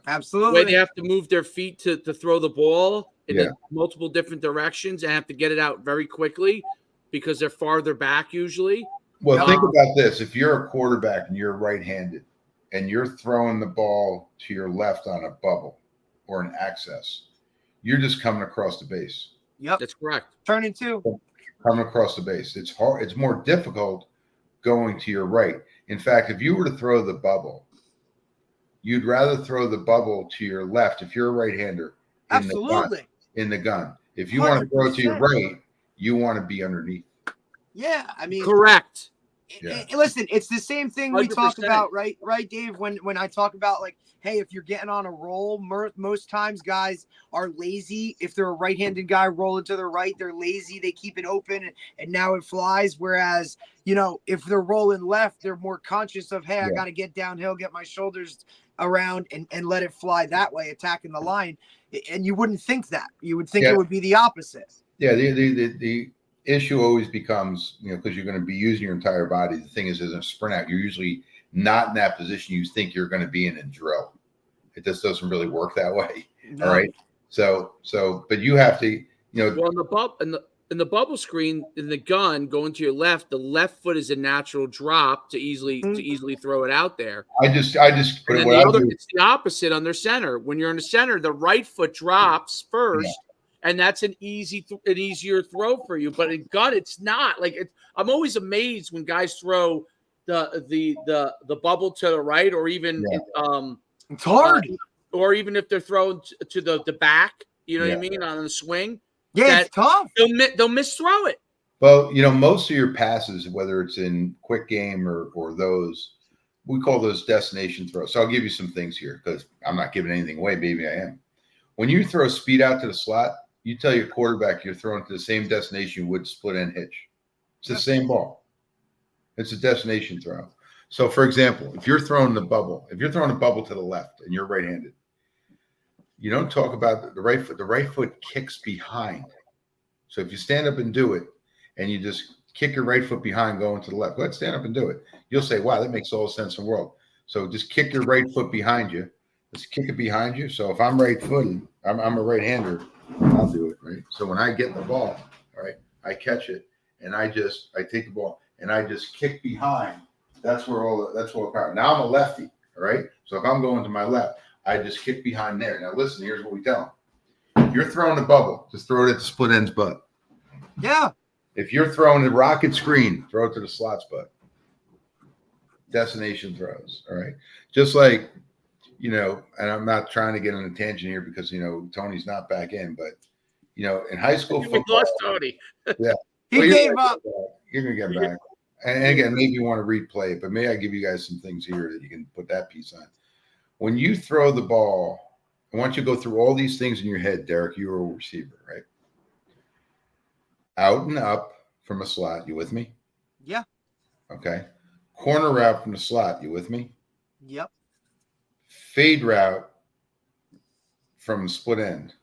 absolutely, they have to move their feet to throw the ball in multiple different directions and have to get it out very quickly because they're farther back usually. Well, think about this. If you're a quarterback and you're right-handed and you're throwing the ball to your left on a bubble or an access, you're just coming across the base. Yep. That's correct. Turning 2. Coming across the base. It's hard. It's more difficult going to your right. In fact, if you were to throw the bubble, you'd rather throw the bubble to your left if you're a right-hander in the gun. If you 100%. Want to throw it to your right, you want to be underneath. Yeah, I mean, correct. Listen, it's the same thing 100%. We talk about, right, Dave? When I talk about, like, hey, if you're getting on a roll, most times guys are lazy. If they're a right-handed guy rolling to the right, they're lazy. They keep it open, and now it flies. Whereas, if they're rolling left, they're more conscious of, hey, I got to get downhill, get my shoulders around, and let it fly that way, attacking the line. And you wouldn't think that. You would think it would be the opposite. Yeah, the issue always becomes, because you're going to be using your entire body. The thing is, as a sprint out, you're usually not in that position you think you're going to be in drill. It just doesn't really work that way. No. All right. So, but you have to, Well, in the bubble screen, in the gun going to your left, the left foot is a natural drop to easily throw it out there. I just put it. It's the opposite on their center. When you're in the center, the right foot drops first. Yeah. And that's an easier throw for you, but in gun, it's not. I'm always amazed when guys throw the bubble to the right, or even it's hard, or even if they're thrown to the back. You know what I mean, on the swing. Yeah, it's tough. They'll misthrow it. Well, most of your passes, whether it's in quick game or those, we call those destination throws. So I'll give you some things here, because I'm not giving anything away. Maybe I am. When you throw speed out to the slot, you tell your quarterback you're throwing to the same destination you would split end hitch. It's the same ball. It's a destination throw. So, for example, if you're throwing the bubble to the left and you're right-handed, you don't talk about the right foot. The right foot kicks behind. So if you stand up and do it, and you just kick your right foot behind going to the left, go ahead, stand up and do it. You'll say, wow, that makes all the sense in the world. So just kick your right foot behind you. Just kick it behind you. So if I'm right-footed, I'm a right-hander, I'll do it, right? So when I get the ball, all right, I catch it, and I take the ball and I just kick behind. That's all power. Now I'm a lefty, all right? So if I'm going to my left, I just kick behind there. Now listen, here's what we tell them. If you're throwing a bubble, just throw it at the split end's butt. Yeah. If you're throwing the rocket screen, throw it to the slot's butt. Destination throws, all right? Just like, and I'm not trying to get on a tangent here because, Tony's not back in, but, in high school football. We lost Tony. Yeah. He gave up. You're going to get back. And again, maybe you want to replay it, but may I give you guys some things here that you can put that piece on. When you throw the ball, I want you to go through all these things in your head, Derek. You're a receiver, right? Out and up from a slot. You with me? Yeah. Okay. Corner route from the slot. You with me? Yep. Fade route from the split end.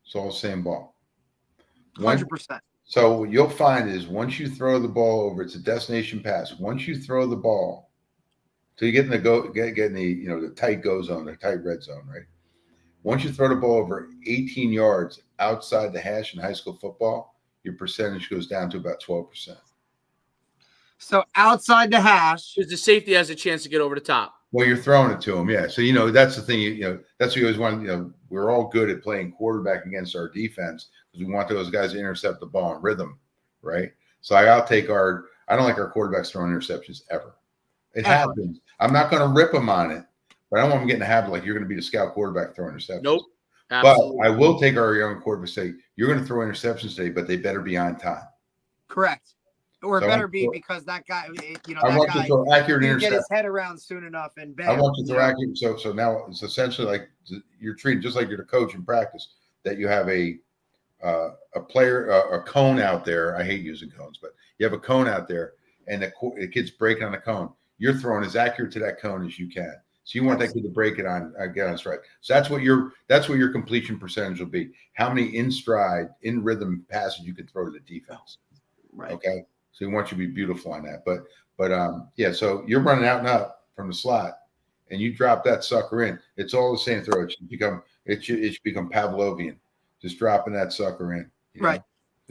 It's all the same ball. 100%. So what you'll find is once you throw the ball over, it's a destination pass. Once you throw the ball, so you get in the get in the the tight go zone, the tight red zone, right? Once you throw the ball over 18 yards outside the hash in high school football, your percentage goes down to about 12%. So outside the hash, Because the safety has a chance to get over the top. Well, you're throwing it to him, yeah. So that's the thing. That's what you always want. We're all good at playing quarterback against our defense because we want those guys to intercept the ball in rhythm, right? So I don't like our quarterbacks throwing interceptions ever. It happens. I'm not going to rip them on it, but I don't want them getting a habit like you're going to be the scout quarterback throwing interceptions. Nope. Absolutely. But I will take our young quarterback and say, you're going to throw interceptions today, but they better be on time. Correct. Or So better be because that guy, I want you to throw accurate didn't get interceptions. his head around soon enough and bam. I want you to throw accurate. So now it's essentially like you're treated just like you're the coach in practice, that you have a player, a cone out there. I hate using cones, but you have a cone out there and the kid's breaking on the cone. You're throwing as accurate to that cone as you can. So you want that kid to break it on, get on stride. So that's what your completion percentage will be. How many in stride, in rhythm passes you can throw to the defense. Right. Okay. So we want you to be beautiful on that. But yeah, so you're running out and up from the slot and you drop that sucker in. It's all the same throw. It should become Pavlovian, just dropping that sucker in. Right.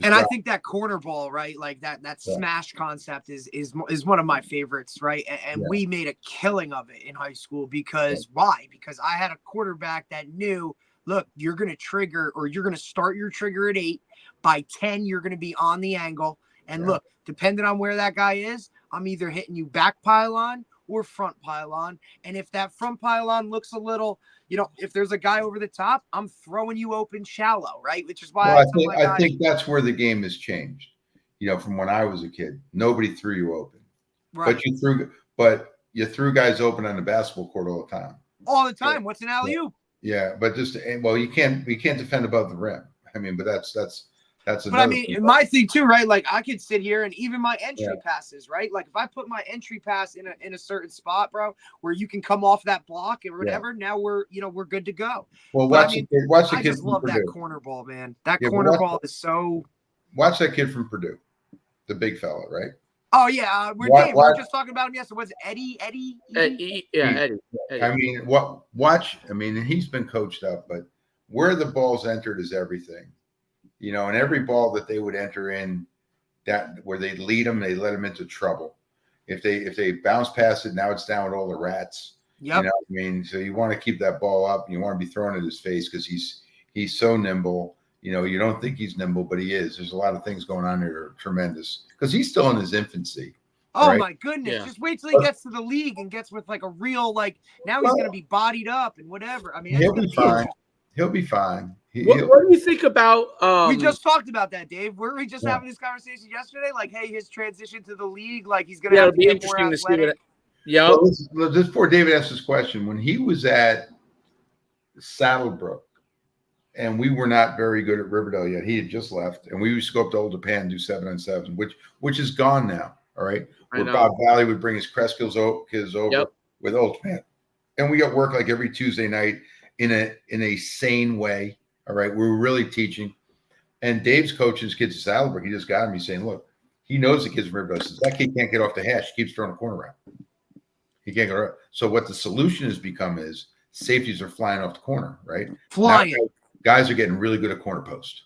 And I think that corner ball, right? Like that smash concept is one of my favorites, right? And we made a killing of it in high school because why? Because I had a quarterback that knew, look, you're going to trigger or you're going to start your trigger at 8. By 10, you're going to be on the angle. And look, depending on where that guy is, I'm either hitting you back pylon or front pylon. And if that front pylon looks a little, if there's a guy over the top, I'm throwing you open shallow, right? Which is why I think that's where the game has changed. From when I was a kid, nobody threw you open, right? But you threw guys open on the basketball court all the time. All the time. What's an alley-oop? Yeah, but you can't defend above the rim. I mean, but that's but I mean, thing. My thing too, right? Like I could sit here and even my entry passes, right? Like if I put my entry pass in a certain spot, bro, where you can come off that block or whatever, now we're good to go. Well, watch the kid. I just love that corner ball, man. That corner ball is so. Watch that kid from Purdue, the big fella, right? Oh yeah, we were just talking about him yesterday. Was it Eddie? Eddie. I mean, watch. I mean, he's been coached up, but where the ball's entered is everything. And every ball that they would enter in, that where they lead them, they let them into trouble. If they bounce past it, now it's down with all the rats. Yep. I mean, so you want to keep that ball up. You want to be throwing it in his face because he's so nimble. You don't think he's nimble, but he is. There's a lot of things going on there that are tremendous because he's still in his infancy. Oh right? My goodness! Yeah. Just wait till he gets to the league and gets with like a real now he's going to be bodied up and whatever. I mean, he'll be fine. He'll be fine. What do you think about? We just talked about that, Dave. Were we just having this conversation yesterday? Like, hey, his transition to the league, like he's going to have to get more athletic. Yeah. Well, this poor David asked this question when he was at Saddlebrook, and we were not very good at Riverdale yet. He had just left, and we used to go up to Old Japan and do 7-on-7, which is gone now. All right, where Bob Valley would bring his Crest kids over with Old Japan, and we got work like every Tuesday night in a sane way. All right, we're really teaching. And Dave's coaching his kids at Saddlebrook. He just got him. He's saying, look, he knows the kids from Riverdale. Says that kid can't get off the hash. He keeps throwing a corner around. He can't get around. So what the solution has become is safeties are flying off the corner, right? Flying. Now, guys are getting really good at corner post.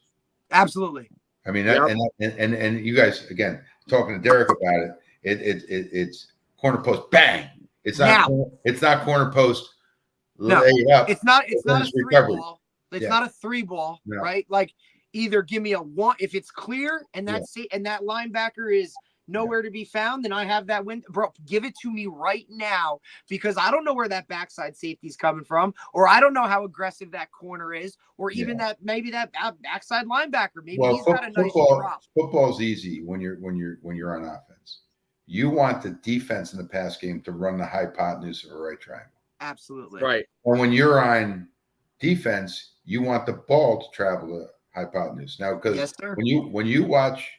Absolutely. I mean, and you guys, again, talking to Derek about it, it's corner post, bang. It's not corner post. No, it's not a 3 ball. It's not a 3 ball, no. Right? Like either give me a 1 if it's clear and that's and that linebacker is nowhere to be found, then I have that win. Bro, give it to me right now because I don't know where that backside safety's coming from, or I don't know how aggressive that corner is, or even that backside linebacker. Maybe he's got a nice drop. Football's easy when you're on offense. You want the defense in the pass game to run the hypotenuse of a right triangle. Absolutely. Right. Or when you're on defense, you want the ball to travel the hypotenuse. Now, because when you watch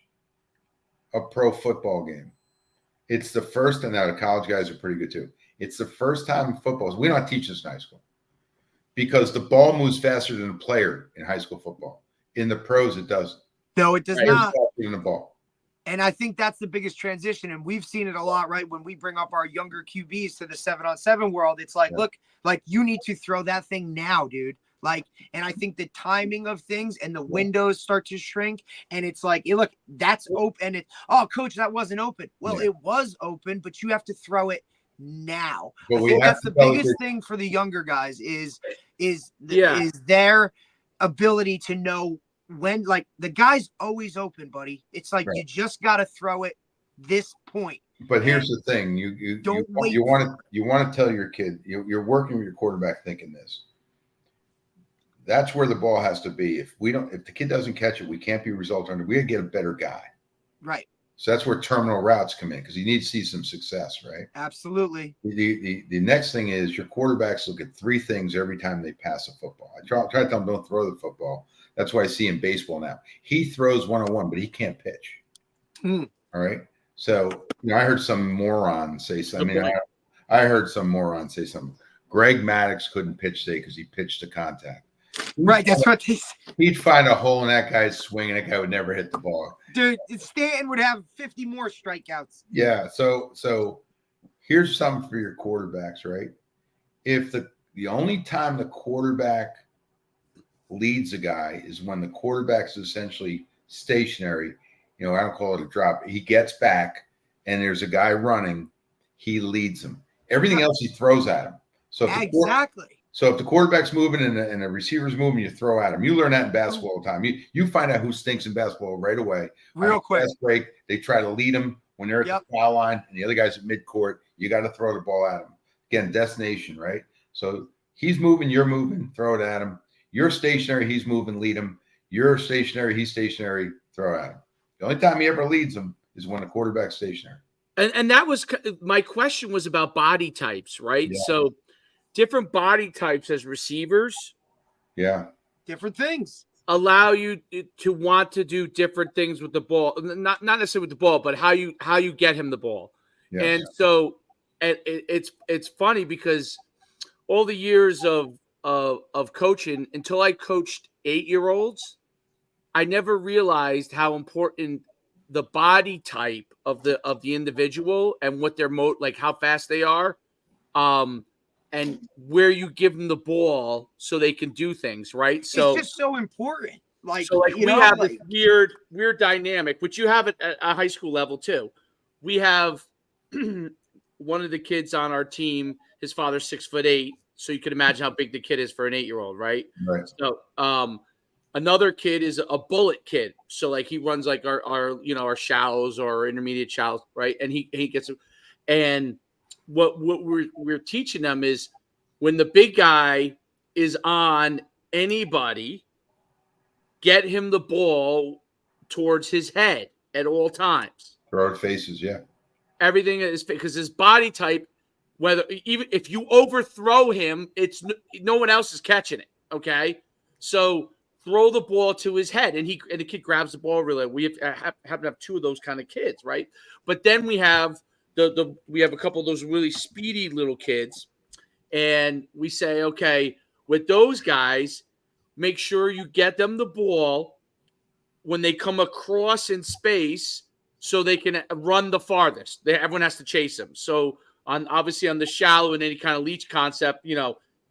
a pro football game, It's the first, and now the college guys are pretty good too. It's the first time in football. We don't teach this in high school because the ball moves faster than a player in high school football. In the pros, it doesn't. No, it does not. Faster than the ball. And I think that's the biggest transition. And we've seen it a lot, right? When we bring up our younger QBs to the 7-on-7 world, it's like, look, like you need to throw that thing now, dude. Like, and I think the timing of things and the windows start to shrink. And it's like, look, that's open. And oh, coach, that wasn't open. Well, it was open, but you have to throw it now. I think that's the biggest thing for the younger guys is their ability to know when, like, the guy's always open, buddy. It's like you just got to throw it this point. But here's the thing: you want to tell your kid you're working with your quarterback thinking this. That's where the ball has to be. If the kid doesn't catch it, we can't be result oriented. We got to get a better guy. Right. So that's where terminal routes come in because you need to see some success, right? Absolutely. The next thing is your quarterbacks look at 3 things every time they pass a football. I try to tell them don't throw the football. That's what I see in baseball now. He throws 101, but he can't pitch. All right. So I heard some moron say something. I heard some moron say something. Greg Maddux couldn't pitch today because he pitched to contact. Right, that's what they say. He'd find a hole in that guy's swing, and that guy would never hit the ball. Dude, Stanton would have 50 more strikeouts. Yeah, so here's something for your quarterbacks, right? If the only time the quarterback leads a guy is when the quarterback's essentially stationary, I don't call it a drop. He gets back, and there's a guy running, he leads him. Everything else he throws at him. So if the quarterback's moving and the receiver's moving, you throw at him. You learn that in basketball all the time. You find out who stinks in basketball right away. Real quick. Fast break, they try to lead him when they're at the foul line and the other guy's at midcourt. You got to throw the ball at him. Again, destination, right? So he's moving, you're moving, throw it at him. You're stationary, he's moving, lead him. You're stationary, he's stationary, throw at him. The only time he ever leads him is when the quarterback's stationary. And that was my question was about body types, right? Yeah. So different body types as receivers, different things allow you to want to do different things with the ball. Not necessarily with the ball, but how you get him the ball. Yeah. And so it's funny because all the years of coaching, until I coached 8-year-olds, I never realized how important the body type of the individual and what their like how fast they are, and where you give them the ball so they can do things, right? So it's just so important. Like we have this weird dynamic, which you have at a high school level too. We have one of the kids on our team, his father's 6'8", so you can imagine how big the kid is for an 8-year-old, right? Right. So another kid is a bullet kid. So like he runs like our shallows or intermediate shallows, right? And he gets, and what we're teaching them is when the big guy is on anybody, get him the ball towards his head at all times. Throw it faces, yeah. Everything is because his body type, whether even if you overthrow him, it's no one else is catching it. Okay, so throw the ball to his head, and the kid grabs the ball really. We happen to have 2 of those kind of kids, right? But then we have we have a couple of those really speedy little kids, and we say, okay, with those guys, make sure you get them the ball when they come across in space so they can run the farthest. Everyone has to chase them. So obviously on the shallow and any kind of leech concept,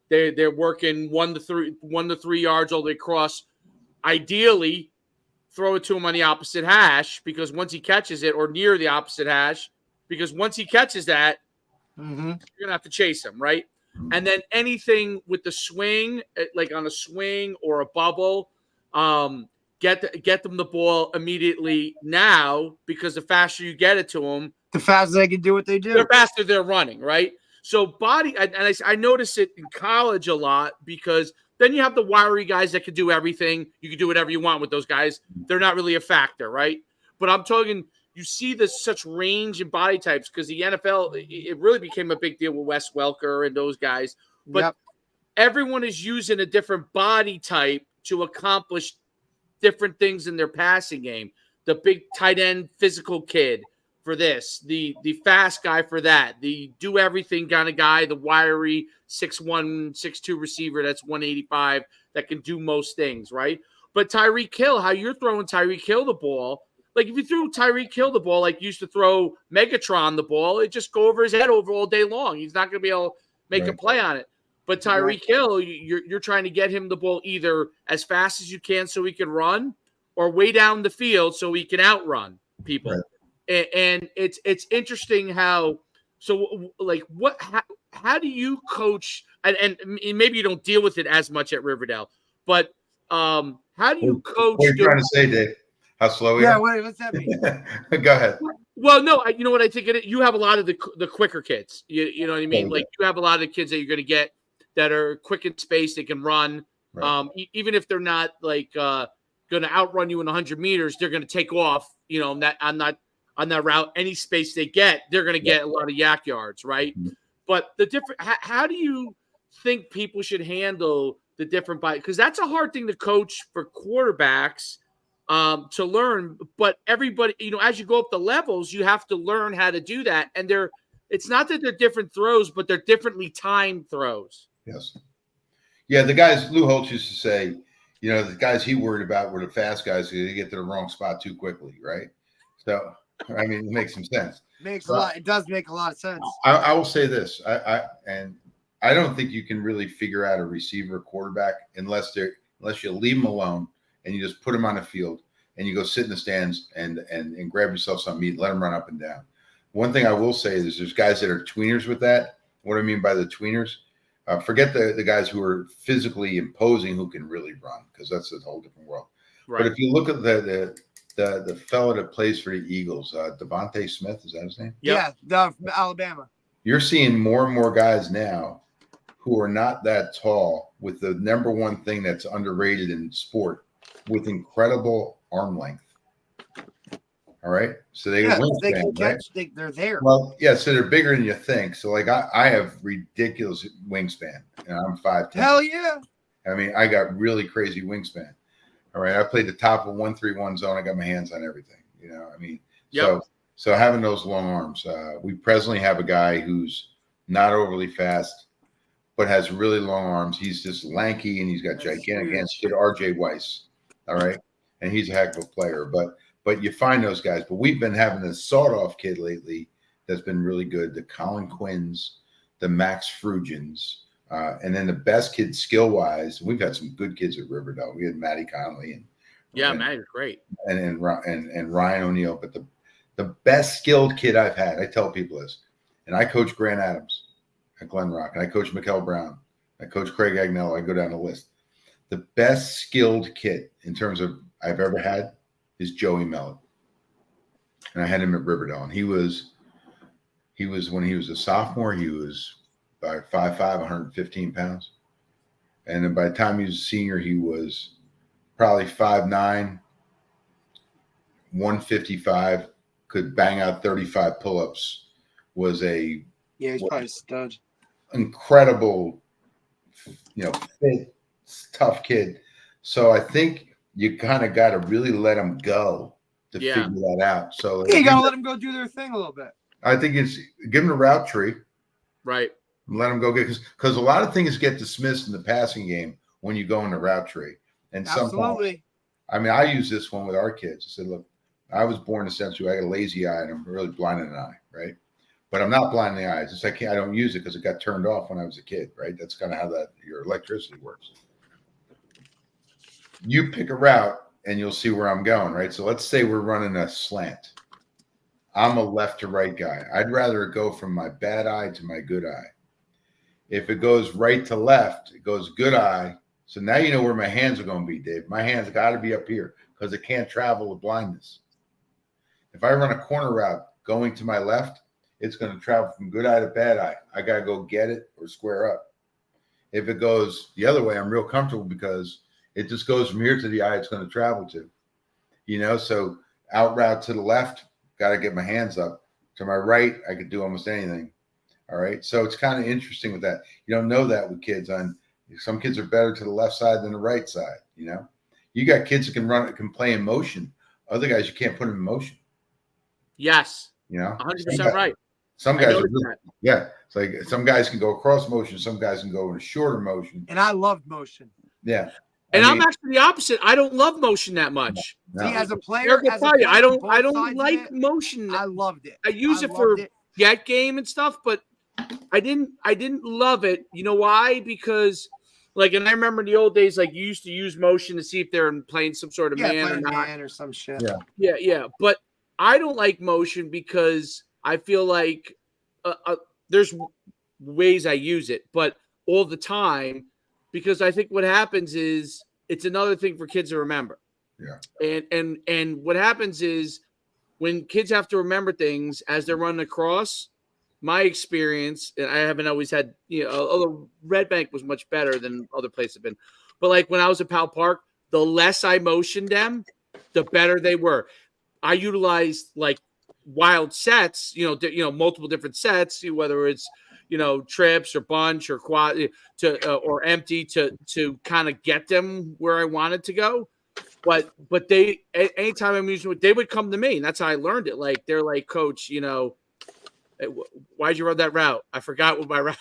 they're working 1 to 3 yards all the way across. Ideally, throw it to him on the opposite hash because once he catches it, or near the opposite hash, because once he catches that, you're gonna have to chase him, right? And then anything with the swing, like on a swing or a bubble, get them the ball immediately now, because the faster you get it to them, the faster they can do what they do. The faster they're running, right? So body, and I notice it in college a lot because then you have the wiry guys that can do everything. You can do whatever you want with those guys. They're not really a factor, right? But I'm talking, you see this such range in body types because the NFL, it really became a big deal with Wes Welker and those guys. But everyone is using a different body type to accomplish different things in their passing game. The big tight end physical kid, for this, the fast guy for that, the do everything kind of guy, the wiry 6'1", 6'2" receiver that's 185 that can do most things, right? But Tyreek Hill, how you're throwing Tyreek Hill the ball, like if you threw Tyreek Hill the ball like you used to throw Megatron the ball, it just go over his head over all day long. He's not going to be able to make a play on it. But Tyreek Hill, you're trying to get him the ball either as fast as you can so he can run, or way down the field so he can outrun people. Right. And it's interesting how how do you coach, and maybe you don't deal with it as much at Riverdale, but how do you coach? What are you trying to say, Dave? How slow we are? Wait, what's that mean? Go ahead. Well, no, you know what I think you have a lot of the quicker kids. You know what I mean? Like you have a lot of the kids that you're going to get that are quick in space. They can run. Right. Even if they're not like going to outrun you in 100 meters, they're going to take off. You know, on that route, any space they get, they're going to get a lot of yak yards, right? Mm-hmm. But the different, how do you think people should handle the different because that's a hard thing to coach for quarterbacks to learn. But everybody, you know, as you go up the levels, you have to learn how to do that. And it's not that they're different throws, but they're differently timed throws. Yes. Yeah, the guys Lou Holtz used to say, you know, the guys he worried about were the fast guys who get to the wrong spot too quickly, right? So, I mean, it makes some sense. It does make a lot of sense. I will say this, I don't think you can really figure out a receiver quarterback unless you leave them alone and you just put them on the field and you go sit in the stands and grab yourself some meat, let them run up and down. One thing I will say is there's guys that are tweeners with that. What do I mean by the tweeners? Forget the guys who are physically imposing who can really run, because that's a whole different world. Right. But if you look at the fellow that plays for the Eagles, Devontae Smith, is that his name? Yep. Yeah, Alabama. You're seeing more and more guys now who are not that tall with the number one thing that's underrated in sport, with incredible arm length. All right. So they can catch, right? They're there. Well, yeah, so they're bigger than you think. So like I have ridiculous wingspan and I'm 5'10". Hell yeah. I mean, I got really crazy wingspan. All right. I played the top of 1-3-1 zone. I got my hands on everything. You know, I mean, so having those long arms, we presently have a guy who's not overly fast, but has really long arms. He's just lanky and he's got gigantic hands. Kid RJ Weiss. All right. And he's a heck of a player, but you find those guys. But we've been having this sawed-off kid lately that's been really good. The Colin Quinns, the Max Frugins, and then the best kids skill-wise. We've had some good kids at Riverdale. We had Matty Conley Matty's great, and Ryan O'Neal. But the best skilled kid I've had, I tell people this, and I coach Grant Adams at Glen Rock, and I coach Mikkel Brown, I coach Craig Agnello. I go down the list. The best skilled kid in terms of I've ever had is Joey Mellett. And I had him at Riverdale. And he was when he was a sophomore, he was by 5'5", 115 pounds. And then by the time he was a senior, he was probably 5'9", 155, could bang out 35 pull-ups, was a he's probably a stud. Incredible, fit, tough kid. So I think you kind of got to really let them go to figure that out. So you got to let them go do their thing a little bit. I think it's give them a route tree. Right. And let them go because a lot of things get dismissed in the passing game when you go in the route tree. And absolutely. I use this one with our kids. I said, look, I was born essentially, I got a lazy eye and I'm really blind in an eye, right? But I'm not blind in the eye. It's just I don't use it because it got turned off when I was a kid, right? That's kind of how your electricity works. You pick a route and you'll see where I'm going, right? So let's say we're running a slant. I'm a left to right guy. I'd rather it go from my bad eye to my good eye. If it goes right to left, it goes good eye. So now you know where my hands are going to be, Dave. My hands got to be up here because it can't travel with blindness. If I run a corner route going to my left, it's going to travel from good eye to bad eye. I got to go get it or square up. If it goes the other way, I'm real comfortable because it just goes from here to the eye it's going to travel to. So out route to the left, got to get my hands up. To my right, I could do almost anything. All right. So it's kind of interesting with that. You don't know that with kids. Some kids are better to the left side than the right side. You got kids that can play in motion. Other guys, you can't put them in motion. Yes. You know, 100% right. Some guys are it's like some guys can go across motion, some guys can go in a shorter motion. And I loved motion. Yeah. And I'm actually the opposite. I don't love motion that much. No. See, as a player, I don't like motion. I loved it. I use it for get game and stuff, but I didn't love it. You know why? Because like, and I remember in the old days, like you used to use motion to see if they're playing some sort of man or not. Man or some shit. Yeah. But I don't like motion because I feel like there's ways I use it, but all the time, because I think what happens is it's another thing for kids to remember. Yeah. And what happens is when kids have to remember things as they're running across, my experience, and I haven't always had, although Red Bank was much better than other places have been, but like when I was at Powell Park, the less I motioned them, the better they were. I utilized like wild sets, multiple different sets, whether it's, trips or bunch or quad or empty to kind of get them where I wanted to go. But they, anytime I'm using it, they would come to me, and that's how I learned it. Like, they're like, Coach, why'd you run that route? I forgot what my route,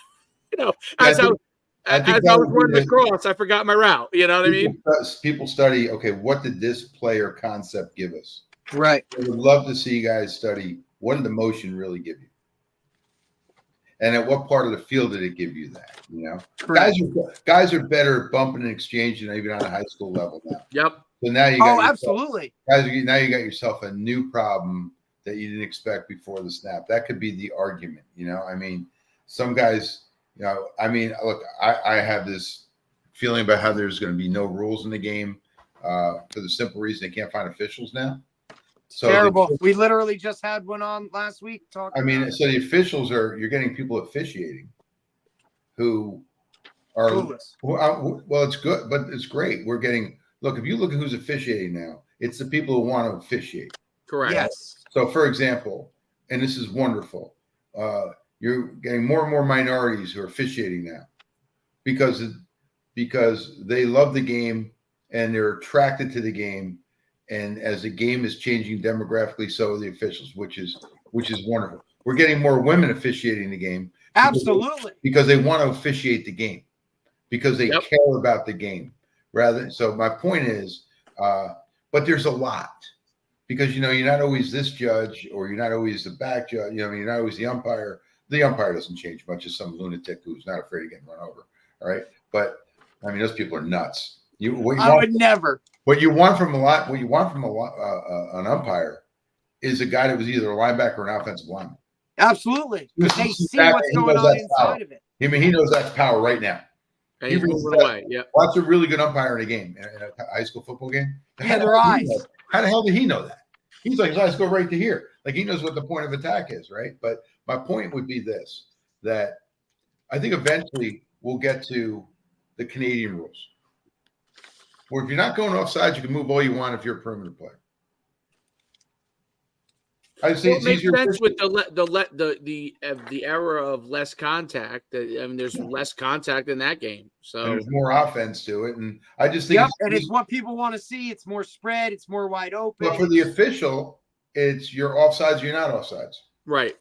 as I was running across, I forgot my route. You know what I mean? People study, okay, what did this player concept give us? Right. I would love to see you guys study what did the motion really give you? And at what part of the field did it give you that? Guys are better at bumping and exchanging even on a high school level now. Yep. So now you got absolutely. Now you got yourself a new problem that you didn't expect before the snap. That could be the argument. I mean, some guys, look, I have this feeling about how there's going to be no rules in the game for the simple reason they can't find officials now. So terrible. We literally just had one on last week talking. So the officials you're getting people officiating who are clueless. Well, it's good, but it's great. We're getting, if you look at who's officiating now, it's the people who want to officiate. Correct. Yes. So, for example, and this is wonderful, you're getting more and more minorities who are officiating now because they love the game and they're attracted to the game. And as the game is changing demographically, so are the officials, which is wonderful. We're getting more women officiating the game. Absolutely. Because they want to officiate the game, because they care about the game. So my point is, but there's a lot. Because, you're not always this judge or you're not always the back judge. You're not always the umpire. The umpire doesn't change much as some lunatic who's not afraid of getting run over. All right. But, those people are nuts. I would never. What you want from an umpire is a guy that was either a linebacker or an offensive lineman. Absolutely. They see what's going on inside of it. He knows that's power right now. And he's moving away. Yeah. Watch a really good umpire in a game, in a high school football game. Their eyes. How the hell did he know that? He's like, his eyes go right to here. Like, he knows what the point of attack is, right? But my point would be this, that I think eventually we'll get to the Canadian rules, where if you're not going offside, you can move all you want if you're a perimeter player. I see it makes sense with the era of less contact. There's less contact in that game, so and there's more offense to it. And I just think, it's what people want to see. It's more spread. It's more wide open. But for the official, it's you're offsides, you're not offsides. Right.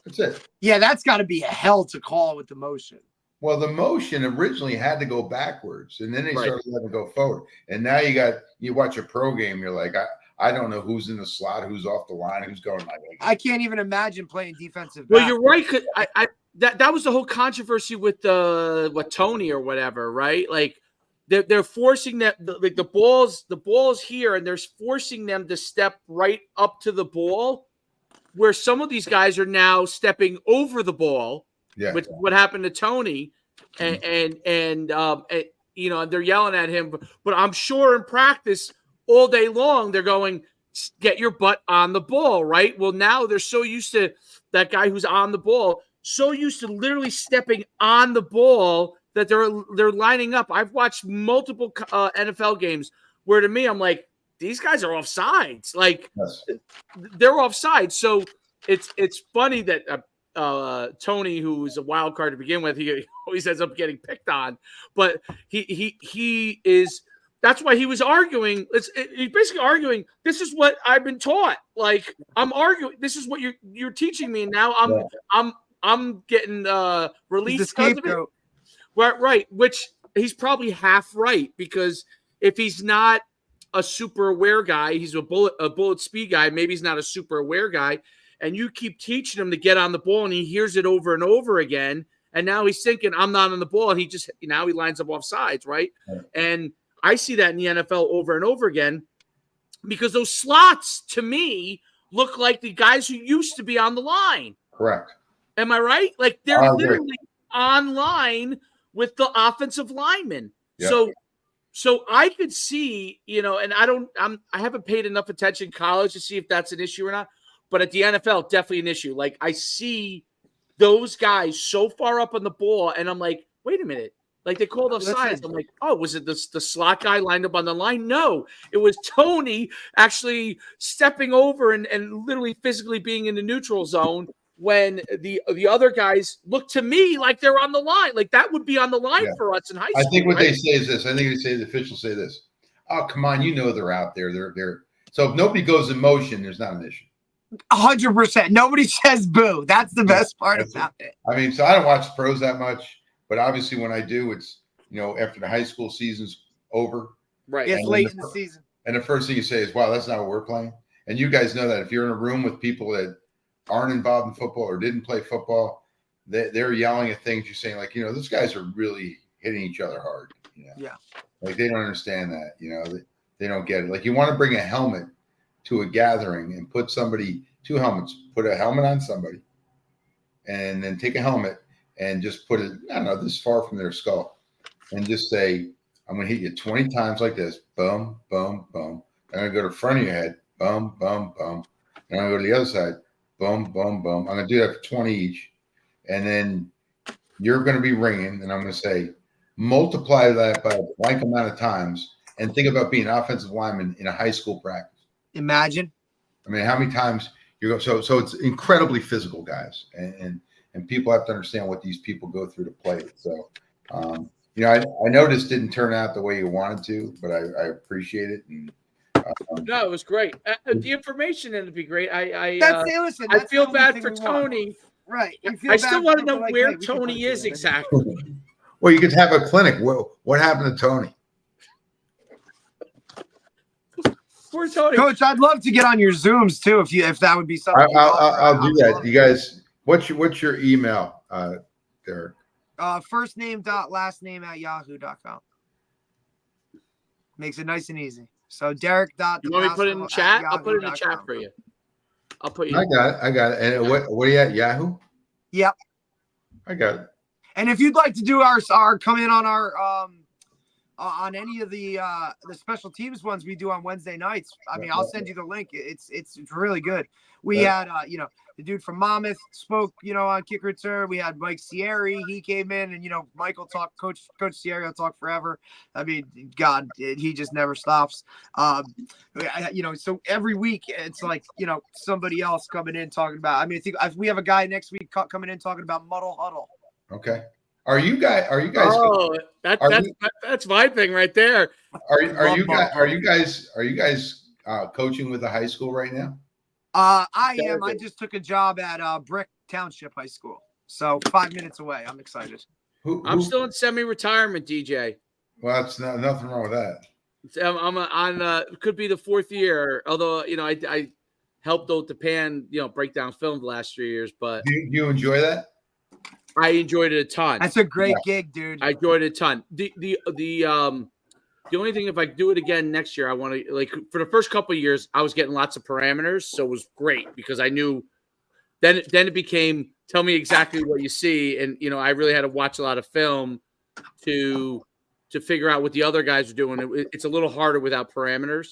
That's it. Yeah, that's got to be a hell to call with the motion. Well, the motion originally had to go backwards, and then they started letting it go forward. And now you watch a pro game, you're like, I don't know who's in the slot, who's off the line, who's going like. I can't even imagine playing defensive back. Well, you're right. That was the whole controversy with Tony or whatever, right? Like they're forcing that the ball's here, and they're forcing them to step right up to the ball, where some of these guys are now stepping over the ball. Yeah. With what happened to Tony, and they're yelling at him, but I'm sure in practice all day long they're going, get your butt on the ball, right? Well, now they're so used to that guy who's on the ball, so used to literally stepping on the ball that they're lining up. I've watched multiple NFL games where to me I'm like, these guys are offsides, like they're offsides. So it's funny that. Tony, who's a wild card to begin with, he always ends up getting picked on, but he is. that's why he was arguing. He's basically arguing, this is what I've been taught. Like, I'm arguing, this is what you're teaching me. And now I'm getting released. The scapegoat. Right. Which he's probably half right, because if he's not a super aware guy, he's a bullet speed guy. Maybe he's not a super aware guy. And you keep teaching him to get on the ball, and he hears it over and over again. And now he's thinking, I'm not on the ball. And now he lines up off sides, right? And I see that in the NFL over and over again, because those slots, to me, look like the guys who used to be on the line. Correct. Am I right? Like, they're literally on line with the offensive linemen. Yep. So I could see, and I haven't paid enough attention in college to see if that's an issue or not. But at the NFL, definitely an issue. Like, I see those guys so far up on the ball, and I'm like, wait a minute. Like, they called offsides. I'm like, oh, was it the slot guy lined up on the line? No, it was Tony actually stepping over and literally physically being in the neutral zone when the other guys look to me like they're on the line. Like, that would be on the line for us in high school. I think what they say is this. I think the officials say this. Oh, come on. They're out there. They're So if nobody goes in motion, there's not an issue. 100%. Nobody says boo. That's the best part about it. I mean, so I don't watch the pros that much. But obviously, when I do, it's, after the high school season's over. Right. It's late in the season. And the first thing you say is, wow, that's not what we're playing. And you guys know that if you're in a room with people that aren't involved in football or didn't play football, they're yelling at things. You're saying, like, those guys are really hitting each other hard. Yeah. Like, they don't understand that. They don't get it. Like, you want to bring a helmet to a gathering and put 2 helmets, put a helmet on somebody, and then take a helmet and just put it, I don't know, this far from their skull, and just say, I'm going to hit you 20 times like this. Boom, boom, boom. I'm going to go to the front of your head. Boom, boom, boom. And I'm going to go to the other side. Boom, boom, boom. I'm going to do that for 20 each. And then you're going to be ringing. And I'm going to say, multiply that by a blank amount of times and think about being an offensive lineman in a high school practice. Imagine. I mean, how many times you go? So it's incredibly physical, guys. And people have to understand what these people go through to play it. So, I know this didn't turn out the way you wanted to, but I appreciate it. And, no, it was great. The information in it would be great. I feel bad for Tony. Right. I still want to know where Tony is exactly. Well, you could have a clinic. What happened to Tony? Poor Tony. Coach, I'd love to get on your Zooms too, if that would be something. I'll do that. You guys, what's your email, Derek? First name dot last name at yahoo.com. Makes it nice and easy. So Derek dot. You want me to put it in the chat? I'll put it in the chat for you. I'll put you. I got it. And what are you at, Yahoo? Yep. I got it. And if you'd like to do our come in on our on any of the special teams ones we do on Wednesday nights, I mean, I'll send you the link. It's really good. We had the dude from Monmouth spoke, on kick return. We had Mike Sierri. He came in, and Michael talked. Coach Sierri will talk forever. I mean, God, he just never stops. So every week it's like somebody else coming in talking about. I mean, I think we have a guy next week coming in talking about muddle huddle. Okay. Are you guys? Oh, that's my thing right there. Are you guys coaching with a high school right now? I am. I just took a job at Brick Township High School, so 5 minutes away. I'm excited. I'm still in semi-retirement, DJ. Well, that's nothing wrong with that. I'm on. Could be the 4th year. Although I helped Old Japan, breakdown film the last 3 years. But do you enjoy that? I enjoyed it a ton. That's a great gig, dude. I enjoyed it a ton. The only thing, if I do it again next year, I want to, for the first couple of years, I was getting lots of parameters, so it was great because I knew. Then it became tell me exactly what you see, and I really had to watch a lot of film to figure out what the other guys are doing. It's a little harder without parameters,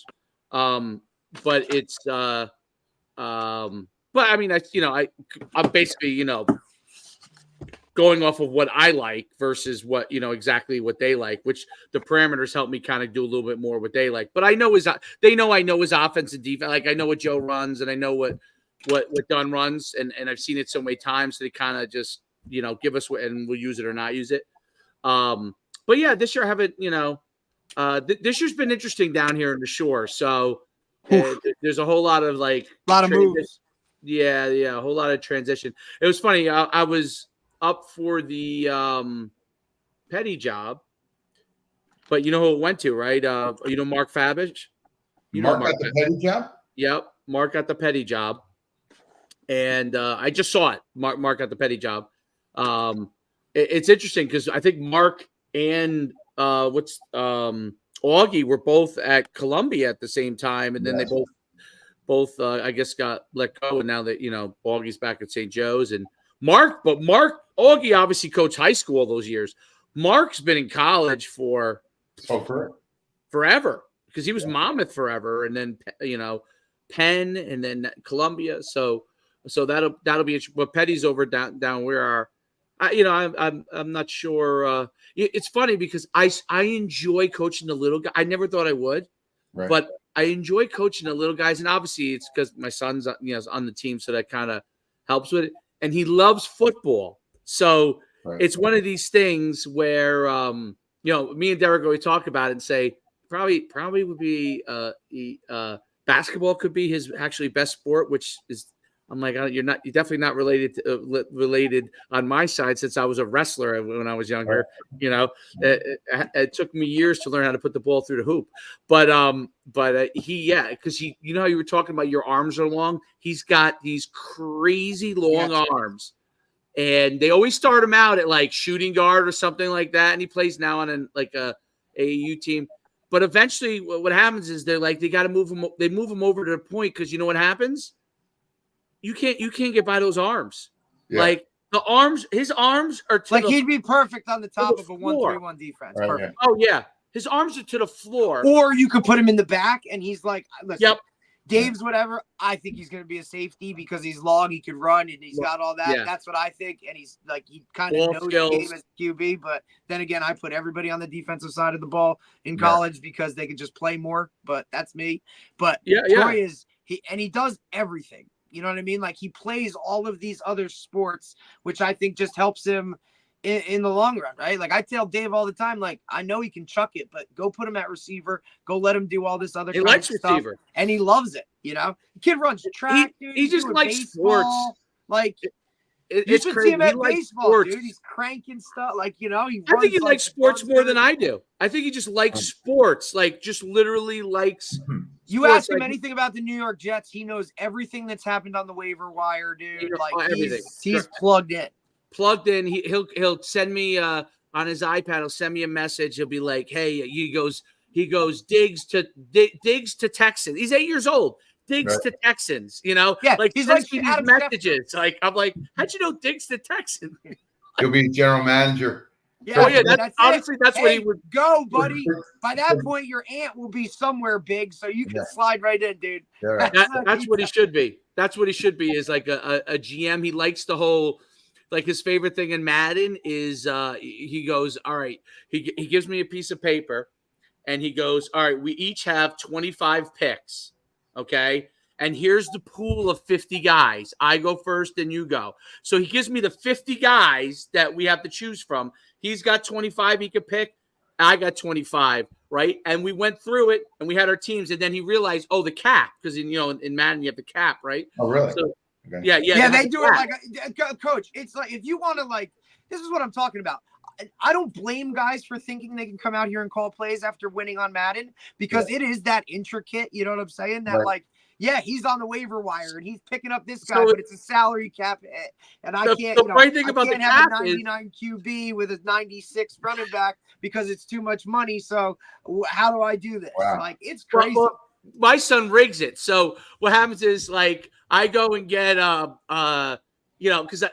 but it's but I mean I'm basically going off of what I like versus what, exactly what they like, which the parameters help me kind of do a little bit more what they like. But I know I know his offense and defense. Like, I know what Joe runs and I know what Dunn runs. And I've seen it so many times that they kind of just, give us what, and we'll use it or not use it. But yeah, this year I haven't, This year's been interesting down here in the shore. So there's a whole lot of like moves. Yeah, a whole lot of transition. It was funny. I was up for the petty job, but you know who it went to, right? Mark Fabish. Mark got the petty job? Yep. Mark got the petty job. And I just saw it. Mark got the petty job. It's interesting because I think Mark and Augie were both at Columbia at the same time. And then they both I guess got let go. And now that, Augie's back at St. Joe's and Augie obviously coached high school all those years. Mark's been in college for forever because he was Monmouth forever. And then, Penn and then Columbia. So that'll be interesting. But Petty's over down where I'm not sure. It's funny because I enjoy coaching the little guy. I never thought I would, but I enjoy coaching the little guys, and obviously it's because my son's is on the team, so that kind of helps with it. And he loves football, so it's one of these things where me and Derek always talk about it and say probably would be basketball could be his actually best sport, which is. I'm like, you're definitely not related on my side since I was a wrestler when I was younger. It took me years to learn how to put the ball through the hoop. But because how you were talking about your arms are long. He's got these crazy long arms, and they always start him out at like shooting guard or something like that. And he plays now on a AAU team. But eventually, what happens is they got to move him. They move him over to the point because you know what happens. You can't get by those arms. Yeah. Like his arms are to he'd be perfect on the top of a 1-3-1 defense. Right, perfect. Yeah. Oh yeah, his arms are to the floor. Or you could put him in the back, and he's like, listen, yep. Dave's whatever. I think he's going to be a safety because he's long, he can run, and he's got all that. Yeah. That's what I think. And he's like, he kind of knows the game as QB. But then again, I put everybody on the defensive side of the ball in college because they can just play more. But that's me. But Troy is he does everything. You know what I mean? Like he plays all of these other sports, which I think just helps him in the long run, right? Like I tell Dave all the time, like I know he can chuck it, but go put him at receiver, go let him do all this other kind of stuff, receiver. And he loves it. The kid runs track, dude. He just likes baseball. Sports. Like it's you should see him at baseball, sports. Dude. He's cranking stuff. Like he runs. I think he likes sports more than I do. I think he just likes sports, like just literally likes. You ask him anything about the New York Jets, he knows everything that's happened on the waiver wire, dude. Like he's plugged in. Plugged in. He'll send me on his iPad. He'll send me a message. He'll be like, "Hey," he goes, Diggs to Texans. He's 8 years old. Diggs to Texans. Yeah, like he's like these messages. Like I'm like, how'd you know Diggs to Texans? He'll be general manager. Yeah, that's honestly that's what he would go, buddy. By that point, your aunt will be somewhere big, so you can slide right in, dude. Yeah. That's what he should be. That's what he should be. Is like a GM. He likes the whole. Like his favorite thing in Madden is he goes, all right. He gives me a piece of paper, and he goes, all right. We each have 25 picks, okay. And here's the pool of 50 guys. I go first, and you go. So he gives me the 50 guys that we have to choose from. He's got 25 he could pick. I got 25, right? And we went through it, and we had our teams. And then he realized, the cap, because in Madden you have the cap, right? Oh, really? So, okay. Yeah. They do it like coach. It's like if you want to this is what I'm talking about. I don't blame guys for thinking they can come out here and call plays after winning on Madden because it is that intricate. You know what I'm saying? That he's on the waiver wire and he's picking up this guy, but it's a salary cap, and I can't. The great thing about the cap have a 99 QB with a 96 running back because it's too much money. So how do I do this? Wow. Like it's crazy. Well, my son rigs it. So what happens is like I go and get because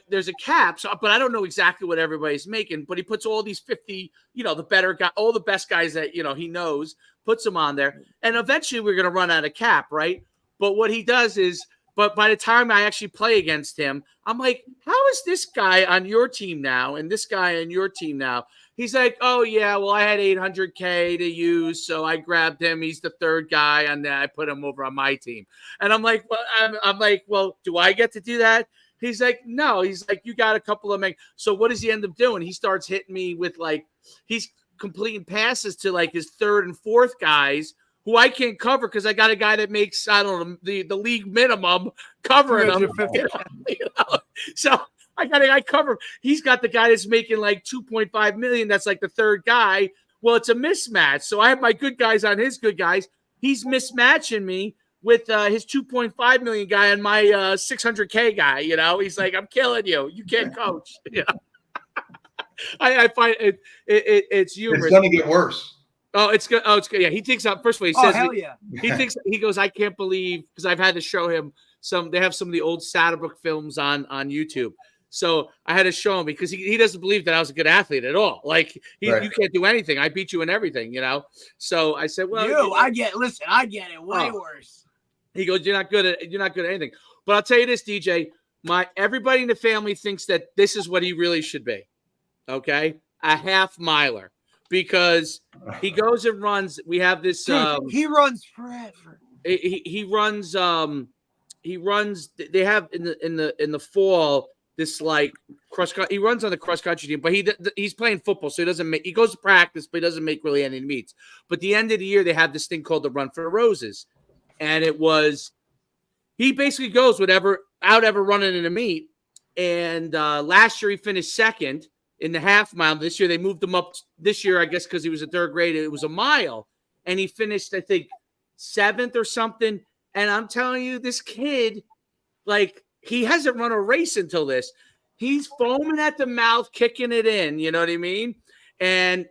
there's a cap, but I don't know exactly what everybody's making. But he puts all these 50, the better guy, all the best guys that he knows, puts them on there, and eventually we're gonna run out of cap, right? But what he does is, but by the time I actually play against him, I'm like, how is this guy on your team now and this guy on your team now? He's like, oh yeah, well I had $800K to use, so I grabbed him. He's the third guy, and then I put him over on my team. And I'm like, well, do I get to do that? He's like, no. He's like, you got a couple of men. So what does he end up doing? He starts hitting me with completing passes to like his third and fourth guys who I can't cover because I got a guy that makes, I don't know, the league minimum covering them. So I got a guy cover. He's got the guy that's making like 2.5 million. That's like the third guy. Well, it's a mismatch. So I have my good guys on his good guys. He's mismatching me with his 2.5 million guy and my 600K guy. He's like, I'm killing you. You can't coach. I find it's humorous. It's going to get worse. Oh, it's good. Oh, it's good. Yeah, he thinks. First of all, he says, hell yeah. He goes, I can't believe, because I've had to show him they have some of the old Saddlebrook films on YouTube. So I had to show him because he doesn't believe that I was a good athlete at all. Like you can't do anything. I beat you in everything, So I said, well, I get it way worse. He goes, you're not good at anything. But I'll tell you this, DJ, everybody in the family thinks that this is what he really should be. Okay, a half miler. Because he goes and runs. We have this. Dude, he runs forever. He runs. He runs. They have in the fall this like cross country. He runs on the cross country team, but he's playing football, so he doesn't make. He goes to practice, but he doesn't make really any meets. But the end of the year, they have this thing called the Run for the Roses, and he basically goes without ever running in a meet. And last year he finished second in the half mile. This year they moved him up. This year, I guess, because he was a third grade, it was a mile, and he finished, I think, seventh or something. And I'm telling you, this kid, like, he hasn't run a race until this. He's foaming at the mouth, kicking it in. You know what I mean? And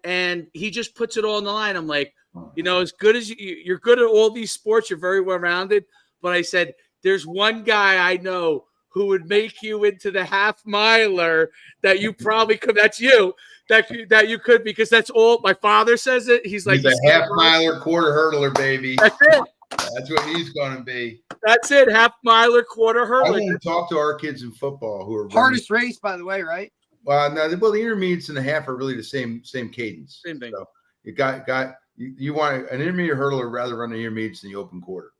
he just puts it all on the line. I'm like, as good as you're good at all these sports, you're very well rounded. But I said, there's one guy I know who would make you into the half miler that you probably could. That's you that you could, because that's all my father says it. He's like, he's a half miler, quarter hurdler, baby. That's it. That's what he's going to be. That's it. Half miler, quarter hurdler. I want to talk to our kids in football who are hardest race, by the way, right? Well, no, the intermediates and the half are really the same cadence. Same thing. So you want an intermediate hurdler rather run the intermediates than the open quarter.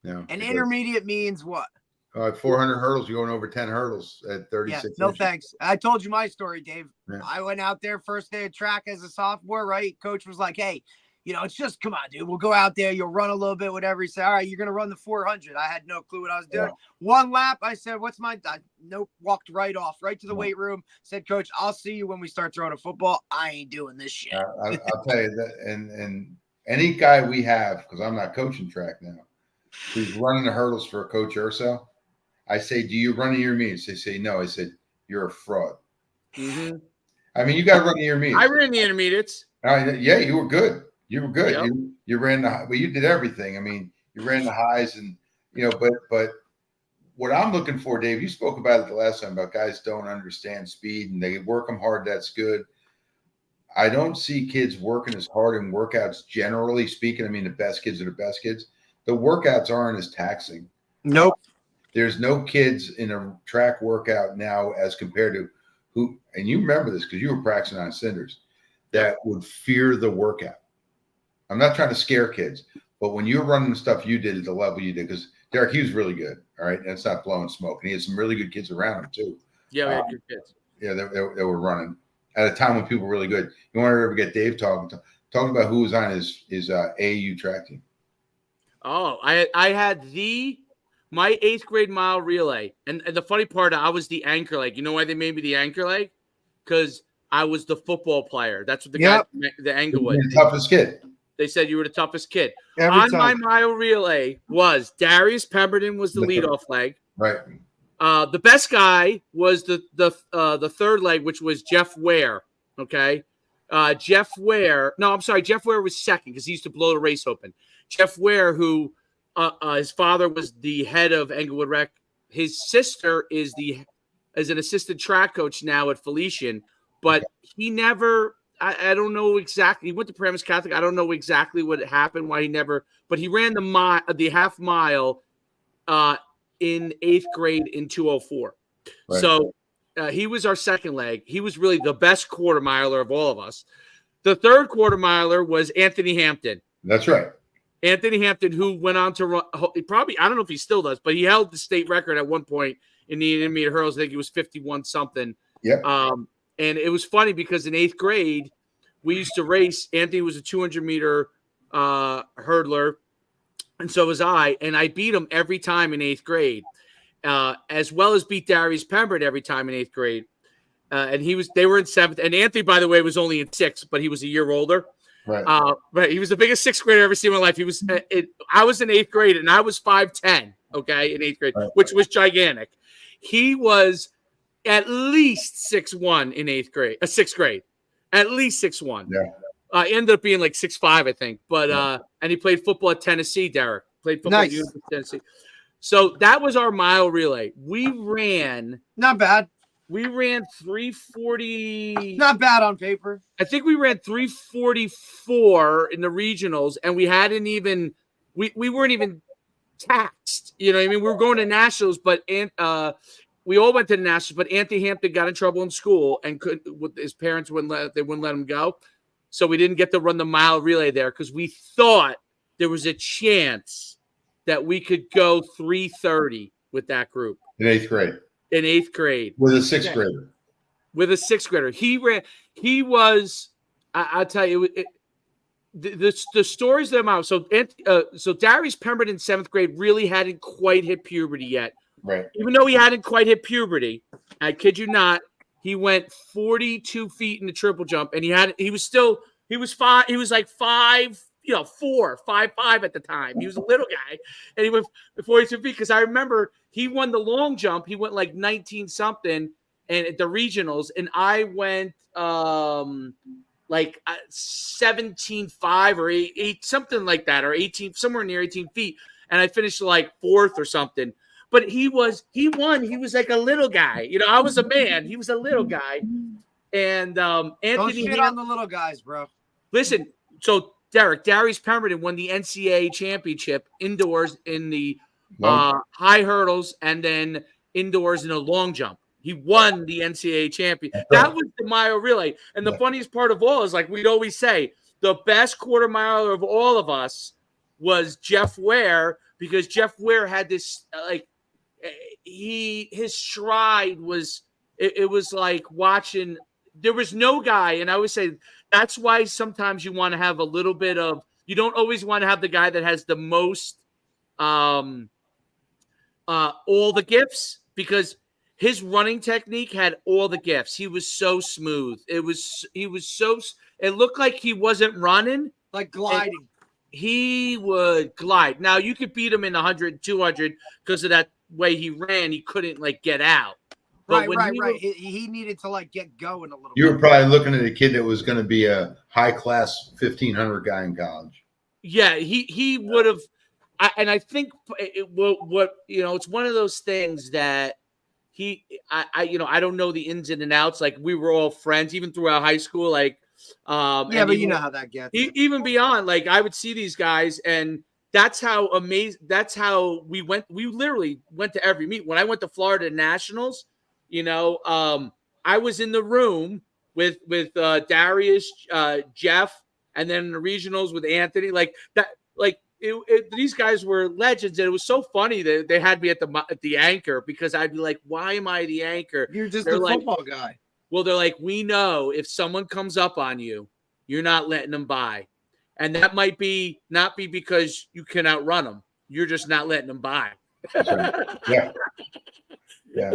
No. An intermediate means what? 400 hurdles. You're going over 10 hurdles at 36. Yeah, no inches. thanks. I told you my story, Dave. Yeah. I went out there first day of track as a sophomore, right? Coach was like, hey, it's just, come on, dude. We'll go out there. You'll run a little bit, whatever. He said, all right, you're going to run the 400. I had no clue what I was doing. Yeah. One lap, I said, what's my nope, walked right off, right to the weight room. Said, Coach, I'll see you when we start throwing a football. I ain't doing this shit. I'll tell you that. And any guy we have, because I'm not coaching track now, who's running the hurdles for Coach Urso, I say, do you run in your meets? They say, no. I said, you're a fraud. Mm-hmm. I mean, you got to run in your meets. I ran the intermediates. Yeah, you were good. You were good. Yep. You ran you did everything. I mean, you ran the highs and, but what I'm looking for, Dave, you spoke about it the last time about guys don't understand speed and they work them hard. That's good. I don't see kids working as hard in workouts, generally speaking. I mean, the best kids are the best kids. The workouts aren't as taxing. Nope. There's no kids in a track workout now as compared to who, and you remember this because you were practicing on cinders, that would fear the workout. I'm not trying to scare kids, but when you're running the stuff you did at the level you did, because Derek, he was really good, all right? And it's not blowing smoke. And he had some really good kids around him, too. Yeah, we had good kids. Yeah, they were running at a time when people were really good. You want to ever get Dave talking about who was on his AAU track team? Oh, I had my 8th grade mile relay. And the funny part, I was the anchor leg. You know why they made me the anchor leg? Because I was the football player. That's what the guy, the angle was. The toughest kid. They said you were the toughest kid. Every on time. my mile relay was Darius Pemberton was the leadoff leg. Right. The best guy was the third leg, which was Jeff Ware. Okay. Jeff Ware was second because he used to blow the race open. Jeff Ware, who his father was the head of Englewood Rec. His sister is an assistant track coach now at Felician, but he never. I don't know exactly. He went to Paramus Catholic. I don't know exactly what happened, why he never. But he ran the half mile in 8th grade in 2:04. Right. So he was our second leg. He was really the best quarter miler of all of us. The third quarter miler was Anthony Hampton. That's right. Anthony Hampton, who went on to run, probably, I don't know if he still does, but he held the state record at one point in the intermediate hurdles. I think he was 51 something. Yep. And it was funny because in 8th grade, we used to race. Anthony was a 200-meter hurdler, and so was I. And I beat him every time in 8th grade, as well as beat Darius Pembert every time in 8th grade. And they were in 7th. And Anthony, by the way, was only in 6th, but he was a year older. Right. But he was the biggest 6th grader I've ever seen in my life. He was. I was in 8th grade, and I was 5'10". Okay, in 8th grade, Right. which was gigantic. He was at least 6'1" in 8th grade, 6th grade, at least 6'1". Yeah. Ended up being like 6'5", I think. But and he played football at Tennessee. Derek played football at University of Tennessee. So that was our mile relay. We ran. Not bad. We ran 3:40. Not bad on paper. I think we ran 3:44 in the regionals, and we hadn't even we weren't even taxed. You know what I mean? We were going to nationals, but we all went to the nationals, but Anthony Hampton got in trouble in school and his parents wouldn't let him go. So we didn't get to run the mile relay there because we thought there was a chance that we could go 3:30 with that group. In 8th grade. In 8th grade. With a 6th grader. With a 6th grader. He was, I'll tell you, the stories that I'm out. So Darius Pembert in 7th grade really hadn't quite hit puberty yet. Right. Even though he hadn't quite hit puberty, I kid you not, he went 42 feet in the triple jump, and he was like 5'4", 5'5" at the time. He was a little guy, and he went 42 feet. Because I remember he won the long jump. He went like 19 something, and at the regionals, and I went like 17.5 or 8 something like that, or 18, somewhere near 18 feet, and I finished like 4th or something. But he won. He was like a little guy. You know, I was a man. He was a little guy. And Anthony, don't shit on the little guys, bro. Listen, so Darius Pemberton won the NCAA championship indoors in the high hurdles and then indoors in a long jump. He won the NCAA champion. That was the mile relay. And the funniest part of all is, like we'd always say, the best quarter miler of all of us was Jeff Ware, because Jeff Ware had this his stride was it was like watching. There was no guy, and I always say that's why sometimes you want to have a little bit of. You don't always want to have the guy that has the most all the gifts, because his running technique had all the gifts. He was so smooth. It looked like he wasn't running, like gliding. He would glide. Now you could beat him in 100, 200 because of that way he ran. He couldn't like get out. But right. He needed to like get going a little. You were probably looking at a kid that was going to be a high class 1500 guy in college. Yeah, he would have. And I think it's one of those things that I don't know the ins and outs. Like, we were all friends even throughout high school. Like, yeah, but you know how that gets. Even beyond, like, I would see these guys, and that's how amazing. That's how we went. We literally went to every meet. When I went to Florida Nationals, I was in the room with Darius, Jeff, and then the regionals with Anthony. Like that. Like these guys were legends, and it was so funny that they had me at the anchor, because I'd be like, "Why am I the anchor?" You're just a football guy. Well, they're like, "We know if someone comes up on you, you're not letting them by." And that might not be because you can outrun them. You're just not letting them by. Yeah. Yeah.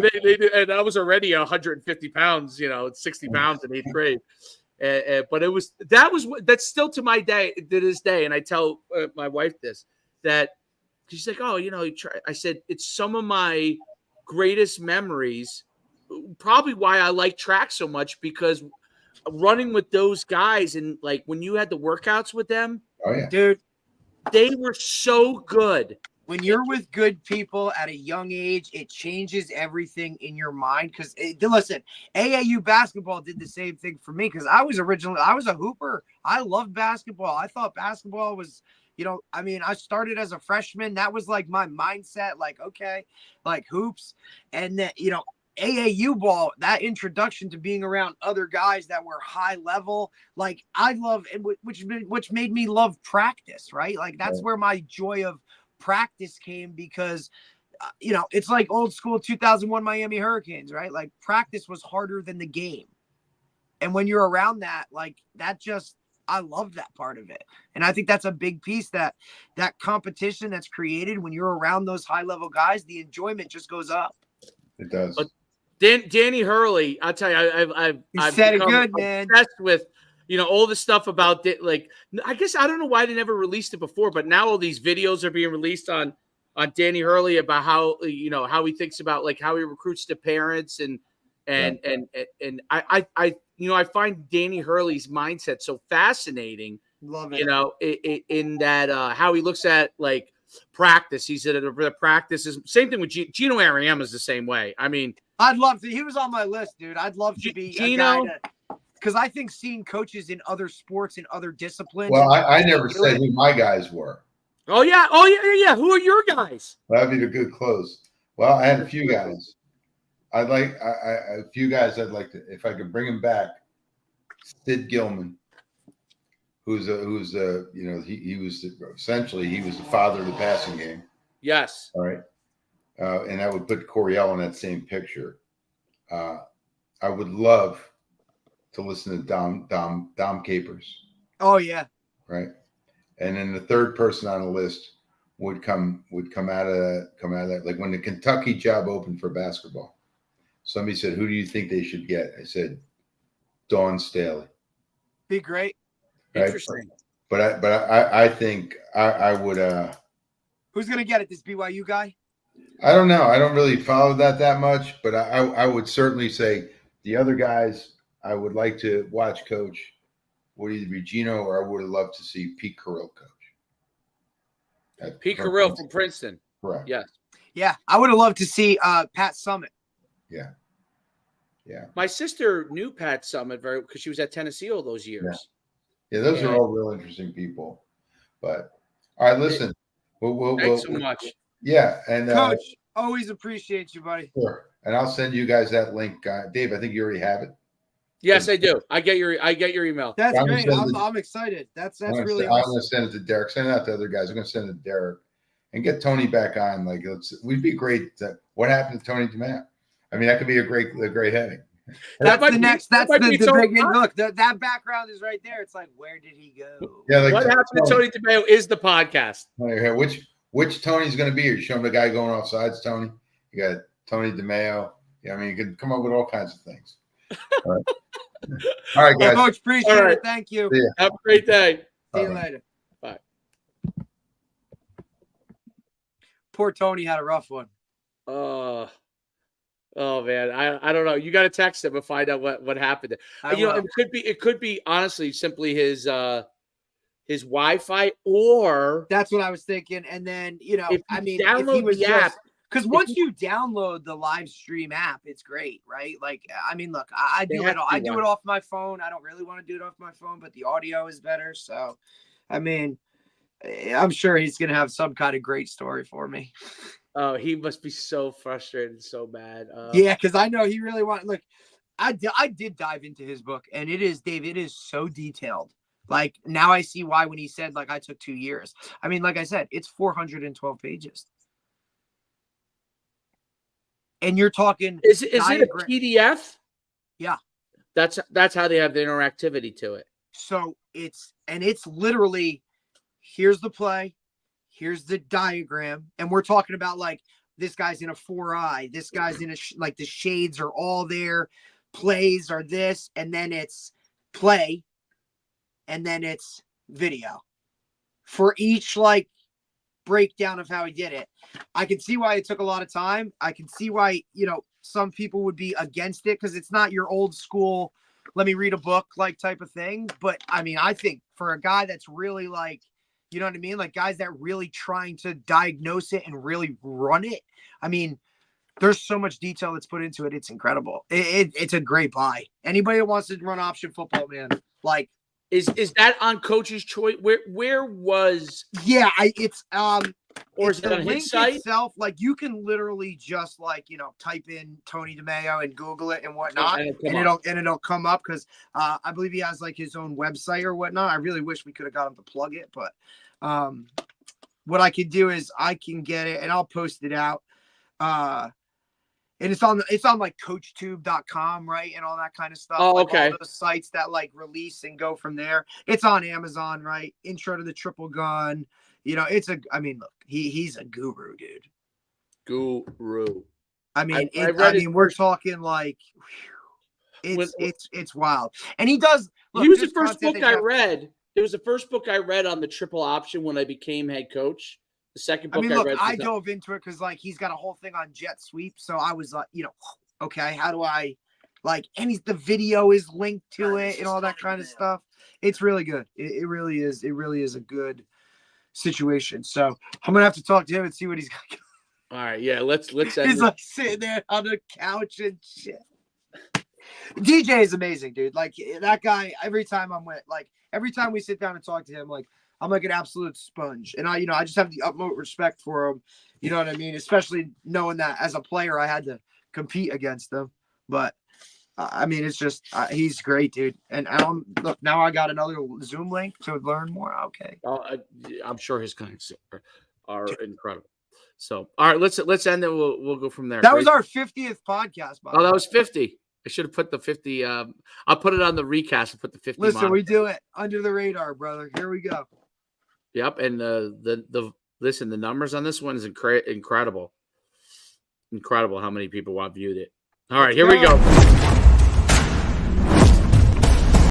And I was already 150 pounds, 60 pounds in 8th grade. But that's still to this day. And I tell my wife this, that she's like, "Oh, I said, it's some of my greatest memories. Probably why I like track so much, because running with those guys, and like when you had the workouts with them, oh yeah, dude, they were so good." When you're with good people at a young age, it changes everything in your mind. Because listen, AAU basketball did the same thing for me, because I was a hooper. I loved basketball. I thought basketball was, I started as a freshman. That was like my mindset, like, okay, like hoops. And then, AAU ball, that introduction to being around other guys that were high level, like I love, which made me love practice, right? Like that's where my joy of practice came, because it's like old school 2001 Miami Hurricanes, right? Like practice was harder than the game. And when you're around that, like that just, I love that part of it. And I think that's a big piece, that competition that's created when you're around those high level guys, the enjoyment just goes up. It does. But Danny Hurley, I'll tell you, I've said it become good, man. obsessed with, all the stuff about it. Like, I guess I don't know why they never released it before, but now all these videos are being released on Danny Hurley about how, how he thinks about like how he recruits the parents and I find Danny Hurley's mindset so fascinating. Love it. In that how he looks at like practice. He said the practice is same thing with Gino Ariema is the same way. I mean, I'd love to. He was on my list, dude. I'd love to be Gino. Because I think seeing coaches in other sports and other disciplines. Well, I never said who my guys were. Oh yeah. Who are your guys? That'd be the good close. Well, I had a few guys. A few guys I'd like to, if I could bring him back. Sid Gilman, he was essentially he was the father of the passing game. Yes. All right. And I would put Coryell in that same picture. I would love to listen to Dom Capers. Oh yeah. Right. And then the third person on the list would come out of that. Like when the Kentucky job opened for basketball, somebody said, "Who do you think they should get?" I said, Dawn Staley. Be great. Right? Interesting. But I think I would. Who's gonna get it? This BYU guy? I don't know. I don't really follow that much, but I would certainly say the other guys I would like to watch coach would either be Gino or I would have loved to see Pete Carrill coach. Pete Carrill from Princeton. Correct. Yes. Yeah, I would have loved to see Pat Summitt. Yeah. Yeah. My sister knew Pat Summitt because she was at Tennessee all those years. Yeah, those are all real interesting people. But all right, listen. Thanks so much. Yeah, and Coach, always appreciate you, buddy. Sure. And I'll send you guys that link. Dave, I think you already have it. Yes, I do. I get your email. That's great. I'm excited. That's really awesome. I'm going to send it to Derek. Send it out to other guys. I'm going to send it to Derek and get Tony back on. Like, we'd be great. What happened to Tony DeMeo? I mean, that could be a great heading. That's the next. That's the big look. That background is right there. It's like, where did he go? Yeah. Like, what happened to Tony DeMeo is the podcast. Which Tony's going to be here? Show him the guy going off sides, Tony. You got Tony DeMeo. Yeah, I mean, you can come up with all kinds of things. All right, all right guys. Coach, appreciate it. Thank you. Have a great day. See you later. Bye. Poor Tony had a rough one. Oh man, I don't know. You got to text him and find out what happened. It could be honestly simply his Wi-Fi, or that's what I was thinking. And then if he was the app, because once you download the live stream app, it's great, right? Like, I mean, look, I do it off my phone. I don't really want to do it off my phone, but the audio is better. So, I mean, I'm sure he's gonna have some kind of great story for me. Oh, he must be so frustrated, so bad. Yeah, because I know he really wants. Look, I did dive into his book, and it is, Dave. It is so detailed. Like, now I see why when he said, like, I took 2 years. I mean, like I said, it's 412 pages. And you're talking. Is it a PDF? Yeah. That's how they have the interactivity to it. So it's literally, here's the play, here's the diagram, and we're talking about like this guy's in a 4-eye, this guy's in like the shades are all there, plays are this, and then it's play, and then it's video for each like breakdown of how he did it. I can see why it took a lot of time. I can see why, some people would be against it because it's not your old school, let me read a book like type of thing. But I mean, I think for a guy that's really like, you know what I mean? Like guys that really trying to diagnose it and really run it. I mean, there's so much detail that's put into it. It's incredible. It's a great buy. Anybody that wants to run option football, man, like, Is that on Coach's Choice? Where was? Yeah, or is it on his site itself? Like you can literally just like type in Tony DeMeo and Google it and whatnot, and it'll come up because I believe he has like his own website or whatnot. I really wish we could have got him to plug it, but what I can do is I can get it and I'll post it out. And it's on like coachtube.com, right? And all that kind of stuff. Oh, like okay. all those sites that like release and go from there. It's on Amazon, right? Intro to the Triple Gun. You know, look, he's a guru, dude. Guru. I mean, we're talking like it's wild. And he does. Look, he was the first book I read. It was the first book I read on the triple option when I became head coach. The second book I read. I dove into it because like he's got a whole thing on jet sweep. So I was like, okay, how do I like? And the video is linked to it and all that kind of stuff. It's really good. It really is. It really is a good situation. So I'm gonna have to talk to him and see what he's got. All right, yeah, let's He's like sitting there on the couch and shit. DJ is amazing, dude. Like that guy, every time we sit down and talk to him, like I'm like an absolute sponge. And I just have the utmost respect for him. You know what I mean? Especially knowing that as a player, I had to compete against him. But I mean, it's just he's great, dude. And look, now I got another Zoom link to learn more. Okay. I'm sure his clients are incredible. So, all right, let's end it. We'll go from there. That was our 50th podcast. That was 50. I should have put the 50. I'll put it on the recast and put the 50. Listen, we do it under the radar, brother. Here we go. Yep, and the numbers on this one is incredible. Incredible how many people have viewed it. All right, here we go.